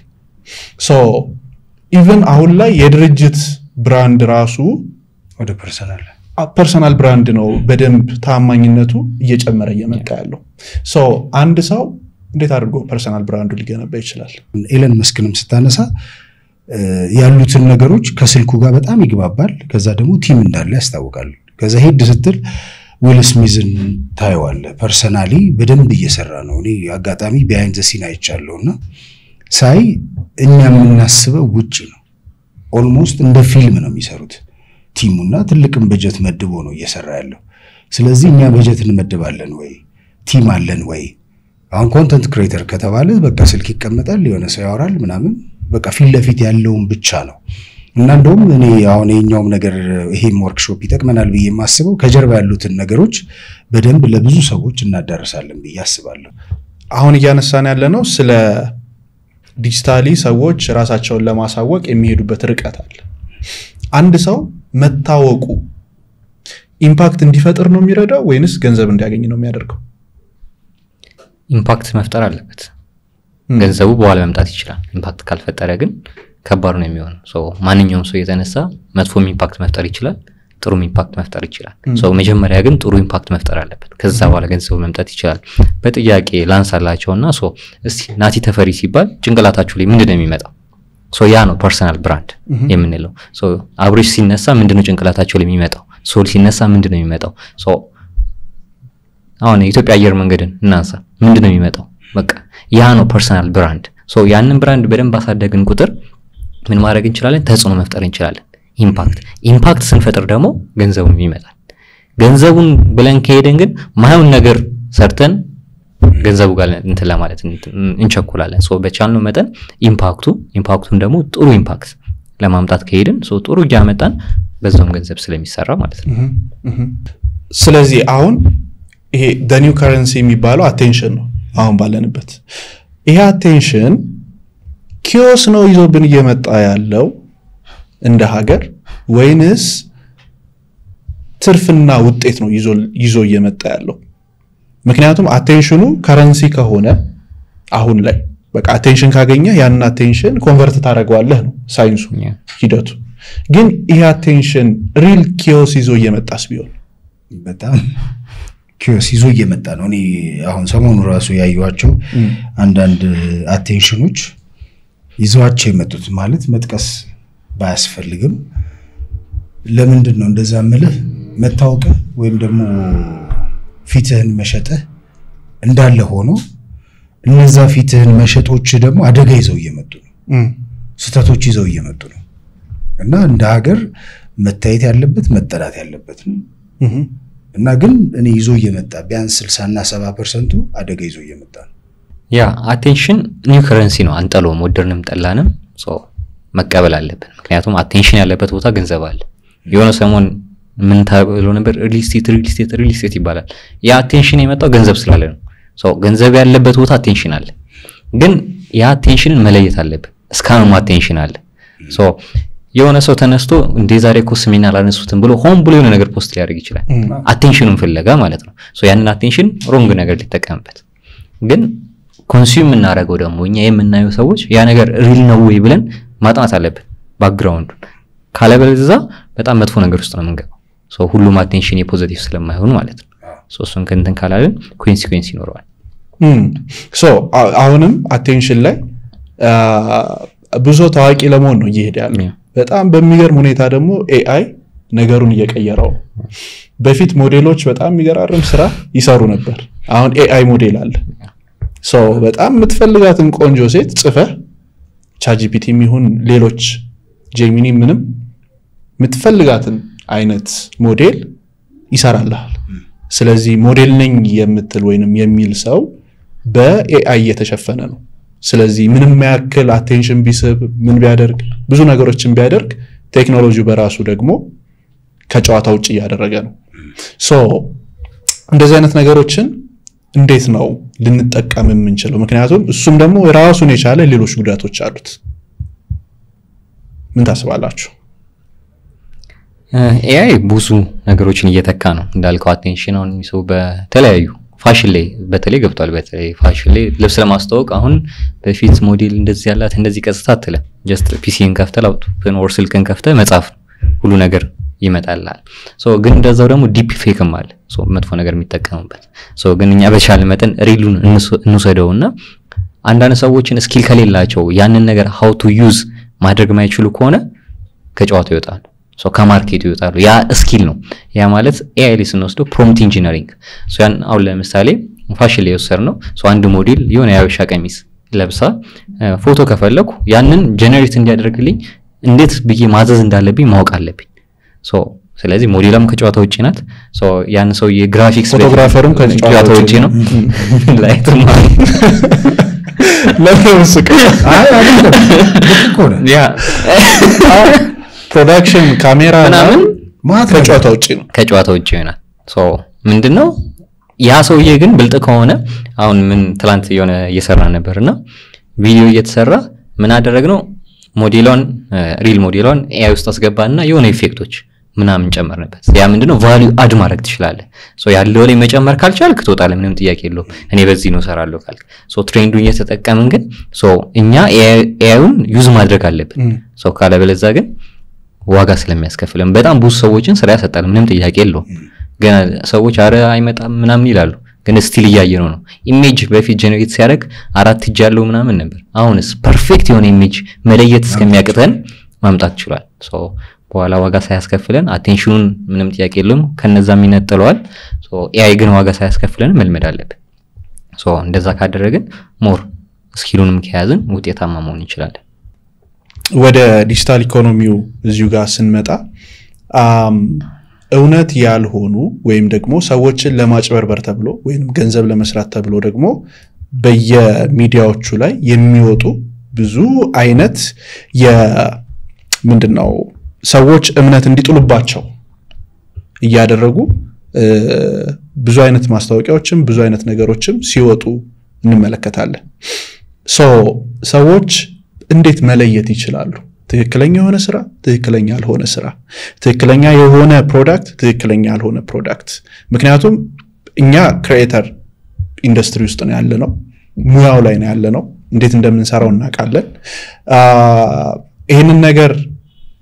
ኢቭን አሁን ላይ የድርጅት ብራንድ ራሱ ወደ ፐርሰናል ብራንድ ነው በደንብ ታማኝነቱ እየጨመረ እየመጣ ያለው አንድ ሰው እንዴት አድርጎ ፐርሰናል ብራንዱ ሊገነባ ይችላል ኤለን መስክንም ስታነሳ ያሉትን ነገሮች ከስልኩ ጋር በጣም ይግባባል ከዛ ደግሞ ቲም እንዳለ ያስታውቃል ከዛ ሄድ ስትል ዊል ስሚዝን ታይዋል ፐርሰናሊ በደንብ እየሰራ ነው እኔ አጋጣሚ ቢሃይንድ ዘ ሲን አይቻለውና ሳይ እኛ የምናስበው ውጪ ነው ኦልሞስት እንደ ፊልም ነው የሚሰሩት ቲሙና ትልቅም በጀት መድቦ ነው እየሰራ ያለው ስለዚህ እኛ በጀት እንመድባለን ወይ ቲም አለን ወይ አሁን ኮንተንት ክሬተር ከተባለ በቃ ስልክ ይቀመጣል የሆነ ሰው ያወራል ምናምን በቃ ፊት ለፊት ያለውን ብቻ ነው እና እንደውም እኔ አሁን የኛውም ነገር ይሄም ወርክሾፕ ይጠቅመናል ብዬ የማስበው ከጀርባ ያሉትን ነገሮች በደንብ ለብዙ ሰዎች እናዳርሳለን ብዬ አስባለሁ አሁን እያነሳን ያለነው ስለ ዲጂታሊ ሰዎች ራሳቸውን ለማሳወቅ የሚሄዱበት ርቀት አለ አንድ ሰው መታወቁ ኢምፓክት እንዲፈጥር ነው የሚረዳው ወይንስ ገንዘብ እንዲያገኝ ነው የሚያደርገው ኢምፓክት መፍጠር አለበት ገንዘቡ በኋላ መምጣት ይችላል ኢምፓክት ካልፈጠረ ግን ከባድ ነው የሚሆነው ማንኛውም ሰው የተነሳ መጥፎ ኢምፓክት መፍጠር ይችላል ጥሩ ኢምፓክት መፍጠር ይችላል መጀመሪያ ግን ጥሩ ኢምፓክት መፍጠር አለበት ከዛ በኋላ ገንዘቡ መምጣት ይችላል በጥያቄ ላንሳላቸውና እስቲ ናቲ ተፈሪ ሲባል ጭንቅላታችሁ ላይ ምንድነው የሚመጣው ያ ነው ፐርሰናል ብራንድ የምንለው አብሬሽ ሲነሳ ምንድነው ጭንቅላታችሁ ላይ የሚመጣው ሶል ሲነሳ ምንድነው የሚመጣው አሁን ኢትዮጵያ አየር መንገድን እናንሳ ምንድነው የሚመጣው በቃ ያ ነው ፐርሰናል ብራንድ ያንን ብራንድ በደንብ አሳደግን ቁጥር ምን ማድረግ እንችላለን ተጽዕኖ መፍጠር እንችላለን ኢምፓክት ስንፈጥር ደግሞ ገንዘቡን ይመጣል ገንዘቡን ብለን ከሄደን ግን ማይሆን ነገር ሰርተን ገንዘቡ ጋር እንትን ለማለት እንቸኩላለን በቻልነው መጠን ኢምፓክቱን ደግሞ ጥሩ ኢምፓክት ለማምጣት ከሄድን ጥሩ ያመጣን በዛም ገንዘብ ስለሚሰራ ማለት ነው ስለዚህ አሁን ይሄ the new currency የሚባለው attention ነው አሁን ባለንበት ይሄ attention ኪዮስ ነው ይዞብን እየመጣ ያለው እንደ ሀገር ወይንስ ትርፍና ውጤት ነው ይዞ እየመጣ ያለው? ምክንያቱም አቴንሽኑ ከረንሲ ከሆነ አሁን ላይ በቃ አቴንሽን ካገኘ ያን አቴንሽን ኮንቨርት ታደርገዋለህ ነው ሳይንሱ ሂደቱ። ግን ይሄ አቴንሽን ሪል ኪዮስ ይዞ እየመጣስ ቢሆን? በጣም ኪዮስ ይዞ እየመጣ ነው። እኔ አሁን ሰሞኑ ራሱ ያዩዋቸው አንዳንድ አቴንሽኖች ይዘዋቸው የመጡት ማለት መጥቀስ ባያስፈልግም ለምንድን ነው እንደዛ ምልህ መታወቅ ወይም ደግሞ ፊትህን መሸጥህ እንዳለ ሆኖ እነዛ ፊትህን መሸጦች ደግሞ አደጋ ይዘው እየመጡ ነው፣ ስተቶች ይዘው እየመጡ ነው። እና እንደ ሀገር መታየት ያለበት መጠራት ያለበት ነው። እና ግን እኔ ይዞ እየመጣ ቢያንስ 60 እና 70% አደጋ ይዞ እየመጣ ነው። ያ አቴንሽን ኒው ከረንሲ ነው። አንጠለው ሞደርንም ጠላንም መቀበል አለብን። ምክንያቱም አቴንሽን ያለበት ቦታ ገንዘብ አለ። የሆነ ሰሞን ምን ተብሎ ነበር? ሪል ስቴት ይባላል። ያ አቴንሽን የመጣው ገንዘብ ስላለ ነው። ገንዘብ ያለበት ቦታ አቴንሽን አለ። ግን ያ አቴንሽንን መለየት አለብን። እስካሁን አቴንሽን አለ። የሆነ ሰው ተነስቶ እንደ ዛሬ እኮ ስሜን አላነሱትም ብሎ ሆን ብሎ የሆነ ነገር ፖስት ሊያደርግ ይችላል። አቴንሽኑን ፍለጋ ማለት ነው። ያንን አቴንሽን ሮንግ ነገር ሊጠቀምበት። ግን ኮንሱም እናደርገው ደግሞ እኛ የምናየው ሰዎች ያ ነገር ሪል ነው ወይ ብለን ማጥናት አለብን ባክግራውንድ። ካለበለዚያ በጣም መጥፎ ነገር ውስጥ ነው የምንገባው። ሁሉም አቴንሽን የፖዚቲቭ ስለማይሆን ማለት ነው። እሱን ከእንትን ካላልን ኮንሲኩዌንስ ይኖረዋል። አሁንም አቴንሽን ላይ ብዙ ታዋቂ ለመሆን ነው እየሄደ ያለው። በጣም በሚገርም ሁኔታ ደግሞ ኤአይ ነገሩን እየቀየረው። በፊት ሞዴሎች በጣም የሚገራርም ስራ ይሰሩ ነበር። አሁን ኤአይ ሞዴል አለ። በጣም የምትፈልጋትን ቆንጆ ሴት ጽፈህ ቻትጂፒቲም ይሁን ሌሎች ጄሚኒ ምንም የምትፈልጋትን አይነት ሞዴል ይሰራልሃል። ስለዚህ ሞዴል ነኝ የምትል ወይንም የሚል ሰው በኤአይ እየተሸፈነ ነው። ስለዚህ ምንም ያክል አቴንሽን ቢስብ ምን ቢያደርግ ብዙ ነገሮችን ቢያደርግ ቴክኖሎጂው በራሱ ደግሞ ከጨዋታ ውጪ ያደረገ ነው። እንደዚህ አይነት ነገሮችን እንዴት ነው ልንጠቀም የምንችለው? ምክንያቱም እሱም ደግሞ ራሱን የቻለ ሌሎች ጉዳቶች አሉት። ምን ታስባላችሁ? ኤአይ ብዙ ነገሮችን እየተካ ነው እንዳልከው። አቴንሽኑን የሚሰው በተለያዩ ፋሽን ላይ በተለይ ገብቷል። በተለይ ፋሽን ላይ ልብስ ለማስተዋወቅ አሁን በፊት ሞዴል እንደዚህ ያላት እንደዚህ ቀጥታ አትልም። ጀስት ፒሲን ከፍተህ ላፕቶፕን ኦር ስልክን ከፍተህ መጻፍ ሁሉ ነገር ይመጣልሃል። ግን እንደዛው ደግሞ ዲፕ ፌክም አለ መጥፎ ነገር የሚጠቀሙበት። ግን እኛ በቻለ መጠን ሪሉን እንውሰደውና አንዳንድ ሰዎችን ስኪል ከሌላቸው ያንን ነገር how to use ማድረግ ማይችሉ ከሆነ ከጨዋታው ይወጣሉ። ከማርኬቱ ይወጣሉ። ያ ስኪል ነው። ያ ማለት ኤአይ ላይ ስንወስደው ፕሮምፕት ኢንጂነሪንግ ያን አሁን ለምሳሌ ፋሽን ላይ ወሰድነው። አንድ ሞዴል የሆነ ያበሻ ቀሚስ ለብሳ ፎቶ ከፈለኩ ያንን ጀነሬት እንዲያደርግልኝ እንዴት ብዬ ማዘዝ እንዳለብኝ ማወቅ አለብኝ። ስለዚህ ሞዴልም ከጨዋታው ውጪ ናት። ያን ሰው የግራፊክስ ፎቶግራፈርም ከጨዋታው ውጪ ነው። ላይትማ ለምስክ ያ ፕሮዳክሽን ካሜራ ምናምን ከጨዋታው ውጪ ይሆናል። ምንድነው ያ ሰውዬ ግን ብልጥ ከሆነ አሁን ምን ትላንት የሆነ እየሰራ ነበርና ቪዲዮ እየተሰራ ምን አደረግነው? ሞዴሏን ሪል ሞዴሏን ኤአይ ውስጥ አስገባና የሆነ ኢፌክቶች ምናምን ጨመርንበት። ያ ምንድነው ቫልዩ አድ ማድረግ ትችላለህ። ያለው ላይ መጨመር ካልቻልክ ትወጣለህ። ምንም ጥያቄ የለውም። እኔ በዚህ ነው ሰራለሁ ካልክ ትሬንዱን እየተጠቀምን ግን እኛ ኤአይን ዩዝ ማድረግ አለብን። ካለበለዚያ ግን ዋጋ ስለሚያስከፍለን በጣም ብዙ ሰዎችን ስራ ያሰጣል። ምንም ጥያቄ የለውም። ግን ሰዎች አረ አይመጣም ምናምን ይላሉ። ግን ስቲል እያየነው ነው። ኢሜጅ በፊት ጀነሬት ሲያደርግ 4 እጅ ያለው ምናምን ነበር። አሁንስ ፐርፌክት የሆነ ኢሜጅ መለየት እስከሚያቅተን ማምጣት ይችላል። በኋላ ዋጋ ሳያስከፍለን አቴንሽኑን ምንም ጥያቄ የለውም ከነዛም ይነጥለዋል። ኤአይ ግን ዋጋ ሳያስከፍለን መልመድ አለብን። እንደዛ ካደረግን ሞር ስኪሉንም ከያዝን ውጤታማ መሆን እንችላለን። ወደ ዲጂታል ኢኮኖሚው እዚሁ ጋር ስንመጣ እውነት ያልሆኑ ወይም ደግሞ ሰዎችን ለማጭበርበር ተብሎ ወይም ገንዘብ ለመስራት ተብሎ ደግሞ በየሚዲያዎቹ ላይ የሚወጡ ብዙ አይነት ምንድነው ሰዎች እምነት እንዲጥሉባቸው እያደረጉ ብዙ አይነት ማስታወቂያዎችም ብዙ አይነት ነገሮችም ሲወጡ እንመለከታለን። ሰዎች እንዴት መለየት ይችላሉ? ትክክለኛ የሆነ ስራ፣ ትክክለኛ ያልሆነ ስራ፣ ትክክለኛ የሆነ ፕሮዳክት፣ ትክክለኛ ያልሆነ ፕሮዳክት። ምክንያቱም እኛ ክሬተር ኢንዱስትሪ ውስጥ ነው ያለነው፣ ሙያው ላይ ነው ያለነው፣ እንዴት እንደምንሰራው እናውቃለን። ይሄንን ነገር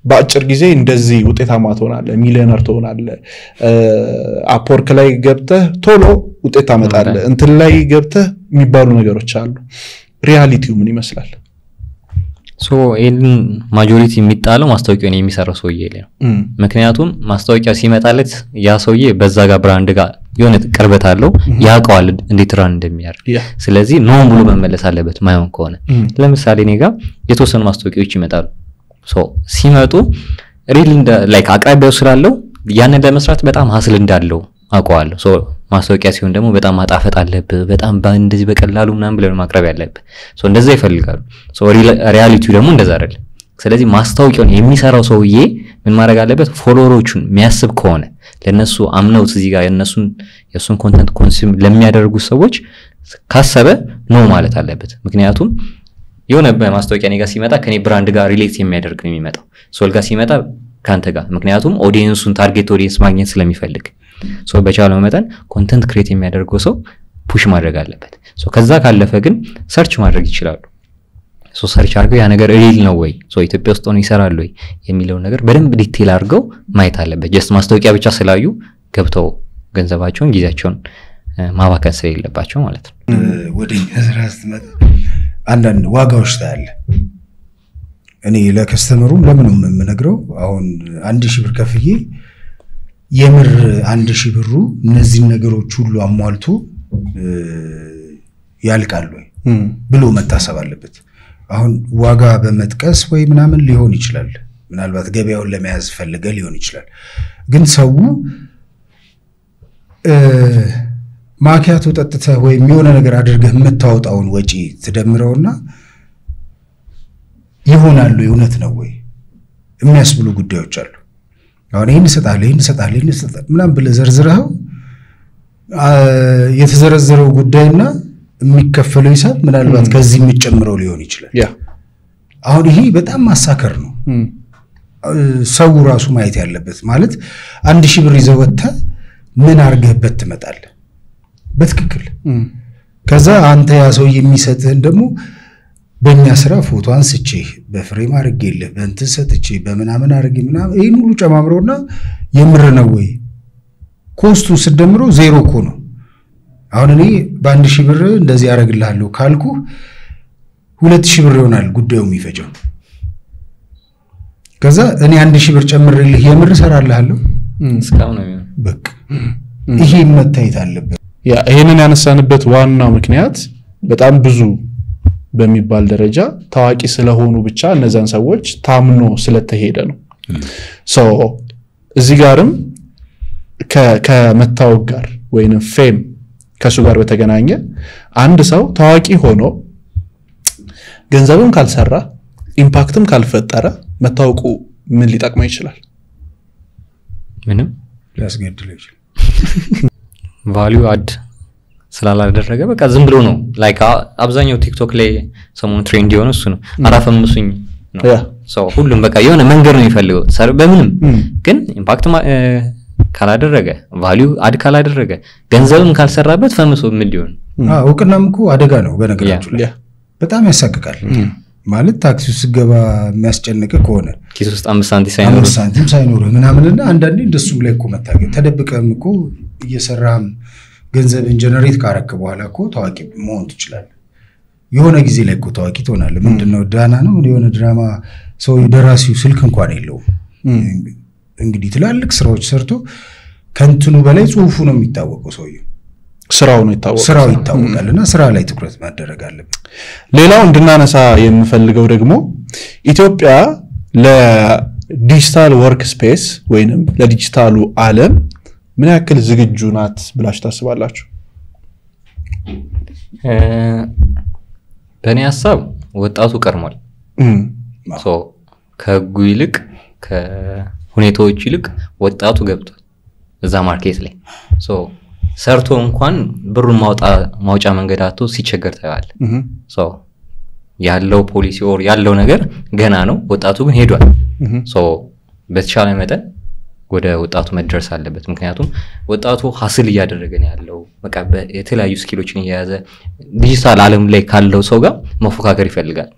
በአጭር ጊዜ እንደዚህ ውጤታማ ትሆናለህ፣ ሚሊዮነር ትሆናለህ፣ አፕወርክ ላይ ገብተህ ቶሎ ውጤት ታመጣለህ፣ እንትን ላይ ገብተህ የሚባሉ ነገሮች አሉ። ሪያሊቲው ምን ይመስላል? ይህን ማጆሪቲ የሚጣለው ማስታወቂያውን የሚሰራው ሰውዬ ላይ ነው። ምክንያቱም ማስታወቂያ ሲመጣለት ያ ሰውዬ በዛ ጋር ብራንድ ጋር የሆነ ቅርበት አለው፣ ያውቀዋል እንዴት ራን እንደሚያደርግ። ስለዚህ ኖን ብሎ መመለስ አለበት ማይሆን ከሆነ። ለምሳሌ እኔ ጋር የተወሰኑ ማስታወቂያዎች ይመጣሉ። ሲመጡ ሪል ላይክ አቅራቢያው ስላለው ያንን ለመስራት በጣም ሀስል እንዳለው አውቀዋለሁ። ማስታወቂያ ሲሆን ደግሞ በጣም ማጣፈጥ አለብህ፣ በጣም እንደዚህ በቀላሉ ምናምን ብለን ማቅረብ ያለብህ። እንደዛ ይፈልጋሉ። ሪያሊቲው ደግሞ እንደዛ አይደለም። ስለዚህ ማስታወቂያውን የሚሰራው ሰውዬ ምን ማድረግ አለበት? ፎሎወሮቹን የሚያስብ ከሆነ ለነሱ አምነውት እዚህ ጋር የሱን ኮንተንት ኮንሱም ለሚያደርጉ ሰዎች ካሰበ ነው ማለት አለበት። ምክንያቱም የሆነ በማስታወቂያ እኔ ጋር ሲመጣ ከኔ ብራንድ ጋር ሪሌት የሚያደርግ ነው የሚመጣው። ሶል ጋር ሲመጣ ካንተ ጋር፣ ምክንያቱም ኦዲየንሱን ታርጌት ኦዲየንስ ማግኘት ስለሚፈልግ በቻለው መጠን ኮንተንት ክሬት የሚያደርገው ሰው ፑሽ ማድረግ አለበት። ከዛ ካለፈ ግን ሰርች ማድረግ ይችላሉ። ሰርች አድርገው ያ ነገር ሪል ነው ወይ ኢትዮጵያ ውስጥ ሆኖ ይሰራል ወይ የሚለውን ነገር በደንብ ዲቴል አድርገው ማየት አለበት። ጀስት ማስታወቂያ ብቻ ስላዩ ገብተው ገንዘባቸውን ጊዜያቸውን ማባከን ስለሌለባቸው ማለት ነው። ወደኛ ስራ ስትመጣ አንዳንድ ዋጋዎች ታያለ። እኔ ለከስተመሩም ለምንም የምነግረው አሁን 1000 ብር ከፍዬ የምር 1000 ብሩ እነዚህን ነገሮች ሁሉ አሟልቶ ያልቃል ወይ ብሎ መታሰብ አለበት። አሁን ዋጋ በመጥቀስ ወይ ምናምን ሊሆን ይችላል፣ ምናልባት ገበያውን ለመያዝ ፈልገ ሊሆን ይችላል። ግን ሰው ማኪያቶ ጠጥተህ ወይ የሆነ ነገር አድርገህ የምታወጣውን ወጪ ትደምረውና ይሆናል እውነት ነው ወይ የሚያስብሉ ጉዳዮች አሉ። አሁን ይሄን ሰጣለህ ምናምን ብለህ ዘርዝረው የተዘረዘረው ጉዳይና የሚከፈለው ሂሳብ ምናልባት ከዚህ የሚጨምረው ሊሆን ይችላል። አሁን ይሄ በጣም ማሳከር ነው። ሰው ራሱ ማየት ያለበት ማለት 1000 ብር ይዘህ ወጥተህ ምን አርገህበት ትመጣለህ በትክክል። ከዛ አንተ ያ ሰው የሚሰጥህን ደግሞ በእኛ ስራ ፎቶ አንስቼ በፍሬም አድርጌልህ በእንትን ሰጥቼ በምናምን አድርጌ ምናምን ይሄን ሁሉ ጨማምሮና የምር ነው ወይ ኮስቱ ስደምረው ዜሮ እኮ ነው። አሁን እኔ በ1000 ብር እንደዚህ አደርግልሃለሁ ካልኩ 2000 ብር ይሆናል ጉዳዩ የሚፈጀው። ከዛ እኔ 1000 ብር ጨምሬልህ የምር ሰራልሃለሁ እስካሁን ነው በቃ ይሄ መታየት አለበት። ይሄንን ያነሳንበት ዋናው ምክንያት በጣም ብዙ በሚባል ደረጃ ታዋቂ ስለሆኑ ብቻ እነዛን ሰዎች ታምኖ ስለተሄደ ነው። እዚህ ጋርም ከመታወቅ ጋር ወይንም ፌም ከሱ ጋር በተገናኘ አንድ ሰው ታዋቂ ሆኖ ገንዘብም ካልሰራ ኢምፓክትም ካልፈጠረ መታወቁ ምን ሊጠቅመው ይችላል? ምንም ሊያስገድለው ይችላል። ቫልዩ አድ ስላላደረገ በቃ ዝም ብሎ ነው። ላይክ አብዛኛው ቲክቶክ ላይ ሰሞኑን ትሬንድ የሆነ እሱ ነው። አራፈምሱኝ ነው ሁሉም በቃ የሆነ መንገድ ነው የሚፈልገው በምንም ግን ኢምፓክት ካላደረገ ቫልዩ አድ ካላደረገ ገንዘብም ካልሰራበት ፈምሶ ምን ሊሆን? እውቅናም እኮ አደጋ ነው በነገራችሁ ላይ በጣም ያሳቅቃል። ማለት ታክሲ ውስጥ ገባ የሚያስጨንቅ ከሆነ ኪስ ውስጥ 5 ሳንቲም ሳይኖር ምናምንና አንዳንዴ እንደሱ ላይ እኮ መታገል ተደብቀም እኮ እየሰራም ገንዘብን ጀነሬት ካረክ በኋላ እኮ ታዋቂ መሆን ትችላለህ። የሆነ ጊዜ ላይ እኮ ታዋቂ ትሆናለህ። ምንድነው ዳና ነው የሆነ ድራማ ሰው ደራሲው ስልክ እንኳን የለውም። እንግዲህ ትላልቅ ስራዎች ሰርቶ ከንትኑ በላይ ጽሁፉ ነው የሚታወቀው። ሰውዬው ስራው ይታወቃልና ስራ ላይ ትኩረት ማድረግ አለበት። ሌላው እንድናነሳ የምፈልገው ደግሞ ኢትዮጵያ ለዲጂታል ወርክ ስፔስ ወይንም ለዲጂታሉ ዓለም ምን ያክል ዝግጁ ናት ብላችሁ ታስባላችሁ? በእኔ ሐሳብ ወጣቱ ቀርሟል። ከህጉ ይልቅ ከሁኔታዎች ይልቅ ወጣቱ ገብቷል እዛ ማርኬት ላይ። ሰርቶ እንኳን ብሩን ማውጫ መንገድ አጥቶ ሲቸገር ታያለ። ያለው ፖሊሲ ኦር ያለው ነገር ገና ነው ወጣቱ ግን ሄዷል ሶ በተቻለ መጠን ወደ ወጣቱ መድረስ አለበት ምክንያቱም ወጣቱ ሐስል እያደረገ ነው ያለው በቃ የተለያዩ ስኪሎችን እየያዘ ዲጂታል ዓለም ላይ ካለው ሰው ጋር መፎካከር ይፈልጋል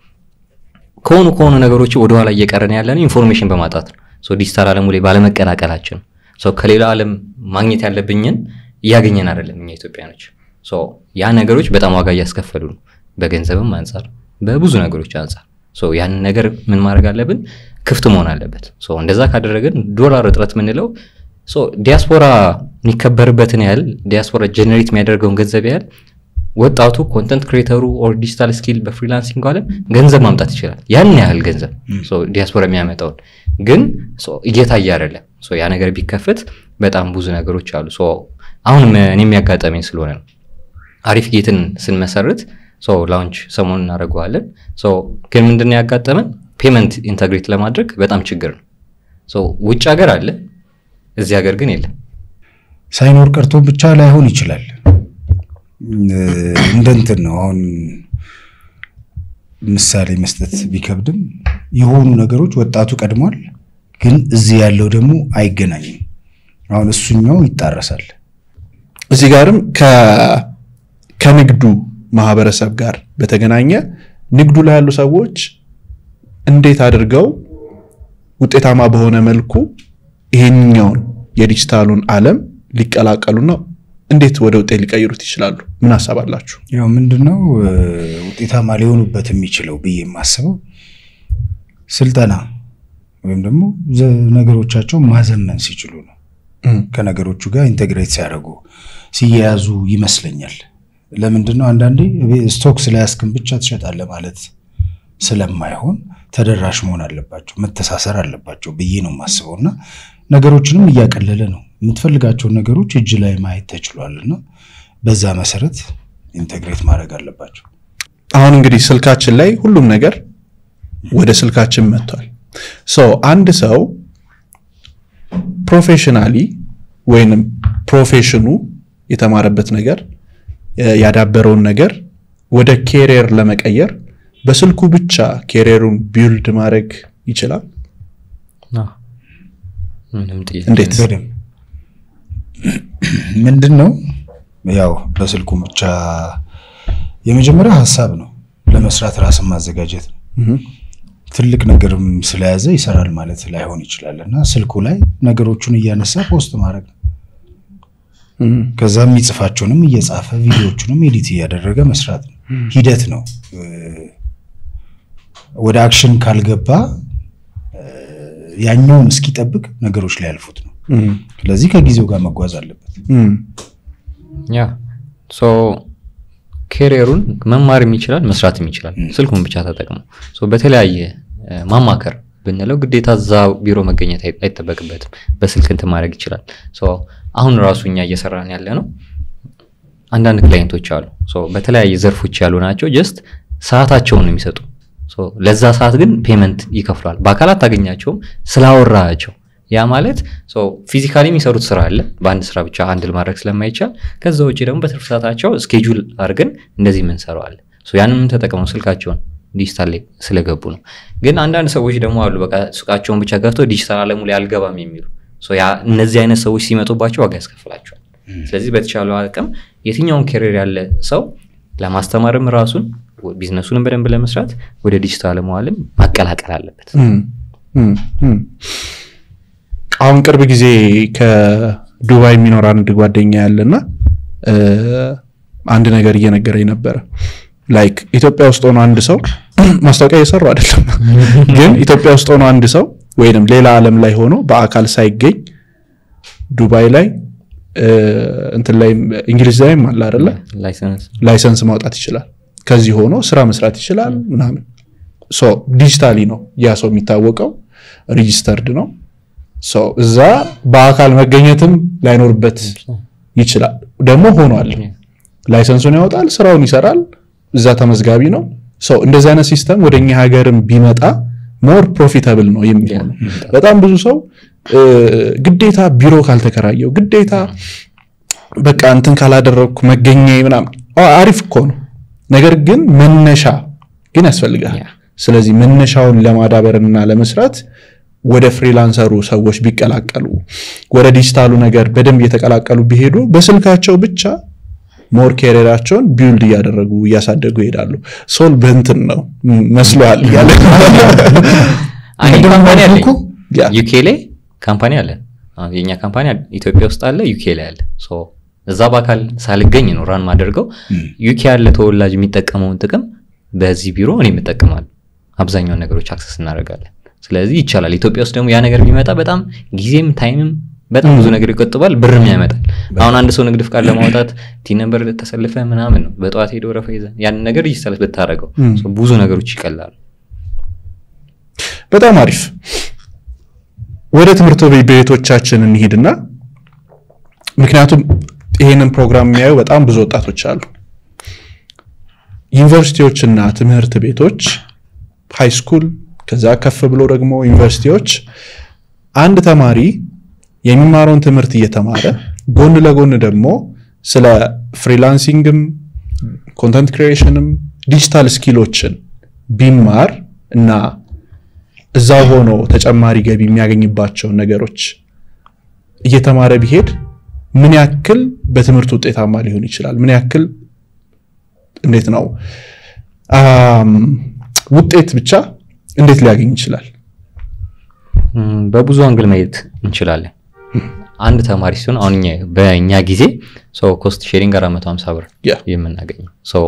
ከሆኑ ነገሮች ወደ ኋላ እየቀረን ያለን ኢንፎርሜሽን በማጣት ነው ሶ ዲጂታል ዓለሙ ላይ ባለመቀላቀላችን ሶ ከሌላ ዓለም ማግኘት ያለብኝን ያገኘን አይደለም እኛ ኢትዮጵያኖች ሶ ያ ነገሮች በጣም ዋጋ ያስከፈሉ ነው በገንዘብም አንፃር በብዙ ነገሮች አንፃር ሶ ያን ነገር ምን ማድረግ አለብን ክፍት መሆን አለበት ሶ እንደዛ ካደረግን ዶላር እጥረት ምንለው ሶ ዲያስፖራ የሚከበርበትን ያህል ዲያስፖራ ጀነሬት የሚያደርገውን ገንዘብ ያህል ወጣቱ ኮንተንት ክሬተሩ ኦር ዲጂታል ስኪል በፍሪላንሲንግ አለም ገንዘብ ማምጣት ይችላል ያን ያህል ገንዘብ ሶ ዲያስፖራ የሚያመጣው ግን ሶ እየታየ አይደለም ሶ ያ ነገር ቢከፈት በጣም ብዙ ነገሮች አሉ ሶ አሁን እኔ የሚያጋጠመኝ ስለሆነ ነው አሪፍ ጌትን ስንመሰርት ሶ ላውንች ሰሞኑን እናደርገዋለን ሶ ግን ምንድነው ያጋጠመን ፔመንት ኢንተግሬት ለማድረግ በጣም ችግር ነው ሶ ውጭ ሀገር አለ እዚህ ሀገር ግን የለም ሳይኖር ቀርቶ ብቻ ላይሆን ይችላል እንደንትን ነው አሁን ምሳሌ መስጠት ቢከብድም የሆኑ ነገሮች ወጣቱ ቀድሟል ግን እዚህ ያለው ደግሞ አይገናኝም አሁን እሱኛው ይጣረሳል እዚህ ጋርም ከንግዱ ማህበረሰብ ጋር በተገናኘ ንግዱ ላይ ያሉ ሰዎች እንዴት አድርገው ውጤታማ በሆነ መልኩ ይሄንኛውን የዲጂታሉን ዓለም ሊቀላቀሉና እንዴት ወደ ውጤት ሊቀይሩት ይችላሉ ምን አሳባላችሁ ያው ምንድነው ውጤታማ ሊሆኑበት የሚችለው ብዬ ማስበው ስልጠና ወይም ደግሞ ነገሮቻቸው ማዘመን ሲችሉ ነው ከነገሮቹ ጋር ኢንተግሬት ሲያደርጉ ሲያያዙ ይመስለኛል ለምንድነው አንዳንዴ ስቶክ ስለያስከም ብቻ ትሸጣለህ ማለት ስለማይሆን ተደራሽ መሆን አለባቸው መተሳሰር አለባቸው ብዬ ነው ማስበውና ነገሮችንም እያቀለለ ነው የምትፈልጋቸው ነገሮች እጅ ላይ ማየት ተችሏልና በዛ መሰረት ኢንተግሬት ማድረግ አለባቸው አሁን እንግዲህ ስልካችን ላይ ሁሉም ነገር ወደ ስልካችን መጥቷል ሶ አንድ ሰው ፕሮፌሽናሊ ወይንም ፕሮፌሽኑ የተማረበት ነገር ያዳበረውን ነገር ወደ ካሪየር ለመቀየር በስልኩ ብቻ ካሪየሩን ቢልድ ማድረግ ይችላል እንዴት ምንድነው ያው በስልኩ ብቻ የመጀመሪያ ሐሳብ ነው ለመስራት ራስን ማዘጋጀት ነው ትልቅ ነገርም ስለያዘ ይሰራል ማለት ላይሆን ይችላልና ስልኩ ላይ ነገሮቹን እያነሳ ፖስት ማድረግ ከዛም ይጽፋቸውንም እየጻፈ ቪዲዮዎቹንም ኤዲት ያደረገ መስራት ነው ሂደት ነው ወደ አክሽን ካልገባ ያኛው እስኪጠብቅ ነገሮች ላይ ያልፉት ነው ስለዚህ ከጊዜው ጋር መጓዝ አለበት ያ ሶ ካሪየሩን መማርም ይችላል መስራትም ይችላል ስልኩን ብቻ ተጠቅሞ ሶ በተለያየ ማማከር ብንለው ግዴታ እዛ ቢሮ መገኘት አይተበቅበትም በስልክ እንት ማድረግ ይችላል ሶ አሁን ራሱኛ እየሰራን ያለ ነው አንዳንድ ክላይንቶች አሉ ሶ በተለያየ ዘርፎች ያሉ ናቸው ጀስት ሰዓታቸውን ነው የሚሰጡ ሶ ለዛ ሰዓት ግን ፔመንት ይከፍላል በአካላት ታገኛቸውም ስላወራቸው ያ ማለት ሶ ፊዚካሊ የሚሰሩት ስራ አለ በአንድ ስራ ብቻ ሃንድል ማድረግ ስለማይቻል ከዛ ውጪ ደግሞ በትርፍ ሰዓታቸው ስኬጁል አድርገን እንደዚህ ምን ሰራው አለ ሶ ያንንም ተጠቅመው ስልካቸውን ዲጂታል ላይ ስለገቡ ነው ግን አንዳንድ ሰዎች ደግሞ አሉ በቃ ሱቃቸውን ብቻ ገብተው ዲጂታል ዓለሙ ላይ አልገባም የሚሉ ሶ ያ እነዚህ አይነት ሰዎች ሲመጡባቸው ዋጋ ያስከፍላቸዋል ስለዚህ በተቻለው አቅም የትኛውን ካሪየር ያለ ሰው ለማስተማርም ራሱን ቢዝነሱን በደንብ ለመስራት ወደ ዲጂታል ዓለም ማቀላቀል አለበት አሁን ቅርብ ጊዜ ከዱባይ የሚኖር አንድ ጓደኛ ያለና አንድ ነገር እየነገረኝ ነበር ላይክ ኢትዮጵያ ውስጥ ሆኖ አንድ ሰው ማስታወቂያ እየሰራ አይደለም ግን ኢትዮጵያ ውስጥ ሆኖ አንድ ሰው ወይንም ሌላ ዓለም ላይ ሆኖ በአካል ሳይገኝ ዱባይ ላይ እንት ላይ እንግሊዝ ላይም አለ አይደለ ላይሰንስ ማውጣት ይችላል ከዚህ ሆኖ ስራ መስራት ይችላል ምናምን ሶ ዲጂታሊ ነው ያ ሰው የሚታወቀው ሬጂስተርድ ነው ሶ እዛ በአካል መገኘትም ላይኖርበት ይችላል ደግሞ ሆኗል ላይሰንሱን ያወጣል ስራውን ይሰራል እዛ ተመዝጋቢ ነው ሶ እንደዚህ አይነት ሲስተም ወደኛ ሀገርም ቢመጣ ሞር ፕሮፊታብል ነው የሚሆነው በጣም ብዙ ሰው ግዴታ ቢሮ ካልተከራየው ግዴታ በቃ እንትን ካላደረኩ መገኘ ምናምን አሪፍ እኮ ነው ነገር ግን መነሻ ግን ያስፈልጋል ስለዚህ መነሻውን ለማዳበርና ለመስራት ወደ ፍሪላንሰሩ ሰዎች ቢቀላቀሉ ወደ ዲጂታሉ ነገር በደንብ እየተቀላቀሉ ቢሄዱ በስልካቸው ብቻ ሞር ካሪየራቸውን ቢልድ ያደረጉ ያሳደጉ ይሄዳሉ ሶል በእንትን ነው መስሏል ያለ ካምፓኒ አለ ዩኬ ላይ ካምፓኒ አለ የኛ ካምፓኒ ኢትዮጵያ ውስጥ አለ ዩኬ ላይ አለ ሶ እዛ ባካል ሳልገኝ ነው ራን ማደርገው ዩኬ ያለ ተወላጅ የሚጠቀመውን ጥቅም በዚህ ቢሮ እኔ የምጠቀማለሁ አብዛኛው ነገሮች አክሰስ እናደርጋለን ስለዚህ ይቻላል ኢትዮጵያ ውስጥ ደግሞ ያ ነገር ቢመጣ በጣም ጊዜም ታይምም በጣም ብዙ ነገር ይቆጥባል ብርም ያመጣል አሁን አንድ ሰው ንግድ ፍቃድ ለማውጣት ቲ ነምበር ተሰልፈ ምናምን ነው በጧት ሄዶ ረፈ ይዘን ያን ነገር ይሰለፍ ብታረጋው ብዙ ነገሮች ይቀላሉ በጣም አሪፍ ወደ ትምህርት ቤቶቻችን እንሄድና ምክንያቱም ይሄንን ፕሮግራም የሚያዩ በጣም ብዙ ወጣቶች አሉ ዩኒቨርሲቲዎችና ትምህርት ቤቶች ሃይ ስኩል ከዛ ከፍ ብሎ ደግሞ ዩኒቨርሲቲዎች አንድ ተማሪ የሚማረውን ትምህርት እየተማረ ጎን ለጎን ደግሞ ስለ ፍሪላንሲንግም ኮንተንት ክሪኤሽንም ዲጂታል ስኪሎችን ቢማር እና እዛው ሆኖ ተጨማሪ ገቢ የሚያገኝባቸው ነገሮች እየተማረ ቢሄድ ምን ያክል በትምህርት ውጤታማ ሊሆን ይችላል ምን ያክል እንዴት ነው ውጤት ብቻ እንዴት ሊያገኝ ይችላል በብዙ አንግል ማየት እንችላለን አንድ ተማሪ ሲሆን አሁንኛ በእኛ ጊዜ ሶ ኮስት ሼሪንግ 450 ብር የምናገኝ ሶ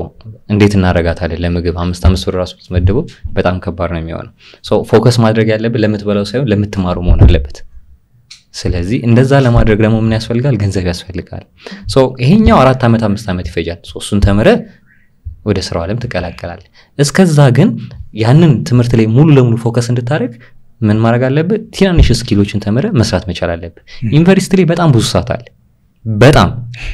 እንዴት እናረጋታለን ለምግብ 5 ብር ራሱ ተመድቦ በጣም ከባድ ነው የሚሆነው ሶ ፎከስ ማድረግ ያለበት ለምትበላው ሳይሆን ለምትማሩ መሆን አለበት ስለዚህ እንደዛ ለማድረግ ደግሞ ምን ያስፈልጋል ገንዘብ ያስፈልጋል ሶ ይሄኛው 4 አመት 5 አመት ይፈጃል ሶ እሱን ተመረ ወደ ስራው ዓለም ተቀላቀላል እስከዛ ግን ያንን ትምህርት ላይ ሙሉ ለሙሉ ፎከስ እንድታረግ ምን ማድረግ አለበት ትናንሽ ስኪሎችን ተመረ መስራት መቻል አለበት ዩኒቨርሲቲ ላይ በጣም ብዙ ሰዓት አለ በጣም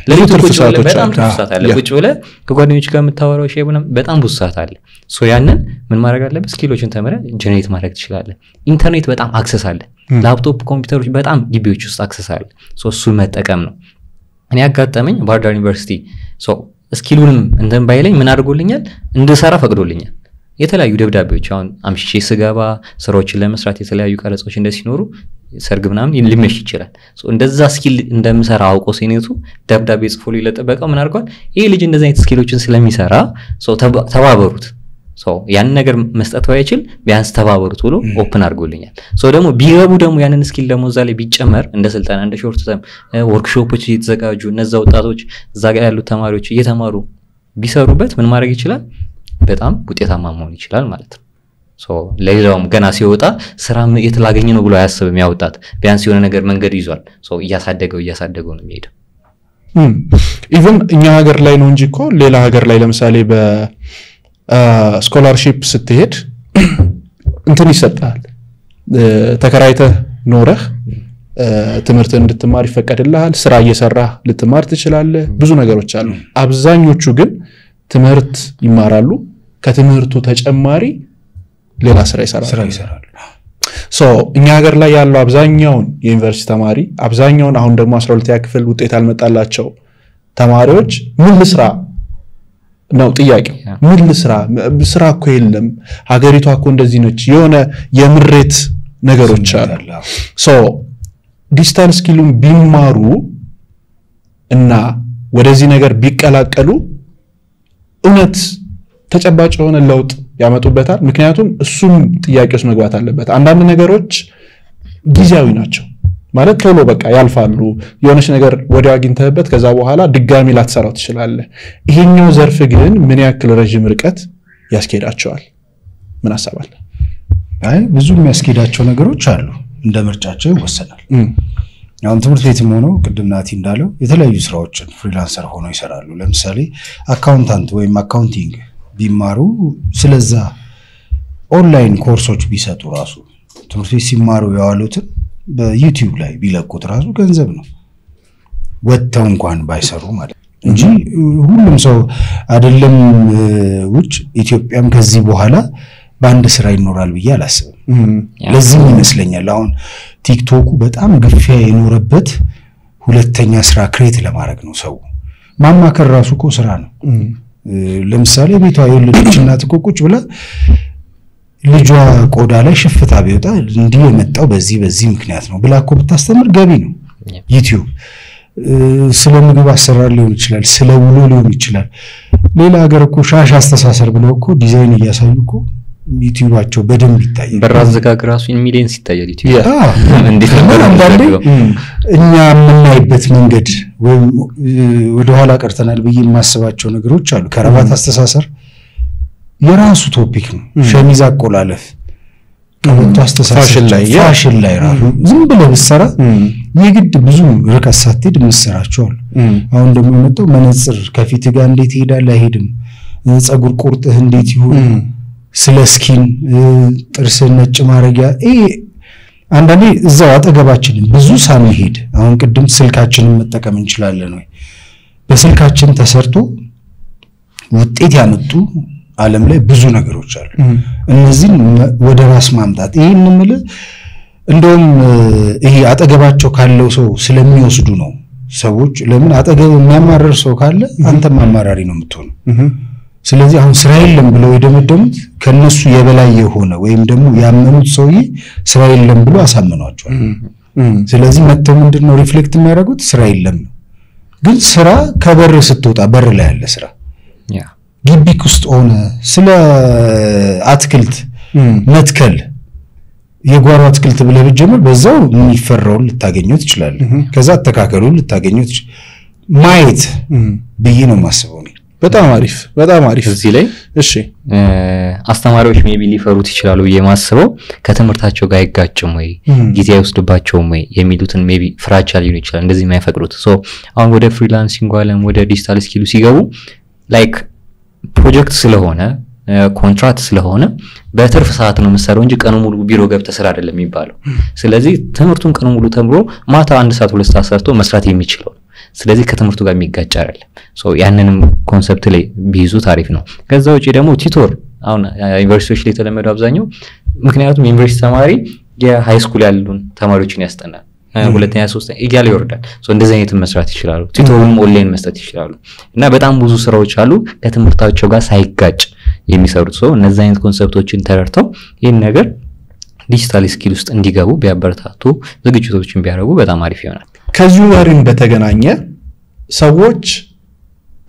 ለሊቶች በጣም ተፈሳተ አለ ቁጭ ብለ ከጓደኞች ጋር የምታወራው ሼህ በጣም ብዙ ሰዓት አለ ሶ ያንን ምን ማድረግ አለበት ስኪሎችን ተመረ ጀነሬት ማድረግ ትችላለህ ኢንተርኔት በጣም አክሰስ አለ ላፕቶፕ ኮምፒውተሮች በጣም ግቢዎች ውስጥ አክሰስ አለ ሶ እሱ መጠቀም ነው እኔ ያጋጠመኝ ባርዳር ዩኒቨርሲቲ ሶ ስኪሉንም እንደም ባይለኝ ምን አድርጎልኛል እንድሰራ ፈቅዶልኛል የተለያዩ ደብዳቤዎች አሁን አምሽቼ ስገባ ስራዎችን ለመስራት የተለያዩ ቀረጾች እንደሲኖሩ ሰርግ ምናምን ሊመሽ ይችላል ሶ እንደዛ ስኪል እንደምሰራ አውቆ ሲኔቱ ደብዳቤ ጽፎ ሊለጠበቀው ምን አድርጓል ይሄ ልጅ እንደዛ አይነት ስኪሎችን ስለሚሰራ ሶ ተባበሩት ሶ ያን ነገር መስጠት ባይችል ቢያንስ ተባበሩት ብሎ ኦፕን አድርጎልኛል ሶ ደግሞ ቢገቡ ደግሞ ያንን ስኪል ደግሞ እዛ ላይ ቢጨመር እንደ ስልጣና እንደ ሾርት ተርም ወርክሾፖች እየተዘጋጁ እነዛ ወጣቶች እዛ ጋር ያሉ ተማሪዎች እየተማሩ ቢሰሩበት ምን ማድረግ ይችላል በጣም ውጤታማ መሆን ይችላል ማለት ነው ሶ ለሌላውም ገና ሲወጣ ስራ የተላገኘ ነው ብሎ ያስብም ያወጣት ቢያንስ የሆነ ነገር መንገድ ይዟል ሶ እያሳደገው ነው የሚሄደው ኢቭን እኛ ሀገር ላይ ነው እንጂ እኮ ሌላ ሀገር ላይ ለምሳሌ በ ስኮላርሺፕ ስትሄድ እንትን ይሰጣል ተከራይተህ ኖረህ ትምህርት እንድትማር ይፈቀድልሃል ስራ እየሰራህ ልትማር ትችላለህ ብዙ ነገሮች አሉ አብዛኞቹ ግን ትምህርት ይማራሉ ከትምህርቱ ተጨማሪ ሌላ ስራ ይሰራሉ ሶ እኛ ሀገር ላይ ያለው አብዛኛውን የዩኒቨርሲቲ ተማሪ አብዛኛውን አሁን ደግሞ 12ኛ ክፍል ውጤት አልመጣላቸው ተማሪዎች ምን ልስራ ነው ጥያቄው ምን ልስራ ስራ እኮ የለም ሀገሪቷ እኮ እንደዚህ ነች የሆነ የምሬት ነገሮች አሉ ሶ ዲጂታል ስኪሉን ቢማሩ እና ወደዚህ ነገር ቢቀላቀሉ እውነት ተጨባጭ የሆነ ለውጥ ያመጡበታል ምክንያቱም እሱም ጥያቄዎች መግባት አለበት አንዳንድ ነገሮች ጊዜያዊ ናቸው ማለት ቶሎ በቃ ያልፋሉ የሆነች ነገር ወዲያው አግኝተህበት ከዛ በኋላ ድጋሚ ላትሰራው ትችላለህ ይሄኛው ዘርፍ ግን ምን ያክል ረጅም ርቀት ያስኬዳቸዋል ምን አሳባለ አይ ብዙ የሚያስኬዳቸው ነገሮች አሉ እንደ ምርጫቸው ይወሰናል አሁን ትምህርት ቤትም ሆኖ ቅድም ናቲ እንዳለው የተለያዩ ስራዎችን ፍሪላንሰር ሆኖ ይሰራሉ ለምሳሌ አካውንታንት ወይም አካውንቲንግ ቢማሩ ስለዛ ኦንላይን ኮርሶች ቢሰጡ ራሱ ትምህርት ቤት ሲማሩ ያዋሉትን በዩቲዩብ ላይ ቢለቁት ራሱ ገንዘብ ነው ወጥተው እንኳን ባይሰሩ ማለት እንጂ ሁሉም ሰው አይደለም ውጭ ኢትዮጵያም ከዚህ በኋላ ባንድ ስራ ይኖራል ብዬ አላስብም ለዚህ ይመስለኛል አሁን ቲክቶክ በጣም ግፊያ የኖረበት ሁለተኛ ስራ ክሬት ለማድረግ ነው ሰው ማማከር ራሱ እኮ ስራ ነው ለምሳሌ ቤቷ የወለደች እናት እኮ ቁጭ ብላ ልጇ ቆዳ ላይ ሽፍታ ቢወጣ እንዲህ የመጣው በዚህ ምክንያት ነው ብላ እኮ ብታስተምር ገቢ ነው። ዩቲዩብ ስለ ምግብ አሰራር ሊሆን ይችላል፣ ስለ ውሎ ሊሆን ይችላል። ሌላ ሀገር እኮ ሻሽ አስተሳሰር ብለው እኮ ዲዛይን እያሳዩ እኮ ዩቲዩባቸው በደንብ ይታያል። በራዘጋግ ራሱ ሚሊየንስ ይታያል ዩቲዩብ። እንዴት ነው አንዳንዴ እኛ የምናይበት መንገድ ወይም ወደ ኋላ ቀርተናል ብዬ የማስባቸው ነገሮች አሉ። ከረባት አስተሳሰር የራሱ ቶፒክ ነው። ሸሚዝ አቆላለፍ ቀበቶ አስተሳሰር ፋሽን ላይ ራሱ ዝም ብለህ ብትሰራ የግድ ብዙ ርቀት ሳትሄድ የምትሰራቸው አሉ። አሁን ደግሞ የመጣው መነጽር ከፊት ጋር እንዴት ይሄዳል አይሄድም፣ ፀጉር ቁርጥህ እንዴት ይሁን፣ ስለ ስኪን ጥርስ ነጭ ማረጊያ አንዳንዴ እዛው አጠገባችን ብዙ ሳንሄድ አሁን ቅድም ስልካችንን መጠቀም እንችላለን ወይ? በስልካችን ተሰርቶ ውጤት ያመጡ ዓለም ላይ ብዙ ነገሮች አሉ። እነዚህን ወደ ራስ ማምጣት ይሄን ምንል እንደውም ይሄ አጠገባቸው ካለው ሰው ስለሚወስዱ ነው ሰዎች። ለምን አጠገብ የሚያማረር ሰው ካለ አንተም አማራሪ ነው የምትሆነው። ስለዚህ አሁን ስራ የለም ብለው የደመደሙት ከነሱ የበላይ የሆነ ወይም ደግሞ ያመኑት ሰውዬ ስራ የለም ብሎ አሳምኗቸዋል። ስለዚህ መተው ምንድነው ሪፍሌክት የሚያደርጉት ስራ የለም ነው። ግን ስራ ከበር ስትወጣ በር ላይ ያለ ስራ ግቢ ውስጥ ሆነ ስለ አትክልት መትከል የጓሮ አትክልት ብለህ ብትጀምር በዛው የሚፈራውን ልታገኘው ትችላለህ። ከዛ አተካከሉን ልታገኘው ማየት ብዬ ነው የማስበው ነው። በጣም አሪፍ እዚህ ላይ እሺ አስተማሪዎች ሜቢ ሊፈሩት ይችላሉ የማስበው ከትምህርታቸው ጋር አይጋጭም ወይ ጊዜ አይወስድባቸውም ወይ የሚሉትን ሜቢ ፍራቻ ሊሆን ይችላል እንደዚህ የማይፈቅዱት። ሶ አሁን ወደ ፍሪላንሲንግ ዓለም ወደ ዲጂታል ስኪሉ ሲገቡ ላይክ ፕሮጀክት ስለሆነ ኮንትራክት ስለሆነ በትርፍ ሰዓት ነው መሰረው እንጂ ቀኑ ሙሉ ቢሮ ገብተ ስራ አይደለም የሚባለው። ስለዚህ ትምህርቱን ቀኑ ሙሉ ተምሮ ማታ 1 ሰዓት 2 ሰዓት ሰርቶ መስራት የሚችለው ስለዚህ ከትምህርቱ ጋር የሚጋጭ አይደለም። ሶ ያንንም ኮንሰፕት ላይ ቢይዙ ታሪፍ ነው። ከዛ ውጪ ደግሞ ቲቶር አሁን ዩኒቨርሲቲዎች ላይ ተለመደው አብዛኛው ምክንያቱም ዩኒቨርሲቲ ተማሪ የሃይ ስኩል ያሉን ተማሪዎችን ያስጠናል ሁለተኛ ሶስተኛ እያለ ይወርዳል። ሶ እንደዚህ አይነት መስራት ይችላሉ። ቲቶሩንም ኦንላይን መስጠት ይችላሉ እና በጣም ብዙ ስራዎች አሉ ከትምህርታቸው ጋር ሳይጋጭ የሚሰሩት። ሶ እነዚህ አይነት ኮንሰፕቶችን ተረድተው ይሄን ነገር ዲጂታል ስኪል ውስጥ እንዲገቡ ቢያበረታቱ ዝግጅቶችን ቢያደርጉ በጣም አሪፍ ይሆናል። ከዚሁ ጋር በተገናኘ ሰዎች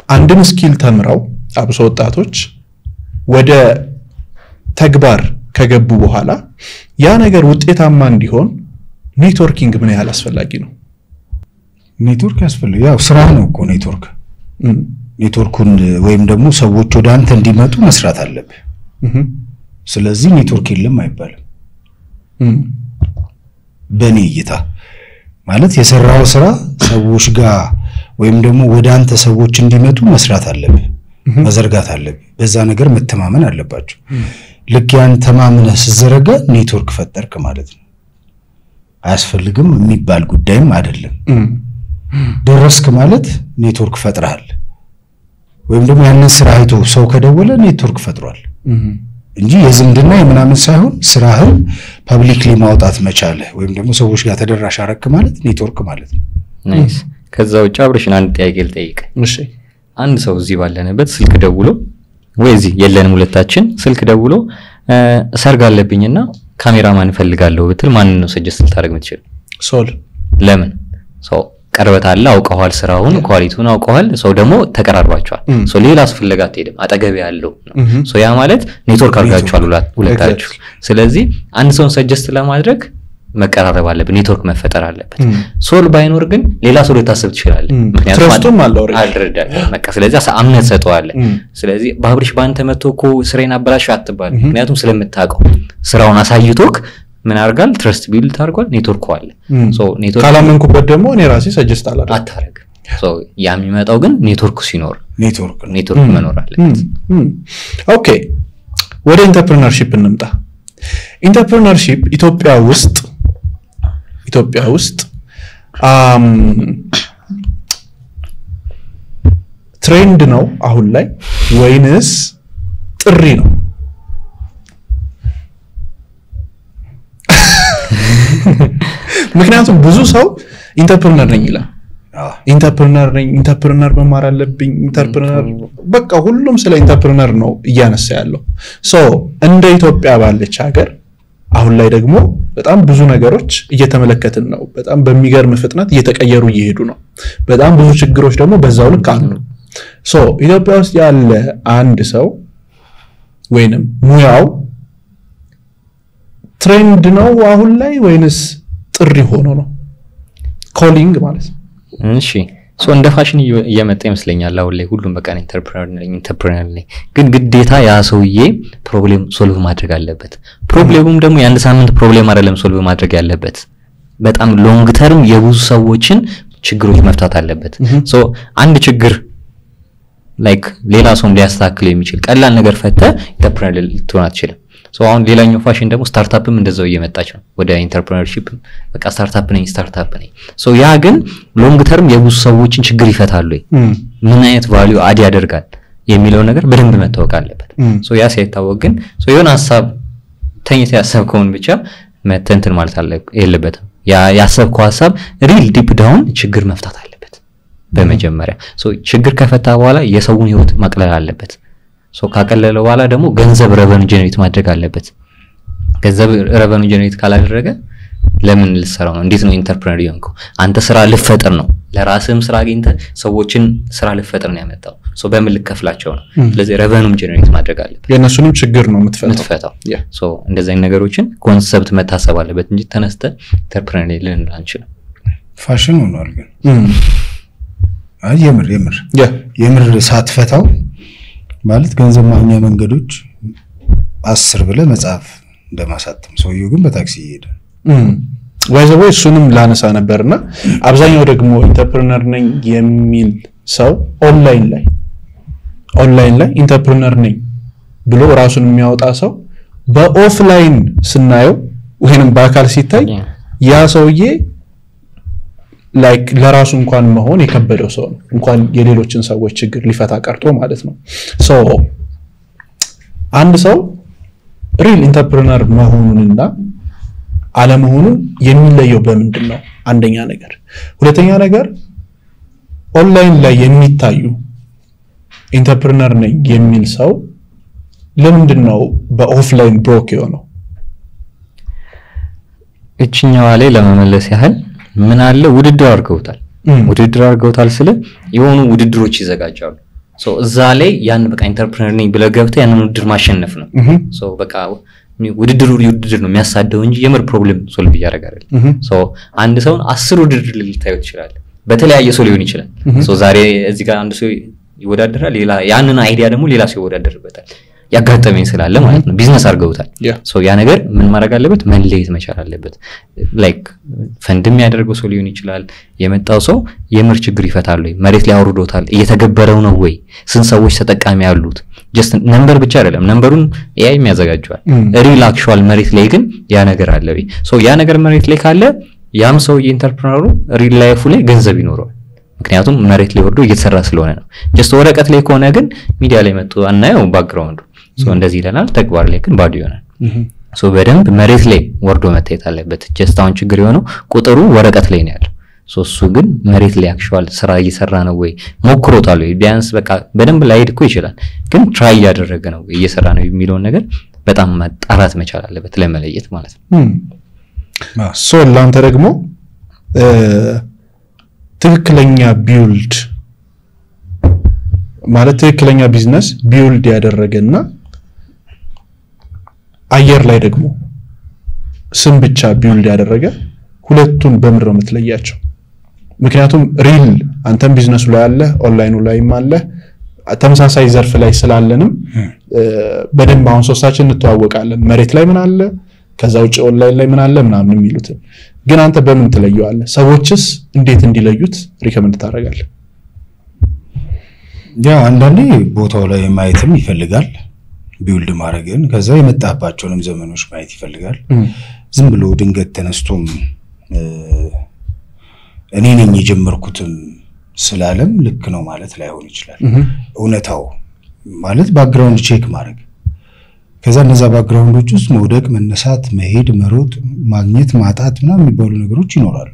አንድን ስኪል ተምረው አብሶ ወጣቶች ወደ ተግባር ከገቡ በኋላ ያ ነገር ውጤታማ እንዲሆን ኔትወርኪንግ ምን ያህል አስፈላጊ ነው? ኔትወርክ ያስፈልጋል። ያው ስራ ነው እኮ ኔትወርኩን ወይም ደግሞ ሰዎች ወደ አንተ እንዲመጡ መስራት አለብህ። ስለዚህ ኔትወርክ የለም አይባልም። በኔ እይታ ማለት የሰራው ስራ ሰዎች ጋር ወይም ደግሞ ወደ አንተ ሰዎች እንዲመጡ መስራት አለብህ፣ መዘርጋት አለብህ። በዛ ነገር መተማመን አለባቸው። ልክ ያን ተማምነህ ሲዘረጋ ኔትወርክ ፈጠርክ ማለት ነው። አያስፈልግም የሚባል ጉዳይም አይደለም። ደረስክ ማለት ኔትወርክ ፈጥረሃል። ወይም ደግሞ ያንን ስራ አይቶ ሰው ከደወለ ኔትወርክ ፈጥሯል እንጂ የዝምድና የምናምን ሳይሆን ስራህን ፐብሊክሊ ማውጣት መቻለ ወይም ደግሞ ሰዎች ጋር ተደራሽ አረክ ማለት ኔትወርክ ማለት ነው። ናይስ። ከዛ ውጭ አብረሽን አንድ ጥያቄ ልጠይቅ። እሺ አንድ ሰው እዚህ ባለንበት ስልክ ደውሎ ወይ እዚህ የለንም ሁለታችን ስልክ ደውሎ ሰርግ አለብኝና ካሜራማን ፈልጋለሁ ብትል ማን ነው ሰጀስት ልታደርግ የምትችል? ሶል። ለምን? ሰው ቀርበት አለ አውቀዋል፣ ስራውን ኳሊቲውን አውቀዋል፣ ሰው ደግሞ ተቀራርባቸዋል። ሰው ሌላ አስፈልጋ አትሄድም፣ አጠገብ ያለው ነው። ሰው ያ ማለት ኔትወርክ አድርጋችኋል ሁለታችሁ። ስለዚህ አንድ ሰውን ሰጀስት ለማድረግ መቀራረብ አለበት፣ ኔትወርክ መፈጠር አለበት። ሶል ባይኖር ግን ሌላ ሰው ልታስብ ትችላለህ። ምክንያቱም ትረስቱም አለው አልረዳል በቃ። ስለዚህ አምነት ሰጠዋለህ። ስለዚህ ባብሪሽ ባንተ መጥቶ እኮ ስራዬን አበላሽ አትባል። ምክንያቱም ስለምታውቀው ስራውን አሳይቶክ ምን አርጋል ትረስት ቢልድ ታርጓል፣ ኔትወርክ አለ። ኔትወርክ ካላመንኩበት ደግሞ እኔ ራሴ ሰጀስት አታረግ። ያ የሚመጣው ግን ኔትወርክ ሲኖር ኔትወርክ መኖር አለበት። ኦኬ ወደ ኢንተርፕረነርሺፕ እንምጣ። ኢንተርፕረነርሺፕ ኢትዮጵያ ውስጥ ትሬንድ ነው አሁን ላይ ወይንስ ጥሪ ነው? ምክንያቱም ብዙ ሰው ኢንተርፕረነር ነኝ ይላል ኢንተርፕረነር ነኝ ኢንተርፕረነር መማር አለብኝ ኢንተርፕረነር በቃ ሁሉም ስለ ኢንተርፕረነር ነው እያነሳ ያለው ሶ እንደ ኢትዮጵያ ባለች ሀገር አሁን ላይ ደግሞ በጣም ብዙ ነገሮች እየተመለከትን ነው በጣም በሚገርም ፍጥነት እየተቀየሩ እየሄዱ ነው በጣም ብዙ ችግሮች ደግሞ በዛው ልክ አሉ ሶ ኢትዮጵያ ውስጥ ያለ አንድ ሰው ወይንም ሙያው ትሬንድ ነው አሁን ላይ ወይንስ ጥሪ ሆኖ ነው ኮሊንግ ማለት ነው እሺ ሶ እንደ ፋሽን እየመጣ ይመስለኛል አሁን ላይ ሁሉም በቃ ኢንተርፕረነር ነኝ ግን ግዴታ ያ ሰውዬ ፕሮብሌም ሶልቭ ማድረግ አለበት ፕሮብሌሙም ደግሞ የአንድ ሳምንት ፕሮብሌም አይደለም ሶልቭ ማድረግ ያለበት በጣም ሎንግ ተርም የብዙ ሰዎችን ችግሮች መፍታት አለበት ሶ አንድ ችግር ላይክ ሌላ ሰውም ሊያስተካክል የሚችል ቀላል ነገር ፈተ ኢንተርፕረነር ልትሆን አትችልም ሶ አሁን ሌላኛው ፋሽን ደግሞ ስታርታፕም እንደዛው እየመጣች ነው ወደ ኢንተርፕረነርሺፕ በቃ ስታርታፕ ነኝ ሶ ያ ግን ሎንግ ተርም የብዙ ሰዎችን ችግር ይፈታሉ ምን አይነት ቫልዩ አድ ያደርጋል የሚለው ነገር በደንብ መታወቅ አለበት ሶ ያ ሳይታወቅ ግን ሶ የሆነ ሐሳብ ተኝተ ያሰብከውን ብቻ መተንተን ማለት የለበትም ያ ያሰብከው ሐሳብ ሪል ዲፕ ዳውን ችግር መፍታት አለበት በመጀመሪያ ሶ ችግር ከፈታ በኋላ የሰውን ህይወት ማቅለል አለበት ሶ ካቀለለ በኋላ ደግሞ ገንዘብ ረቨኑ ጀነሬት ማድረግ አለበት ገንዘብ ረቨኑ ጀነሬት ካላደረገ ለምን ልሰራው ነው እንዴት ነው ኢንተርፕረነር ይሆንኩ አንተ ስራ ልፈጠር ነው ለራስህም ስራ አግኝተ ሰዎችን ስራ ልፈጠር ነው ያመጣው ሶ በምን ልከፍላቸው ነው ስለዚህ ረቨኑም ጀነሬት ማድረግ አለበት የነሱንም ችግር ነው የምትፈታው ሶ እንደዚህ አይነት ነገሮችን ኮንሰፕት መታሰብ አለበት እንጂ ተነስተ ኢንተርፕረነር ልንል አንችልም ፋሽን ሆኗል ግን የምር ሳትፈታው ማለት ገንዘብ ማግኛ መንገዶች 10 ብለ መጽሐፍ እንደማሳተም ሰውየው ግን በታክሲ ይሄዳል ወይዘው እሱንም ላነሳ ነበርና አብዛኛው ደግሞ ኢንተርፕረነር ነኝ የሚል ሰው ኦንላይን ላይ ኢንተርፕረነር ነኝ ብሎ ራሱን የሚያወጣ ሰው በኦፍላይን ስናየው ወይንም በአካል ሲታይ ያ ሰውዬ ላይክ ለራሱ እንኳን መሆን የከበደው ሰው ነው እንኳን የሌሎችን ሰዎች ችግር ሊፈታ ቀርቶ ማለት ነው ሶ አንድ ሰው ሪል ኢንተርፕረነር መሆኑንና አለመሆኑን የሚለየው በምንድነው አንደኛ ነገር ሁለተኛ ነገር ኦንላይን ላይ የሚታዩ ኢንተርፕረነር ነኝ የሚል ሰው ለምንድነው በኦፍላይን ብሮክ የሆነው እቺኛው ላይ ለመመለስ ያህል ምን አለ ውድድር አድርገውታል ስለ የሆኑ ውድድሮች ይዘጋጃሉ ሶ እዛ ላይ ያን በቃ ኢንተርፕረነር ነኝ ብለ ገብተ ያንን ውድድር ማሸነፍ ነው ሶ በቃ ውድድር ነው የሚያሳደው እንጂ የምር ፕሮብሌም ሶልቭ ያደርጋል ሶ አንድ ሰው 10 ውድድር ሊታየው ይችላል በተለያየ ሰው ሊሆን ይችላል ሶ ዛሬ እዚህ ጋር አንድ ሰው ይወዳደራል ሌላ ያንን አይዲያ ደግሞ ሌላ ሰው ይወዳደርበታል ያጋጠመኝ ስላለ ማለት ነው ቢዝነስ አድርገውታል ሶ ያ ነገር ምን ማድረግ አለበት መለየት መቻል አለበት ላይክ ፈንድም ያደርገው ሰው ሊሆን ይችላል የመጣው ሰው የምር ችግር ይፈታል ወይ መሬት ላይ አውርዶታል እየተገበረው ነው ወይ ስንት ሰዎች ተጠቃሚ ያሉት ጀስት ነምበር ብቻ አይደለም ነምበሩን ኤአይ የሚያዘጋጀዋል ሪል አክቹዋል መሬት ላይ ግን ያ ነገር አለ ወይ ሶ ያ ነገር መሬት ላይ ካለ ያም ሰው የኢንተርፕረነሩ ሪል ላይፉ ላይ ገንዘብ ይኖረዋል ምክንያቱም መሬት ላይ ወርዶ እየተሰራ ስለሆነ ነው ጀስት ወረቀት ላይ ከሆነ ግን ሚዲያ ላይ መጥቶ አናየው ባክግራውንዱ ሶ እንደዚህ ይለናል ተግባር ላይ ግን ባዶ ይሆናል ሶ በደንብ መሬት ላይ ወርዶ መታየት አለበት ጀስት አሁን ችግር የሆነው ቁጥሩ ወረቀት ላይ ነው ያለው ሶ እሱ ግን መሬት ላይ አክቹዋል ስራ እየሰራ ነው ወይ ሞክሮታል ወይ ቢያንስ በቃ በደንብ ላይድ እኮ ይችላል ግን ትራይ ያደረገ ነው እየሰራ ነው የሚለው ነገር በጣም ማጣራት መቻል አለበት ለመለየት ማለት ነው ሶ ላንተ ደግሞ ትክክለኛ ቢልድ ማለት ትክክለኛ ቢዝነስ ቢልድ ያደረገና አየር ላይ ደግሞ ስም ብቻ ቢልድ ያደረገ ሁለቱን በምድር የምትለያቸው ምክንያቱም ሪል አንተም ቢዝነሱ ላይ አለ ኦንላይኑ ላይም አለ ተመሳሳይ ዘርፍ ላይ ስላለንም በደንብ አሁን ሶስታችን እንተዋወቃለን መሬት ላይ ምን አለ ከዛ ውጪ ኦንላይን ላይ ምን አለ ምናምን የሚሉት ግን አንተ በምን ትለየዋለህ ሰዎችስ እንዴት እንዲለዩት ሪከመንድ ታደርጋለህ ያ አንዳንዴ ቦታው ላይ ማየትም ይፈልጋል ቢውልድ ማድረግን ከዛ የመጣባቸውንም ዘመኖች ማየት ይፈልጋል ዝም ብሎ ድንገት ተነስቶም እኔ ነኝ የጀመርኩትም ስላለም ልክ ነው ማለት ላይሆን ይችላል እውነታው ማለት ባክግራውንድ ቼክ ማድረግ ከዛ እነዛ ባክግራውንዶች ውስጥ መውደቅ መነሳት መሄድ መሮጥ ማግኘት ማጣት ምናምን የሚባሉ ነገሮች ይኖራሉ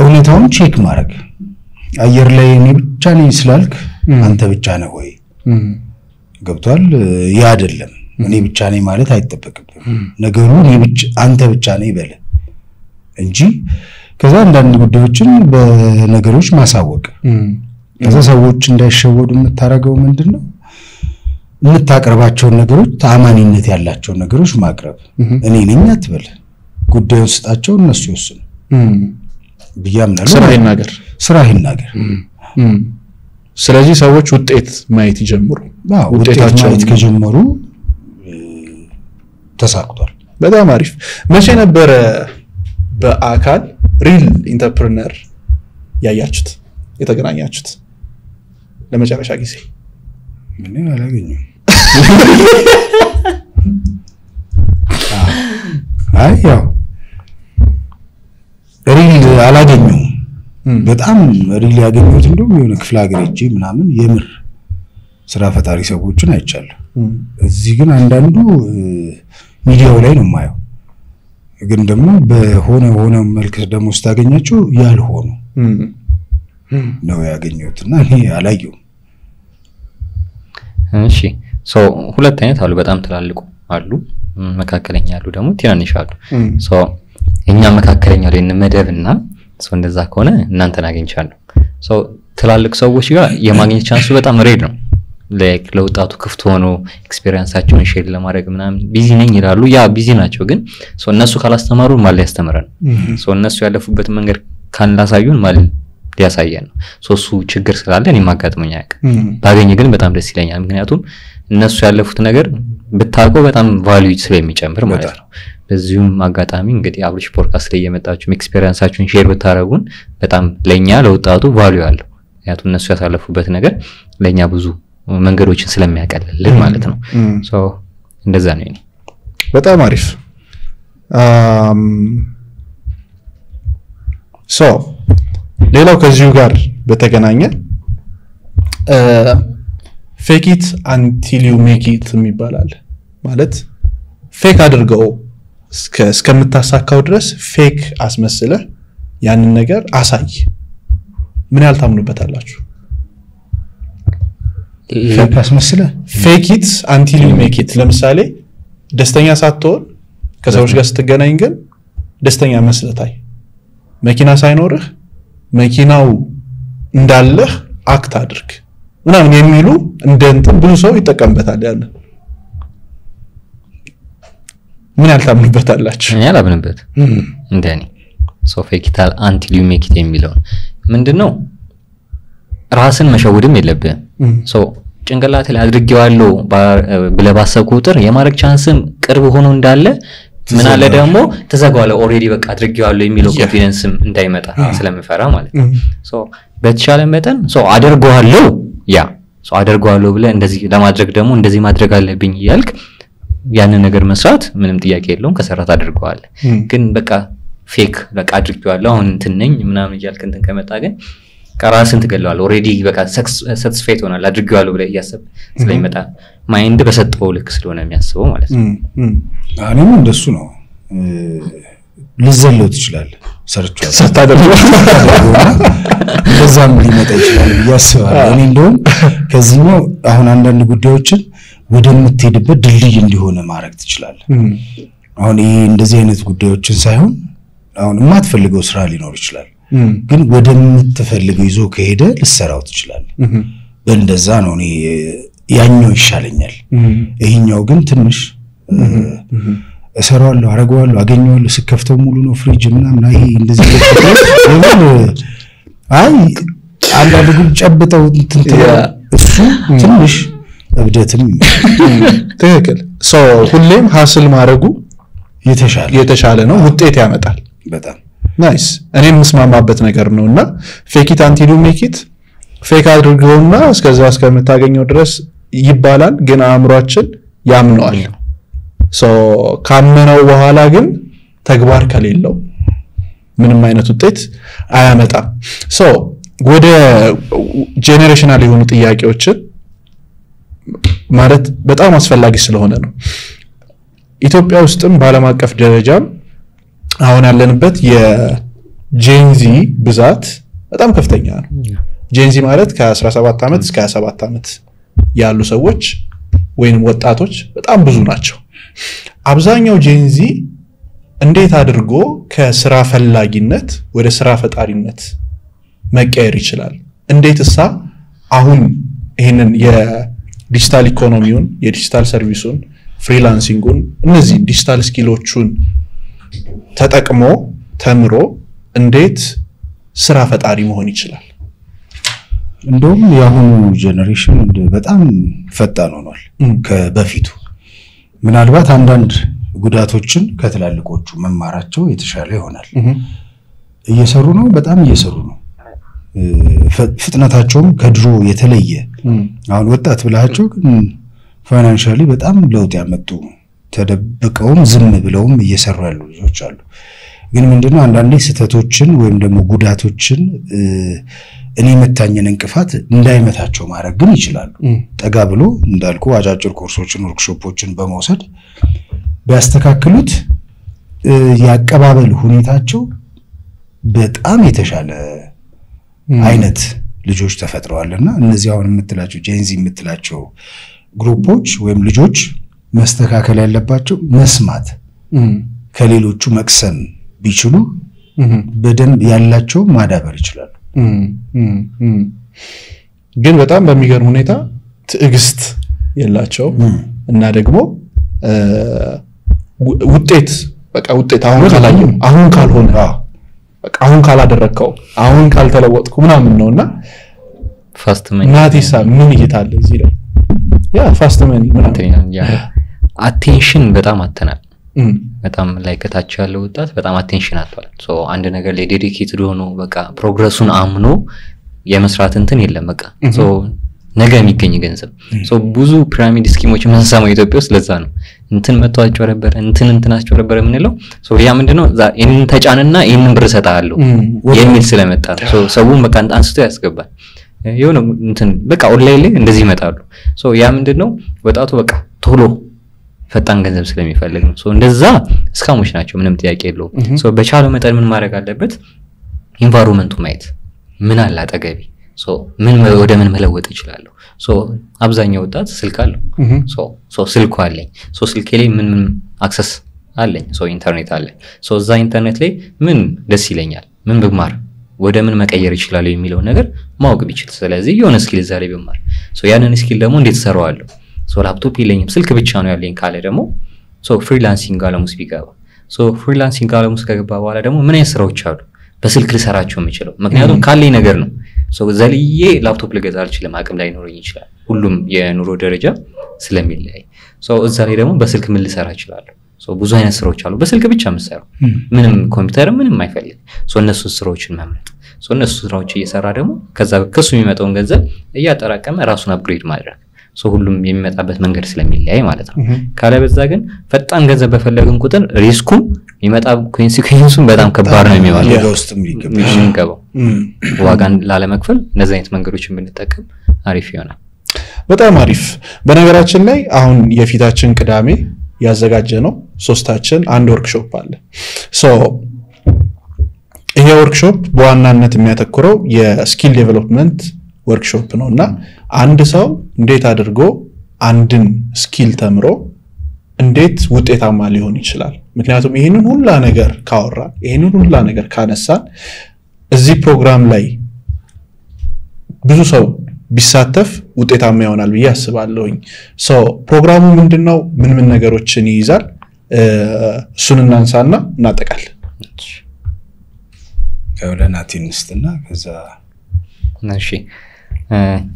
እውነታውን ቼክ ማድረግ አየር ላይ እኔ ብቻ ነኝ ስላልክ አንተ ብቻ ነህ ወይ ገብቷል ያ አይደለም እኔ ብቻ ነኝ ማለት አይተበቅብም ነገሩ እኔ ብቻ አንተ ብቻ ነኝ በለ እንጂ ከዛ አንዳንድ ጉዳዮችን በነገሮች ማሳወቅ ከዛ ሰዎች እንዳይሸወዱ የምታረገው ምንድነው የምታቀርባቸው ነገሮች ተአማኒነት ያላቸው ነገሮች ማቅረብ እኔ ነኝ አትበል ጉዳዩን ስጣቸው እነሱ ይወስኑ ቢያምናሉ ስራህን ነገር ስለዚህ ሰዎች ውጤት ማየት ይጀምሩ ውጤታቸው ማየት ከጀመሩ ተሳክቷል በጣም አሪፍ መቼ ነበር በአካል ሪል ኢንተርፕረነር ያያችሁት የተገናኛችሁት ለመጨረሻ ጊዜ ምን አላገኘም አይ ያው ሪል አላገኘም በጣም ሪል ያገኙት እንደውም የሆነ ክፍለ ሀገር እጂ ምናምን የምር ስራ ፈጣሪ ሰዎችን አይቻለሁ እዚህ ግን አንዳንዱ ሚዲያው ላይ ነው ማየው ግን ደግሞ በሆነ መልክ ደግሞ ስታገኛቸው ያልሆኑ ነው ያገኙትና እኔ አላየው እሺ ሶ ሁለት አይነት አሉ በጣም ትላልቁ አሉ መካከለኛ አሉ ደግሞ ትናንሽ አሉ ሶ እኛ መካከለኛው ላይ እንመደብና ሶ እንደዛ ከሆነ እናንተን አግኝቻለሁ ሶ ትላልቅ ሰዎች ጋር የማግኘት ቻንሱ በጣም ሬድ ነው ለወጣቱ ክፍት ሆኖ ኤክስፒሪየንሳቸውን ሼር ለማድረግ ምናምን ቢዚ ነኝ ይላሉ ያ ቢዚ ናቸው ግን ሶ እነሱ ካላስተማሩ ማለት ያስተምራል ሶ እነሱ ያለፉበት መንገድ ካላሳዩን ማለት ሊያሳየን ነው ሶ እሱ ችግር ስላለ እኔ ማጋጥመኝ ያቅ ባገኝ ግን በጣም ደስ ይለኛል ምክንያቱም እነሱ ያለፉት ነገር ብታውቀው በጣም ቫልዩ ስለሚጨምር ማለት ነው በዚሁም አጋጣሚ እንግዲህ አብሪሽ ፖድካስት ላይ የመጣችሁ ኤክስፒሪየንሳችሁን ሼር ብታረጉን በጣም ለኛ ለወጣቱ ቫልዩ አለው ምክንያቱም እነሱ ያሳለፉበት ነገር ለኛ ብዙ መንገዶችን ስለሚያቀልልን ማለት ነው ሶ እንደዛ ነው እኔ በጣም አሪፍ ሶ ሌላው ከዚሁ ጋር በተገናኘ ፌክ ኢት አንቲል ዩ ሜክ ኢት የሚባላል ማለት ፌክ አድርገው እስከምታሳካው ድረስ ፌክ አስመስለ ያንን ነገር አሳይ ምን ያህል ታምኑበታላችሁ ፌክ አስመስለ ፌክ ኢት አንቲል ዩ ሜክ ኢት ለምሳሌ ደስተኛ ሳትሆን ከሰዎች ጋር ስትገናኝ ግን ደስተኛ መስለታይ መኪና ሳይኖርህ መኪናው እንዳለህ አክት አድርግ ምናምን የሚሉ እንደንተ ብዙ ሰው ይተቀምበታል ያለ ምን ያልታምኑበታላችሁ እኔ አላምንበት እንደኔ ሶ ፌክ ኢት አንቲል ዩ ሜክ ኢት የሚለው ምንድነው ራስን መሸወድም የለብህም ሶ ጭንቅላት ላይ አድርጌዋለሁ ብለባሰብ ቁጥር የማድረግ ቻንስም ቅርብ ሆኖ እንዳለ ምን አለ ደግሞ ተዘጋዋለ ኦሬዲ በቃ አድርጌዋለሁ የሚለው ኮንፊደንስም እንዳይመጣ ስለምፈራ ማለት ነው ሶ በተቻለ መጠን ሶ አደርገዋለሁ ያ ሶ አደርገዋለሁ ብለ እንደዚህ ለማድረግ ደግሞ እንደዚህ ማድረግ አለብኝ ይያልክ ያንን ነገር መስራት ምንም ጥያቄ የለውም ከሰራት አድርገዋለሁ ግን በቃ ፌክ በቃ አድርጌዋለሁ አሁን እንትነኝ ምናምን ይያልክ እንትን ከመጣ ግን ራስን ትገለዋለህ ኦሬዲ በቃ ሳቲስፋይድ ሆናል አድርጌዋለሁ ብለ ያሰብ ስለሚመጣ ማይንድ በሰጠው ልክ ስለሆነ የሚያስበው ማለት ነው እኔም እንደሱ ነው ልዘለው ትችላለህ ሰርቻለሁ ሳታደርገው በዛም ሊመጣ ይችላል ያስባለሁ እኔ እንደውም ከዚህኛው አሁን አንዳንድ ጉዳዮችን ወደምትሄድበት ድልድይ እንዲሆነ ማድረግ ትችላለህ አሁን ይሄ እንደዚህ አይነት ጉዳዮችን ሳይሆን አሁን የማትፈልገው ስራ ሊኖር ይችላል ግን ወደምትፈልገው ይዞ ከሄደ ልሰራው ትችላለህ በእንደዛ ነው እኔ ያኛው ይሻለኛል ይሄኛው ግን ትንሽ እሰራዋለሁ አረጋዋለሁ አገኘዋለሁ ስከፍተው ሙሉ ነው ፍሪጅ ምናምን አይ እንደዚህ አይ አንዳንድ ግን ጨብጠው እሱ ትንሽ እብደትም ትክክል ሶ ሁሌም ሐስል ማድረጉ የተሻለ ነው ውጤት ያመጣል በጣም ናይስ እኔም መስማማበት ነገር ነውና ፌክ ኢት አንቲል ዩ ሜክ ኢት ፌክ አድርገውና እስከዛ እስከምታገኘው ድረስ ይባላል ግን አእምሮአችን ያምነዋል ሶ ካመነው በኋላ ግን ተግባር ከሌለው ምንም አይነት ውጤት አያመጣም ሶ ወደ ጄነሬሽናል የሆኑ ጥያቄዎችን ማለት በጣም አስፈላጊ ስለሆነ ነው ኢትዮጵያ ውስጥም በዓለም አቀፍ ደረጃም አሁን ያለንበት ጄንዚ ብዛት በጣም ከፍተኛ ነው። ጄንዚ ማለት ከ17 ዓመት እስከ 27 ዓመት ያሉ ሰዎች ወይንም ወጣቶች በጣም ብዙ ናቸው። አብዛኛው ጄንዚ እንዴት አድርጎ ከስራ ፈላጊነት ወደ ስራ ፈጣሪነት መቀየር ይችላል? እንዴትሳ አሁን ይሄንን የዲጂታል ኢኮኖሚውን፣ የዲጂታል ሰርቪሱን፣ ፍሪላንሲንጉን እነዚህ ዲጂታል ስኪሎቹን ተጠቅሞ ተምሮ እንዴት ስራ ፈጣሪ መሆን ይችላል? እንደውም የአሁኑ ጄነሬሽን በጣም ፈጣን ሆኗል ከበፊቱ። ምናልባት አንዳንድ ጉዳቶችን ከትላልቆቹ መማራቸው የተሻለ ይሆናል። እየሰሩ ነው፣ በጣም እየሰሩ ነው። ፍጥነታቸውም ከድሮ የተለየ። አሁን ወጣት ብላቸው ግን ፋይናንሻሊ በጣም ለውጥ ያመጡ ተደብቀውም ዝም ብለውም እየሰሩ ያሉ ልጆች አሉ። ግን ምንድነው አንዳንዴ ስህተቶችን ወይም ደግሞ ጉዳቶችን እኔ መታኘን እንቅፋት እንዳይመታቸው ማድረግ ግን ይችላሉ። ጠጋ ብሎ እንዳልኩ አጫጭር ኮርሶችን ወርክሾፖችን በመውሰድ ቢያስተካክሉት ያቀባበል ሁኔታቸው በጣም የተሻለ አይነት ልጆች ተፈጥረዋልና እነዚህ አሁን የምትላቸው ጄንዚ የምትላቸው ግሩፖች ወይም ልጆች መስተካከል ያለባቸው መስማት ከሌሎቹ መቅሰም ቢችሉ በደንብ ያላቸው ማዳበር ይችላሉ። ግን በጣም በሚገርም ሁኔታ ትዕግስት የላቸው እና ደግሞ ውጤት አሁን ካላየው አሁን ካልሆነ በቃ አሁን ካላደረከው አሁን ካልተለወጥኩ ምናምን ነውና ፋስት መኒ ናቲሳ ምን ይታለ እዚህ ላይ ያ ፋስት መኒ ምናምን ያ አቴንሽን በጣም አተናል። በጣም ላይ ከታች ያለው ወጣት በጣም አቴንሽን አጥቷል። ሶ አንድ ነገር ላይ ዴዲኬትድ ሆኖ በቃ ፕሮግረሱን አምኖ የመስራት እንትን የለም። በቃ ሶ ነገ የሚገኝ ገንዘብ ሶ ብዙ ፒራሚድ ስኪሞች መንሳማው ኢትዮጵያ ውስጥ ለዛ ነው እንትን መጣዋቸው ነበር እንትናቸው ነበር የምንለው። ሶ ያ ምንድነው ይሄን ተጫንና ይሄን ብር ሰጣለሁ የሚል ስለመጣ ሶ ሰውን በቃ አንስቶ ያስገባል። የሆነ እንትን በቃ ኦንላይን ላይ እንደዚህ ይመጣሉ። ሶ ያ ምንድነው ወጣቱ በቃ ቶሎ ፈጣን ገንዘብ ስለሚፈልግ ነው። ሶ እንደዛ ስካሞች ናቸው፣ ምንም ጥያቄ የለውም። ሶ በቻለው መጠን ምን ማድረግ አለበት? ኢንቫይሮንመንቱ ማየት ምን አለ አጠገቢ፣ ሶ ምን ወደ ምን መለወጥ ይችላል። ሶ አብዛኛው ወጣት ስልክ አለው። ሶ ስልኩ አለኝ፣ ሶ ስልኬ ላይ ምን አክሰስ አለኝ፣ ሶ ኢንተርኔት አለኝ። ሶ እዛ ኢንተርኔት ላይ ምን ደስ ይለኛል፣ ምን ብማር ወደ ምን መቀየር ይችላል የሚለው ነገር ማወቅ ቢችል፣ ስለዚህ የሆነ ስኪል እዛ ላይ ብማር፣ ሶ ያንን ስኪል ደግሞ እንዴት ሰራዋለሁ፣ ሶ ላፕቶፕ የለኝም ስልክ ብቻ ነው ያለኝ ካለ ደግሞ ሶ ፍሪላንሲንግ ዓለም ውስጥ ቢገባ፣ ሶ ፍሪላንሲንግ ዓለም ውስጥ ከገባ በኋላ ደግሞ ምን አይነት ስራዎች አሉ በስልክ ልሰራቸው የምችለው፣ ምክንያቱም ካለኝ ነገር ነው። ሶ ዘልዬ ላፕቶፕ ልገዛ አልችልም፣ አቅም ላይ ኖረኝ ይችላል፣ ሁሉም የኑሮ ደረጃ ስለሚለያይ። ሶ እዛ ላይ ደግሞ በስልክ ምን ልሰራ እችላለሁ። ሶ ብዙ አይነት ስራዎች አሉ በስልክ ብቻ የምሰራው፣ ምንም ኮምፒውተር ምንም አይፈልግ። ሶ እነሱ ስራዎችን መምረጥ፣ ሶ እነሱ ስራዎች እየሰራ ደግሞ ከዛ ከሱ የሚመጣውን ገንዘብ እያጠራቀመ ራሱን አፕግሬድ ማድረግ። ሶ ሁሉም የሚመጣበት መንገድ ስለሚለያይ ማለት ነው። ካለበዛ ግን ፈጣን ገንዘብ በፈለግን ቁጥር ሪስኩም የሚመጣ ኮንሲኩዌንሱም በጣም ከባድ ነው የሚሆነው። ለውስጥም ይገባው ዋጋን ላለመክፈል እነዚህ አይነት መንገዶችን ብንጠቀም አሪፍ ይሆናል። በጣም አሪፍ። በነገራችን ላይ አሁን የፊታችን ቅዳሜ ያዘጋጀ ነው ሶስታችን አንድ ወርክሾፕ አለ። ሶ ይሄ ወርክሾፕ በዋናነት የሚያተኩረው የስኪል ዴቨሎፕመንት ወርክሾፕ ነውና አንድ ሰው እንዴት አድርጎ አንድን ስኪል ተምሮ እንዴት ውጤታማ ሊሆን ይችላል። ምክንያቱም ይሄንን ሁላ ነገር ካወራ ይሄንን ሁላ ነገር ካነሳን እዚህ ፕሮግራም ላይ ብዙ ሰው ቢሳተፍ ውጤታማ ይሆናል ብዬ አስባለሁኝ። ሶ ፕሮግራሙ ምንድነው? ምን ነገሮችን ይይዛል? እሱን እናንሳና እናጠቃለን። ከወለናቲንስትና ከዛ እሺ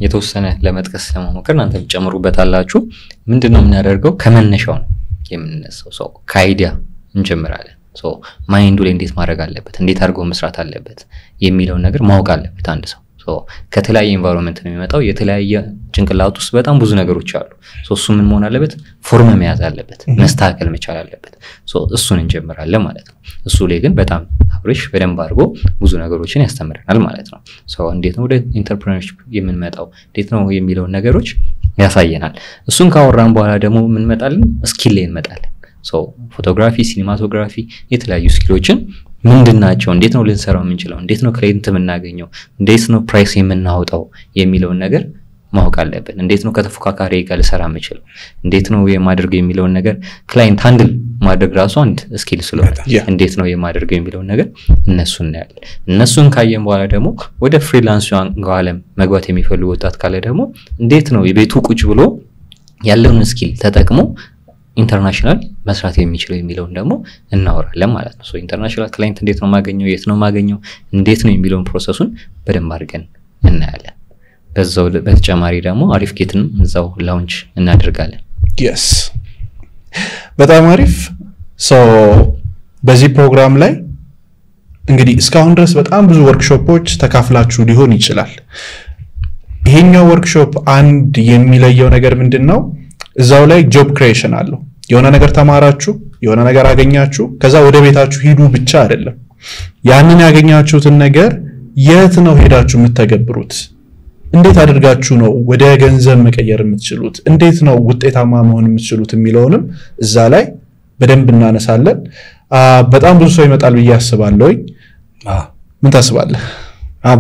የተወሰነ ለመጥቀስ ለማሞከር እናንተ ጨምሩበት አላችሁ። ምንድነው የምናደርገው? ከመነሻው ነው የምንነሳው። ሶ ከአይዲያ እንጀምራለን። ሶ ማይንዱ ላይ እንዴት ማድረግ አለበት፣ እንዴት አድርጎ መስራት አለበት የሚለው ነገር ማወቅ አለበት አንድ ሰው። ሶ ከተለያየ ኢንቫይሮንመንት ነው የሚመጣው፣ የተለያየ ጭንቅላት ውስጥ በጣም ብዙ ነገሮች አሉ። ሶ እሱ ምን መሆን አለበት? ፎርም መያዝ አለበት፣ መስተካከል መቻል አለበት። ሶ እሱን እንጀምራለን ማለት ነው። እሱ ላይ ግን በጣም አብሬሽ በደንብ አድርጎ ብዙ ነገሮችን ያስተምረናል ማለት ነው። ሶ እንዴት ነው ወደ ኢንተርፕረነርሺፕ የምንመጣው፣ እንዴት ነው የሚለውን ነገሮች ያሳየናል። እሱን ካወራን በኋላ ደግሞ ምን መጣልን? ስኪል ላይ እንመጣለን። ሶ ፎቶግራፊ፣ ሲኒማቶግራፊ፣ የተለያዩ ስኪሎችን ምንድናቸው፣ እንዴት ነው ልንሰራው የምንችለው፣ እንዴት ነው ክላይንት የምናገኘው፣ እንዴት ነው ፕራይስ የምናወጣው የሚለውን ነገር ማወቅ አለብን። እንዴት ነው ከተፎካካሪ ጋር ልሰራ የምችለው፣ እንዴት ነው የማደርገው የሚለውን ነገር ክላይንት ሃንድል ማድረግ ራሱ አንድ ስኪል ስለሆነ እንዴት ነው የማደርገው የሚለውን ነገር እነሱን እናያለን። እነሱን ካየን በኋላ ደግሞ ወደ ፍሪላንስ ዓለም መግባት የሚፈልጉ ወጣት ካለ ደግሞ እንዴት ነው የቤቱ ቁጭ ብሎ ያለውን ስኪል ተጠቅሞ ኢንተርናሽናል መስራት የሚችለው የሚለውን ደግሞ እናወራለን ማለት ነው። ሶ ኢንተርናሽናል ክላይንት እንዴት ነው ማገኘው፣ የት ነው ማገኘው፣ እንዴት ነው የሚለውን ፕሮሰሱን በደንብ አድርገን እናያለን። በዛው በተጨማሪ ደግሞ አሪፍ ኬትንም እዛው ላውንች እናደርጋለን። yes በጣም አሪፍ። ሶ በዚህ ፕሮግራም ላይ እንግዲህ እስካሁን ድረስ በጣም ብዙ ወርክሾፖች ተካፍላችሁ ሊሆን ይችላል። ይሄኛው ወርክሾፕ አንድ የሚለየው ነገር ምንድነው? እዛው ላይ ጆብ ክሪኤሽን አለው። የሆነ ነገር ተማራችሁ፣ የሆነ ነገር አገኛችሁ፣ ከዛ ወደ ቤታችሁ ሂዱ ብቻ አይደለም። ያንን ያገኛችሁትን ነገር የት ነው ሄዳችሁ የምትተገብሩት? እንዴት አድርጋችሁ ነው ወደ ገንዘብ መቀየር የምትችሉት? እንዴት ነው ውጤታማ መሆን የምትችሉት የሚለውንም እዛ ላይ በደንብ እናነሳለን። በጣም ብዙ ሰው ይመጣል ብዬ አስባለሁ። ምን ታስባለህ?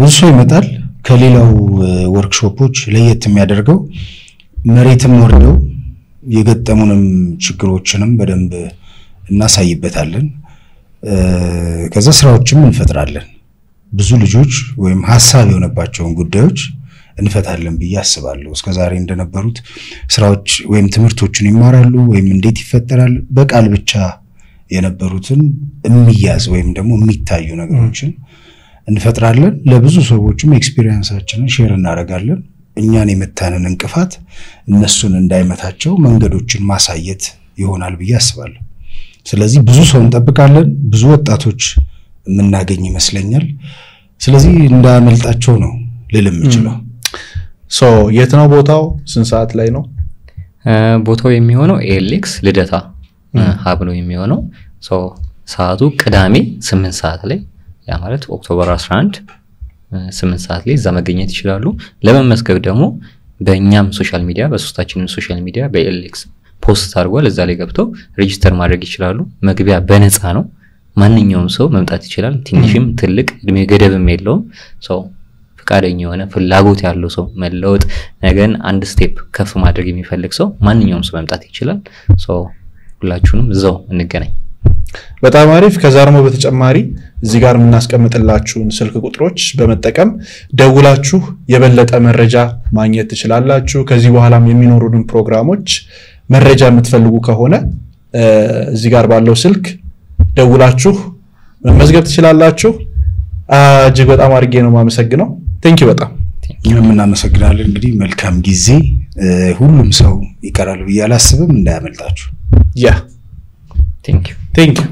ብዙ ሰው ይመጣል። ከሌላው ወርክሾፖች ለየት የሚያደርገው መሬትም ወርደው የገጠሙንም ችግሮችንም በደንብ እናሳይበታለን። ከዛ ስራዎችም እንፈጥራለን። ብዙ ልጆች ወይም ሐሳብ የሆነባቸውን ጉዳዮች እንፈታለን ብዬ አስባለሁ። እስከዛሬ እንደነበሩት ስራዎች ወይም ትምህርቶችን ይማራሉ ወይም እንዴት ይፈጠራል በቃል ብቻ የነበሩትን የሚያዝ ወይም ደግሞ የሚታዩ ነገሮችን እንፈጥራለን። ለብዙ ሰዎችም ኤክስፒሪየንሳችንን ሼር እናደርጋለን። እኛን የመታንን እንቅፋት እነሱን እንዳይመታቸው መንገዶችን ማሳየት ይሆናል ብዬ አስባለሁ። ስለዚህ ብዙ ሰው እንጠብቃለን። ብዙ ወጣቶች የምናገኝ ይመስለኛል። ስለዚህ እንዳመልጣቸው ነው ልልም ይችላል። ሶ የት ነው ቦታው? ስንት ሰዓት ላይ ነው ቦታው የሚሆነው? ኤሌክስ ልደታ ሀብ ነው የሚሆነው። ሶ ሰዓቱ ቅዳሜ 8 ሰዓት ላይ፣ ያ ማለት ኦክቶበር 11 8 ሰዓት ላይ እዛ መገኘት ይችላሉ። ለመመስገብ ደግሞ በእኛም ሶሻል ሚዲያ በሶስታችንም ሶሻል ሚዲያ በኤሌክስ ፖስት አድርጓል። እዛ ላይ ገብተው ሬጂስተር ማድረግ ይችላሉ። መግቢያ በነፃ ነው። ማንኛውም ሰው መምጣት ይችላል። ትንሽም ትልቅ እድሜ ገደብም የለውም። ሰው ፍቃደኛ የሆነ ፍላጎት ያለው ሰው መለወጥ ነገን አንድ ስቴፕ ከፍ ማድረግ የሚፈልግ ሰው ማንኛውም ሰው መምጣት ይችላል። ሰው ሁላችሁንም እዛው እንገናኝ። በጣም አሪፍ። ከዛ ደግሞ በተጨማሪ እዚህ ጋር የምናስቀምጥላችሁን ስልክ ቁጥሮች በመጠቀም ደውላችሁ የበለጠ መረጃ ማግኘት ትችላላችሁ። ከዚህ በኋላም የሚኖሩን ፕሮግራሞች መረጃ የምትፈልጉ ከሆነ እዚህ ጋር ባለው ስልክ ደውላችሁ መመዝገብ ትችላላችሁ። እጅግ በጣም አድርጌ ነው የማመሰግነው። ቴንኪው በጣም እናመሰግናለን። እንግዲህ መልካም ጊዜ። ሁሉም ሰው ይቀራል ብዬ አላስብም። እንዳያመልጣችሁ። ቴንኪው።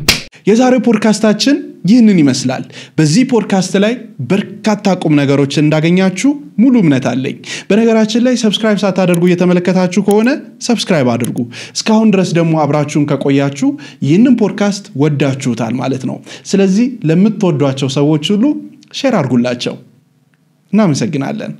የዛሬው ፖድካስታችን ይህንን ይመስላል። በዚህ ፖድካስት ላይ በርካታ ቁም ነገሮችን እንዳገኛችሁ ሙሉ እምነት አለኝ። በነገራችን ላይ ሰብስክራይብ ሳታደርጉ እየተመለከታችሁ ከሆነ ሰብስክራይብ አድርጉ። እስካሁን ድረስ ደግሞ አብራችሁን ከቆያችሁ ይህንን ፖድካስት ወዳችሁታል ማለት ነው። ስለዚህ ለምትወዷቸው ሰዎች ሁሉ ሼር አድርጉላቸው። እናመሰግናለን።